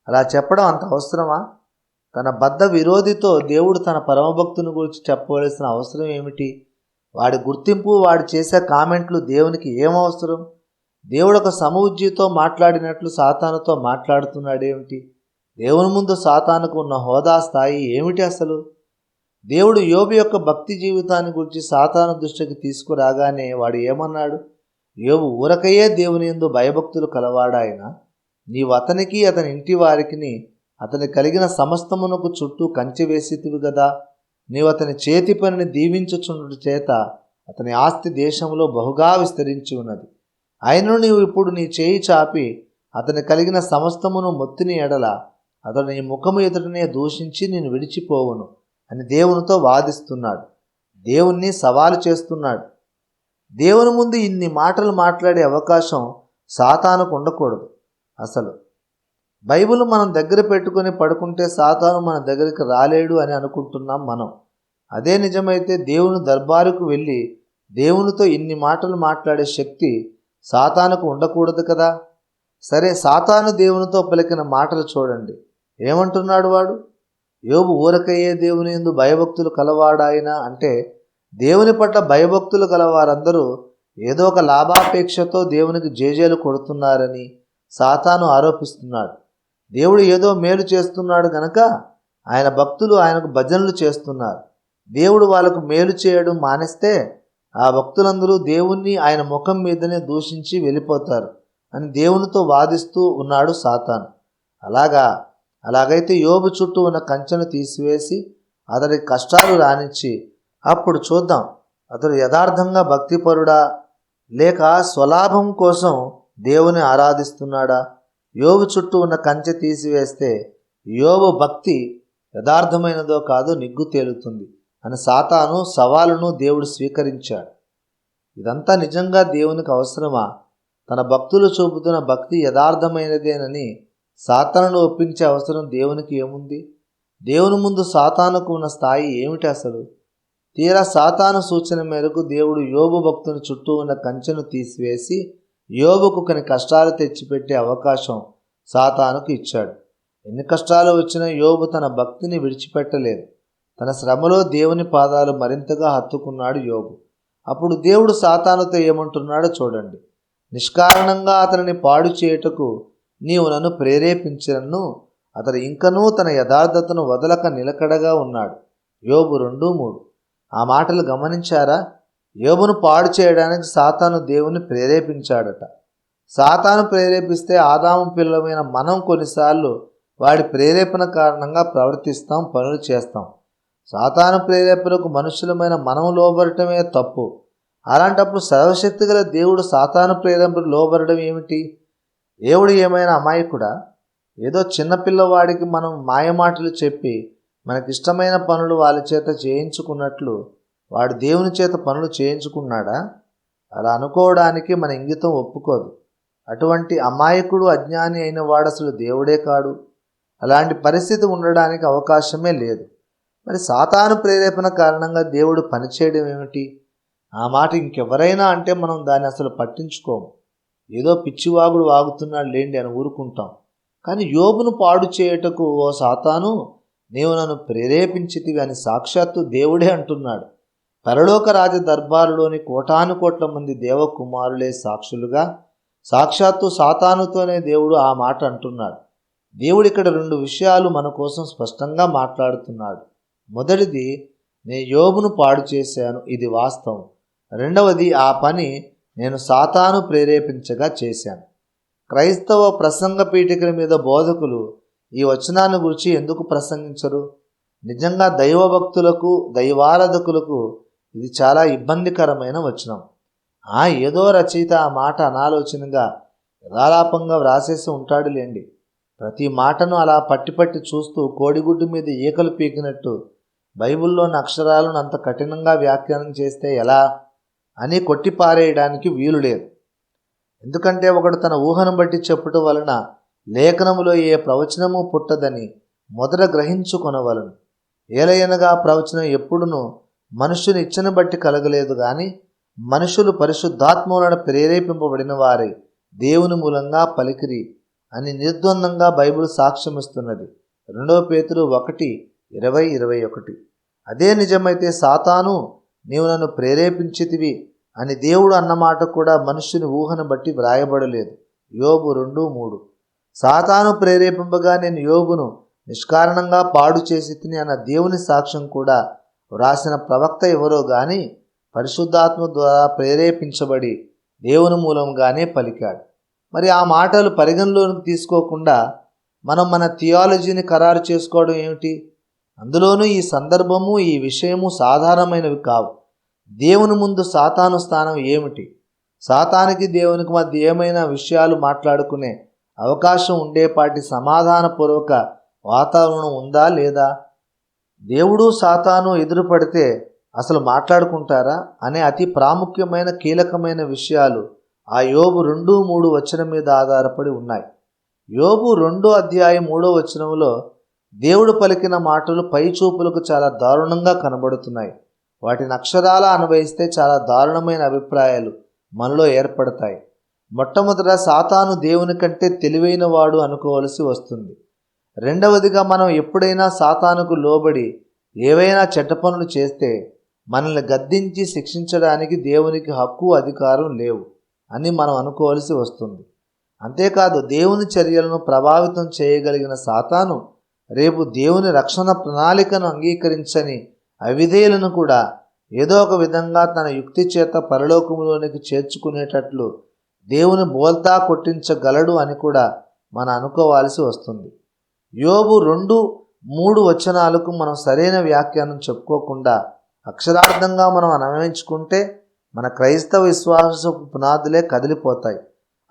అలా చెప్పడం అంత అవసరమా? తన బద్ధ విరోధితో దేవుడు తన పరమభక్తుని గురించి చెప్పవలసిన అవసరం ఏమిటి? వాడి గుర్తింపు, వాడు చేసే కామెంట్లు దేవునికి ఏమవసరం? దేవుడు ఒక సమవుజ్జితో మాట్లాడినట్లు సాతానుతో మాట్లాడుతున్నాడేమిటి? దేవుని ముందు సాతానుకు ఉన్న హోదా, స్థాయి ఏమిటి అసలు? దేవుడు యోబు యొక్క భక్తి జీవితాన్ని గురించి సాతాను దృష్టికి తీసుకురాగానే వాడు ఏమన్నాడు? యోబు ఊరకయే దేవుని యందు భయభక్తులు కలవాడాయన, నీవు అతనికి అతని ఇంటి వారికిని అతని కలిగిన సమస్తమునకు చుట్టూ కంచె వేసితివి గదా. నీవు అతని చేతి పనిని దీవించుచుండు చేత అతని ఆస్తి దేశంలో బహుగా విస్తరించి ఉన్నది. అయినను నీవు ఇప్పుడు నీ చేయి చాపి అతని కలిగిన సమస్తమును మొత్తిని ఎడల అతడు నీ ముఖము ఎదుటనే దూషించి నేను విడిచిపోవును అని దేవునితో వాదిస్తున్నాడు. దేవుణ్ణి సవాలు చేస్తున్నాడు. దేవుని ముందు ఇన్ని మాటలు మాట్లాడే అవకాశం సాతానుకు ఉండకూడదు. అసలు బైబిల్ మనం దగ్గర పెట్టుకొని పడుకుంటే సాతాను మన దగ్గరికి రాలేడు అని అనుకుంటున్నాం మనం. అదే నిజమైతే దేవుని దర్బారుకు వెళ్ళి దేవునితో ఇన్ని మాటలు మాట్లాడే శక్తి సాతానుకు ఉండకూడదు కదా. సరే, సాతాను దేవునితో పలికిన మాటలు చూడండి. ఏమంటున్నాడు వాడు? యోబు ఊరకయ్యే దేవుని యందు భయభక్తులు కలవాడాయన అంటే దేవుని పట్ల భయభక్తులు గలవారందరూ ఏదో ఒక లాభాపేక్షతో దేవునికి జేజేలు కొడుతున్నారని సాతాను ఆరోపిస్తున్నాడు. దేవుడు ఏదో మేలు చేస్తున్నాడు గనక ఆయన భక్తులు ఆయనకు భజనలు చేస్తున్నారు. దేవుడు వాళ్ళకు మేలు చేయడం మానేస్తే ఆ భక్తులందరూ దేవుణ్ణి ఆయన ముఖం మీదనే దూషించి వెళ్ళిపోతారు అని దేవునితో వాదిస్తూ ఉన్నాడు సాతాను. అలాగైతే యోబు చుట్టూ ఉన్న కంచెను తీసివేసి అతడికి కష్టాలు రానిచ్చి అప్పుడు చూద్దాం అతడు యథార్థంగా భక్తిపరుడా లేక స్వలాభం కోసం దేవుని ఆరాధిస్తున్నాడా. యోబు చుట్టూ ఉన్న కంచె తీసివేస్తే యోబు భక్తి యథార్థమైనదో కాదో నిగ్గు తేలుతుంది అని సాతాను సవాలును దేవుడు స్వీకరించాడు. ఇదంతా నిజంగా దేవునికి అవసరమా? తన భక్తులు చూపుతున్న భక్తి యథార్థమైనదేనని సాతానును ఒప్పించే అవసరం దేవునికి ఏముంది? దేవుని ముందు సాతానుకు ఉన్న స్థాయి ఏమిటి అసలు? తీరా సాతాను సూచన మేరకు దేవుడు యోబు భక్తుని చుట్టూ ఉన్న కంచెను తీసివేసి యోబుకు కొన్ని కష్టాలు తెచ్చిపెట్టే అవకాశం సాతానుకు ఇచ్చాడు. ఎన్ని కష్టాలు వచ్చినా యోబు తన భక్తిని విడిచిపెట్టలేదు. తన శ్రమలో దేవుని పాదాలు మరింతగా హత్తుకున్నాడు యోబు. అప్పుడు దేవుడు సాతానుతో ఏమంటున్నాడో చూడండి. నిష్కారణంగా అతనిని పాడు చేయుటకు నీవు నన్ను ప్రేరేపించినను అతడు ఇంకనూ తన యథార్థతను వదలక నిలకడగా ఉన్నాడు. యోబు 2:3. ఆ మాటలు గమనించారా? యోబును పాడు చేయడానికి సాతాను దేవుని ప్రేరేపించాడట. సాతాను ప్రేరేపిస్తే ఆదాము పిల్లలమైన మనం కొన్నిసార్లు వాడి ప్రేరేపణ కారణంగా ప్రవర్తిస్తాం, పనులు చేస్తాం. సాతాను ప్రేరేపణకు మనుషులమైన మనం లోబడటమే తప్పు. అలాంటప్పుడు సర్వశక్తిగల దేవుడు సాతాను ప్రేరేపణకు లోబడడం ఏమిటి? దేవుడు ఏమైనా అమాయకుడా? ఏదో చిన్నపిల్లవాడికి మనం మాయమాటలు చెప్పి మనకిష్టమైన పనులు వాళ్ళ చేత చేయించుకున్నట్లు వాడు దేవుని చేత పనులు చేయించుకున్నాడా? అలా అనుకోవడానికి మన ఇంగితం ఒప్పుకోదు. అటువంటి అమాయకుడు, అజ్ఞాని అయిన వాడు అసలు దేవుడే కాడు. అలాంటి పరిస్థితి ఉండడానికి అవకాశమే లేదు. మరి సాతాను ప్రేరేపణ కారణంగా దేవుడు పనిచేయడం ఏమిటి? ఆ మాట ఇంకెవరైనా అంటే మనం దాన్ని అసలు పట్టించుకోము. ఏదో పిచ్చివాగుడు వాగుతున్నాడు లేండి అని ఊరుకుంటాం. కానీ యోబును పాడు చేయుటకు ఓ సాతాను నీవు నన్ను ప్రేరేపించితివి అని సాక్షాత్తు దేవుడే అంటున్నాడు. పరలోక రాజ దర్బారులోని కోటాను కోట్ల మంది దేవకుమారులే సాక్షులుగా సాక్షాత్తు సాతానుతోనే దేవుడు ఆ మాట అంటున్నాడు. దేవుడు ఇక్కడ 2 విషయాలు మన కోసం స్పష్టంగా మాట్లాడుతున్నాడు. మొదటిది, నేను యోబును పాడు చేశాను, ఇది వాస్తవం. రెండవది, ఆ పని నేను సాతాను ప్రేరేపించగా చేశాను. క్రైస్తవ ప్రసంగ పీఠికల మీద బోధకులు ఈ వచనాన్ని గురించి ఎందుకు ప్రసంగించరు? నిజంగా దైవభక్తులకు, దైవారాధకులకు ఇది చాలా ఇబ్బందికరమైన వచనం. ఏదో రచయిత ఆ మాట అనాలోచనగా యథాలాపంగా వ్రాసేసి ఉంటాడులేండి. ప్రతి మాటను అలా పట్టి చూస్తూ కోడిగుడ్డు మీద ఈకలు పీకినట్టు బైబిల్లోని అక్షరాలను అంత కఠినంగా వ్యాఖ్యానం చేస్తే ఎలా అని కొట్టిపారేయడానికి వీలు లేదు. ఎందుకంటే ఒకడు తన ఊహను బట్టి చెప్పుట వలన లేఖనములో ఏ ప్రవచనము పుట్టదని మొదట గ్రహించుకొనవలను. ఏలయనగా ప్రవచనం ఎప్పుడునూ మనుష్యుని ఇచ్చను బట్టి కలగలేదు కానీ మనుషులు పరిశుద్ధాత్మలను ప్రేరేపింపబడిన వారై దేవుని మూలంగా పలికిరి అని నిర్ద్వందంగా బైబిల్ సాక్ష్యమిస్తున్నది. 2 పేతురు 1:20-21. అదే నిజమైతే సాతాను నీవు నన్ను ప్రేరేపించితివి అని దేవుడు అన్నమాట కూడా మనుష్యుని ఊహను బట్టి వ్రాయబడలేదు. యోబు 2:3. సాతాను ప్రేరేపింపగా నేను యోబును నిష్కారణంగా పాడు చేసి తిని అన్న దేవుని సాక్ష్యం కూడా వ్రాసిన ప్రవక్త ఎవరో గాని పరిశుద్ధాత్మ ద్వారా ప్రేరేపించబడి దేవుని మూలంగానే పలికాడు. మరి ఆ మాటలు పరిగణలోకి తీసుకోకుండా మనం మన థియాలజీని ఖరారు చేసుకోవడం ఏమిటి? అందులోనూ ఈ సందర్భము ఈ విషయము సాధారణమైనవి కావు. దేవుని ముందు సాతాను స్థానం ఏమిటి? సాతానికి దేవునికి మధ్య ఏమైనా విషయాలు మాట్లాడుకునే అవకాశం ఉండేపాటి సమాధానపూర్వక వాతావరణం ఉందా లేదా? దేవుడు సాతాను ఎదురుపడితే అసలు మాట్లాడుకుంటారా అనే అతి ప్రాముఖ్యమైన కీలకమైన విషయాలు ఆ యోబు 2:3 వచనం మీద ఆధారపడి ఉన్నాయి. యోబు 2:3 దేవుడు పలికిన మాటలు పైచూపులకు చాలా దారుణంగా కనబడుతున్నాయి. వాటిని అక్షరాల అన్వయిస్తే చాలా దారుణమైన అభిప్రాయాలు మనలో ఏర్పడతాయి. మొట్టమొదట సాతాను దేవుని కంటే తెలివైన వాడు అనుకోవలసి వస్తుంది. రెండవదిగా మనం ఎప్పుడైనా సాతానుకు లోబడి ఏవైనా చెడ్డ పనులు చేస్తే మనల్ని గద్దించి శిక్షించడానికి దేవునికి హక్కు అధికారం లేవు అని మనం అనుకోవలసి వస్తుంది. అంతేకాదు దేవుని చర్యలను ప్రభావితం చేయగలిగిన సాతాను రేపు దేవుని రక్షణ ప్రణాళికను అంగీకరించని అవిధేయులను కూడా ఏదో ఒక విధంగా తన యుక్తి చేత పరలోకములోనికి చేర్చుకునేటట్లు దేవుని బోల్తా కొట్టించగలడు అని కూడా మనం అనుకోవాల్సి వస్తుంది. యోబు 2:3 మనం సరైన వ్యాఖ్యానం చెప్పుకోకుండా అక్షరార్థంగా మనం అన్వయించుకుంటే మన క్రైస్తవ విశ్వాసపు పునాదులే కదిలిపోతాయి.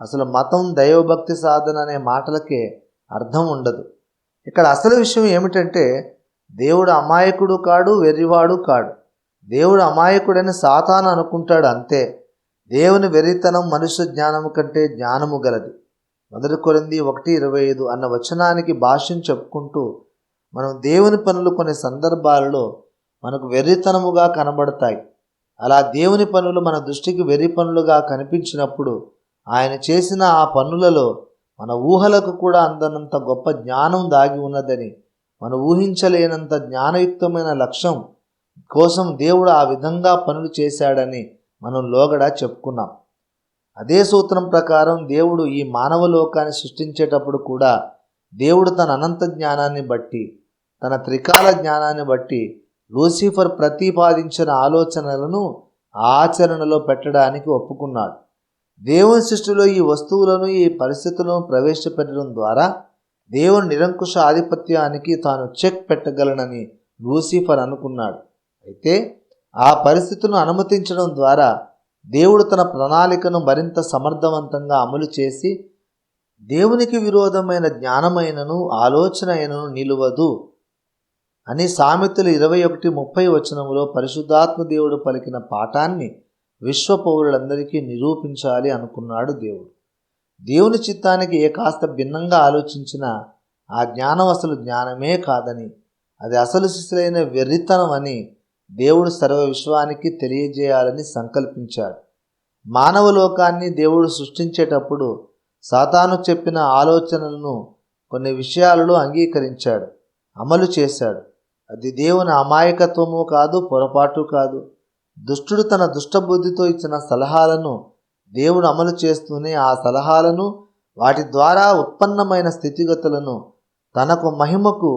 అసలు మతం దైవభక్తి సాధన అనే మాటలకే అర్థం ఉండదు. ఇక్కడ అసలు విషయం ఏమిటంటే దేవుడు అమాయకుడు కాడు, వెర్రివాడు కాడు. దేవుడు అమాయకుడని సాతాను అనుకుంటాడు అంతే. దేవుని వెర్రితనం మనుష్య జ్ఞానము కంటే జ్ఞానము గలది. 1 కొరింథీ 1:25 అన్న వచనానికి భాష్యం చెప్పుకుంటూ మనం దేవుని పనులు కొన్ని సందర్భాలలో మనకు వెర్రితనముగా కనబడతాయి. అలా దేవుని పనులు మన దృష్టికి వెర్రి పనులుగా కనిపించినప్పుడు ఆయన చేసిన ఆ పనులలో మన ఊహలకు కూడా అందనంత గొప్ప జ్ఞానం దాగి ఉన్నదని, మనం ఊహించలేనంత జ్ఞానయుక్తమైన లక్ష్యం కోసం దేవుడు ఆ విధంగా పనులు చేశాడని మనం లోగడా చెప్పుకున్నాం. అదే సూత్రం ప్రకారం దేవుడు ఈ మానవ లోకాన్ని సృష్టించేటప్పుడు కూడా దేవుడు తన అనంత జ్ఞానాన్ని బట్టి, తన త్రికాల జ్ఞానాన్ని బట్టి లూసిఫర్ ప్రతిపాదించిన ఆలోచనలను ఆచరణలో పెట్టడానికి ఒప్పుకున్నాడు. దేవుని సృష్టిలో ఈ వస్తువులను, ఈ పరిస్థితులను ప్రవేశపెట్టడం ద్వారా దేవుని నిరంకుశ ఆధిపత్యానికి తాను చెక్ పెట్టగలనని లూసిఫర్ అనుకున్నాడు. అయితే ఆ పరిస్థితులను అనుమతించడం ద్వారా దేవుడు తన ప్రణాళికను మరింత సమర్థవంతంగా అమలు చేసి దేవునికి విరోధమైన జ్ఞానమైనను ఆలోచన అయినను నిలువదు అని సామెతలు 21:30 పరిశుద్ధాత్మ దేవుడు పలికిన పాఠాన్ని విశ్వ పౌరులందరికీ నిరూపించాలి అనుకున్నాడు దేవుడు. దేవుని చిత్తానికి ఏ కాస్త భిన్నంగా ఆలోచించినా ఆ జ్ఞానం అసలు జ్ఞానమే కాదని, అది అసలు శిశులైన వెర్రితనం అని దేవుడు సర్వ విశ్వానికి తెలియజేయాలని సంకల్పించాడు. మానవ లోకాన్ని దేవుడు సృష్టించేటప్పుడు సాతాను చెప్పిన ఆలోచనలను కొన్ని విషయాలలో అంగీకరించాడు, అమలు చేశాడు. అది దేవుని అమాయకత్వము కాదు, పొరపాటు కాదు. దుష్టుడు తన దుష్టబుద్ధితో ఇచ్చిన సలహాలను దేవుడు అమలు చేస్తూనే ఆ సలహాలను, వాటి ద్వారా ఉత్పన్నమైన స్థితిగతులను తనకు మహిమకు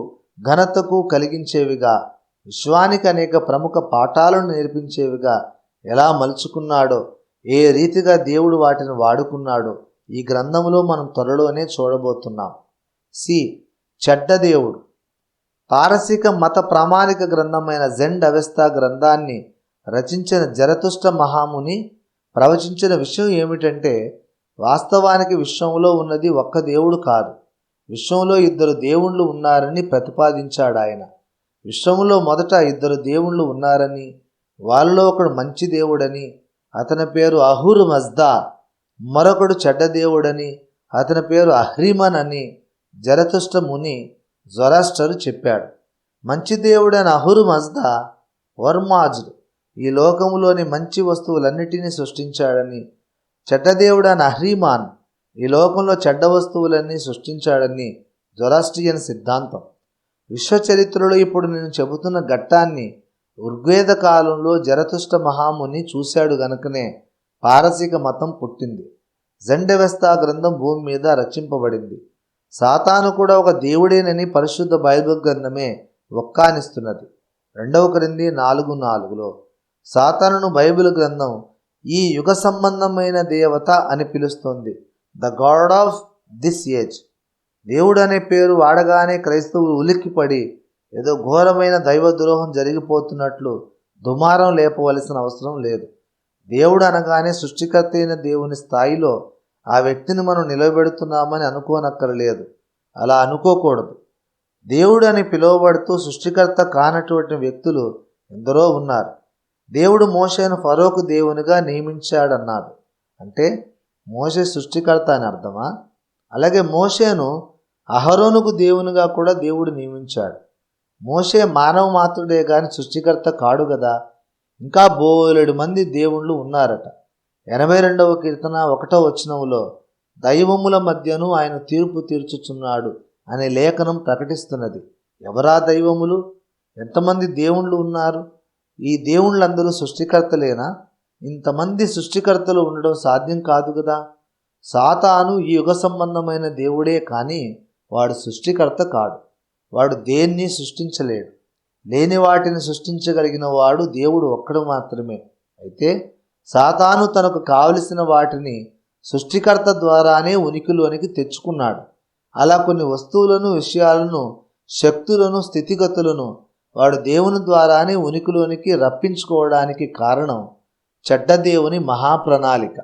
ఘనతకు కలిగించేవిగా, విశ్వానికి అనేక ప్రముఖ పాఠాలను నేర్పించేవిగా ఎలా మలుచుకున్నాడో, ఏ రీతిగా దేవుడు వాటిని వాడుకున్నాడో ఈ గ్రంథంలో మనం త్వరలోనే చూడబోతున్నాం. చెడ్డ దేవుడు. పారసీక మత ప్రామాణిక గ్రంథమైన జెండ్ అవెస్తా గ్రంథాన్ని రచించిన జరతుష్ట మహాముని ప్రవచించిన విషయం ఏమిటంటే, వాస్తవానికి విశ్వంలో ఉన్నది ఒక్క దేవుడు కాదు, విశ్వంలో 2 దేవుళ్ళు ఉన్నారని ప్రతిపాదించాడు ఆయన. విశ్వంలో మొదట 2 దేవుళ్ళు ఉన్నారని, వాళ్ళలో ఒకడు మంచి దేవుడని, అతని పేరు అహుర్ మజ్దా, మరొకడు చెడ్డ దేవుడని, అతని పేరు అహ్రిమన్ అని జరతుష్ట ముని జొరాస్టర్ చెప్పాడు. మంచి దేవుడైన అహుర్ మజ్దా వర్మాజుడు ఈ లోకములోని మంచి వస్తువులన్నిటినీ సృష్టించాడని, చెడ్డ దేవుడైన అహ్రిమాన్ ఈ లోకంలో చెడ్డ వస్తువులన్నీ సృష్టించాడని జొరాస్ట్రియన్ సిద్ధాంతం. విశ్వ చరిత్రలో ఇప్పుడు నేను చెబుతున్న ఘట్టాన్ని ఋగ్వేద కాలంలో జరతుష్ట మహాముని చూశాడు గనుకనే పారసీక మతం పుట్టింది. జండెవెస్తా గ్రంథం భూమి మీద రచింపబడింది. సాతాను కూడా ఒక దేవుడేనని పరిశుద్ధ బైబిల్ గ్రంథమే ఒక్కానిస్తున్నది. 2 కొరింథీ 4:4లో సాతానును బైబిల్ గ్రంథం ఈ యుగ సంబంధమైన దేవత అని పిలుస్తుంది. The God of this age. దేవుడు అనే పేరు వాడగానే క్రైస్తవులు ఉలిక్కిపడి ఏదో ఘోరమైన దైవద్రోహం జరిగిపోతున్నట్లు దుమారం లేపవలసిన అవసరం లేదు. దేవుడు అనగానే సృష్టికర్త అయిన దేవుని స్థాయిలో ఆ వ్యక్తిని మనం నిలబెడుతున్నామని అనుకోనక్కర్లేదు. అలా అనుకోకూడదు. దేవుడు అని పిలువబడుతూ సృష్టికర్త కానటువంటి వ్యక్తులు ఎందరో ఉన్నారు. దేవుడు మోషేను ఫరోకు దేవునిగా నియమించాడన్నాడు. అంటే మోషే సృష్టికర్త అని అర్థమా? అలాగే మోషేను అహరోనుకు దేవునిగా కూడా దేవుడు నియమించాడు. మోషే మానవ మాత్రుడే గాని సృష్టికర్త కాడు కదా. ఇంకా బోలెడు మంది దేవుళ్ళు ఉన్నారట. 82వ కీర్తన 1వ వచనంలో దైవముల మధ్యను ఆయన తీర్పు తీర్చుచున్నాడు అనే లేఖనం ప్రకటిస్తున్నది. ఎవరా దైవములు? ఎంతమంది దేవుళ్ళు ఉన్నారు? ఈ దేవుళ్ళందరూ సృష్టికర్తలేనా? ఇంతమంది సృష్టికర్తలు ఉండడం సాధ్యం కాదు కదా. సాతాను ఈ యుగ సంబంధమైన దేవుడే కానీ వాడు సృష్టికర్త కాడు. వాడు దేన్ని సృష్టించలేడు. లేని వాటిని సృష్టించగలిగిన వాడు దేవుడు ఒక్కడు మాత్రమే. అయితే సాతాను తనకు కావలసిన వాటిని సృష్టికర్త ద్వారానే ఉనికిలోనికి తెచ్చుకున్నాడు. అలా కొన్ని వస్తువులను, విషయాలను, శక్తులను, స్థితిగతులను వాడు దేవుని ద్వారానే ఉనికిలోనికి రప్పించుకోవడానికి కారణం చెడ్డ దేవుని మహాప్రణాళిక.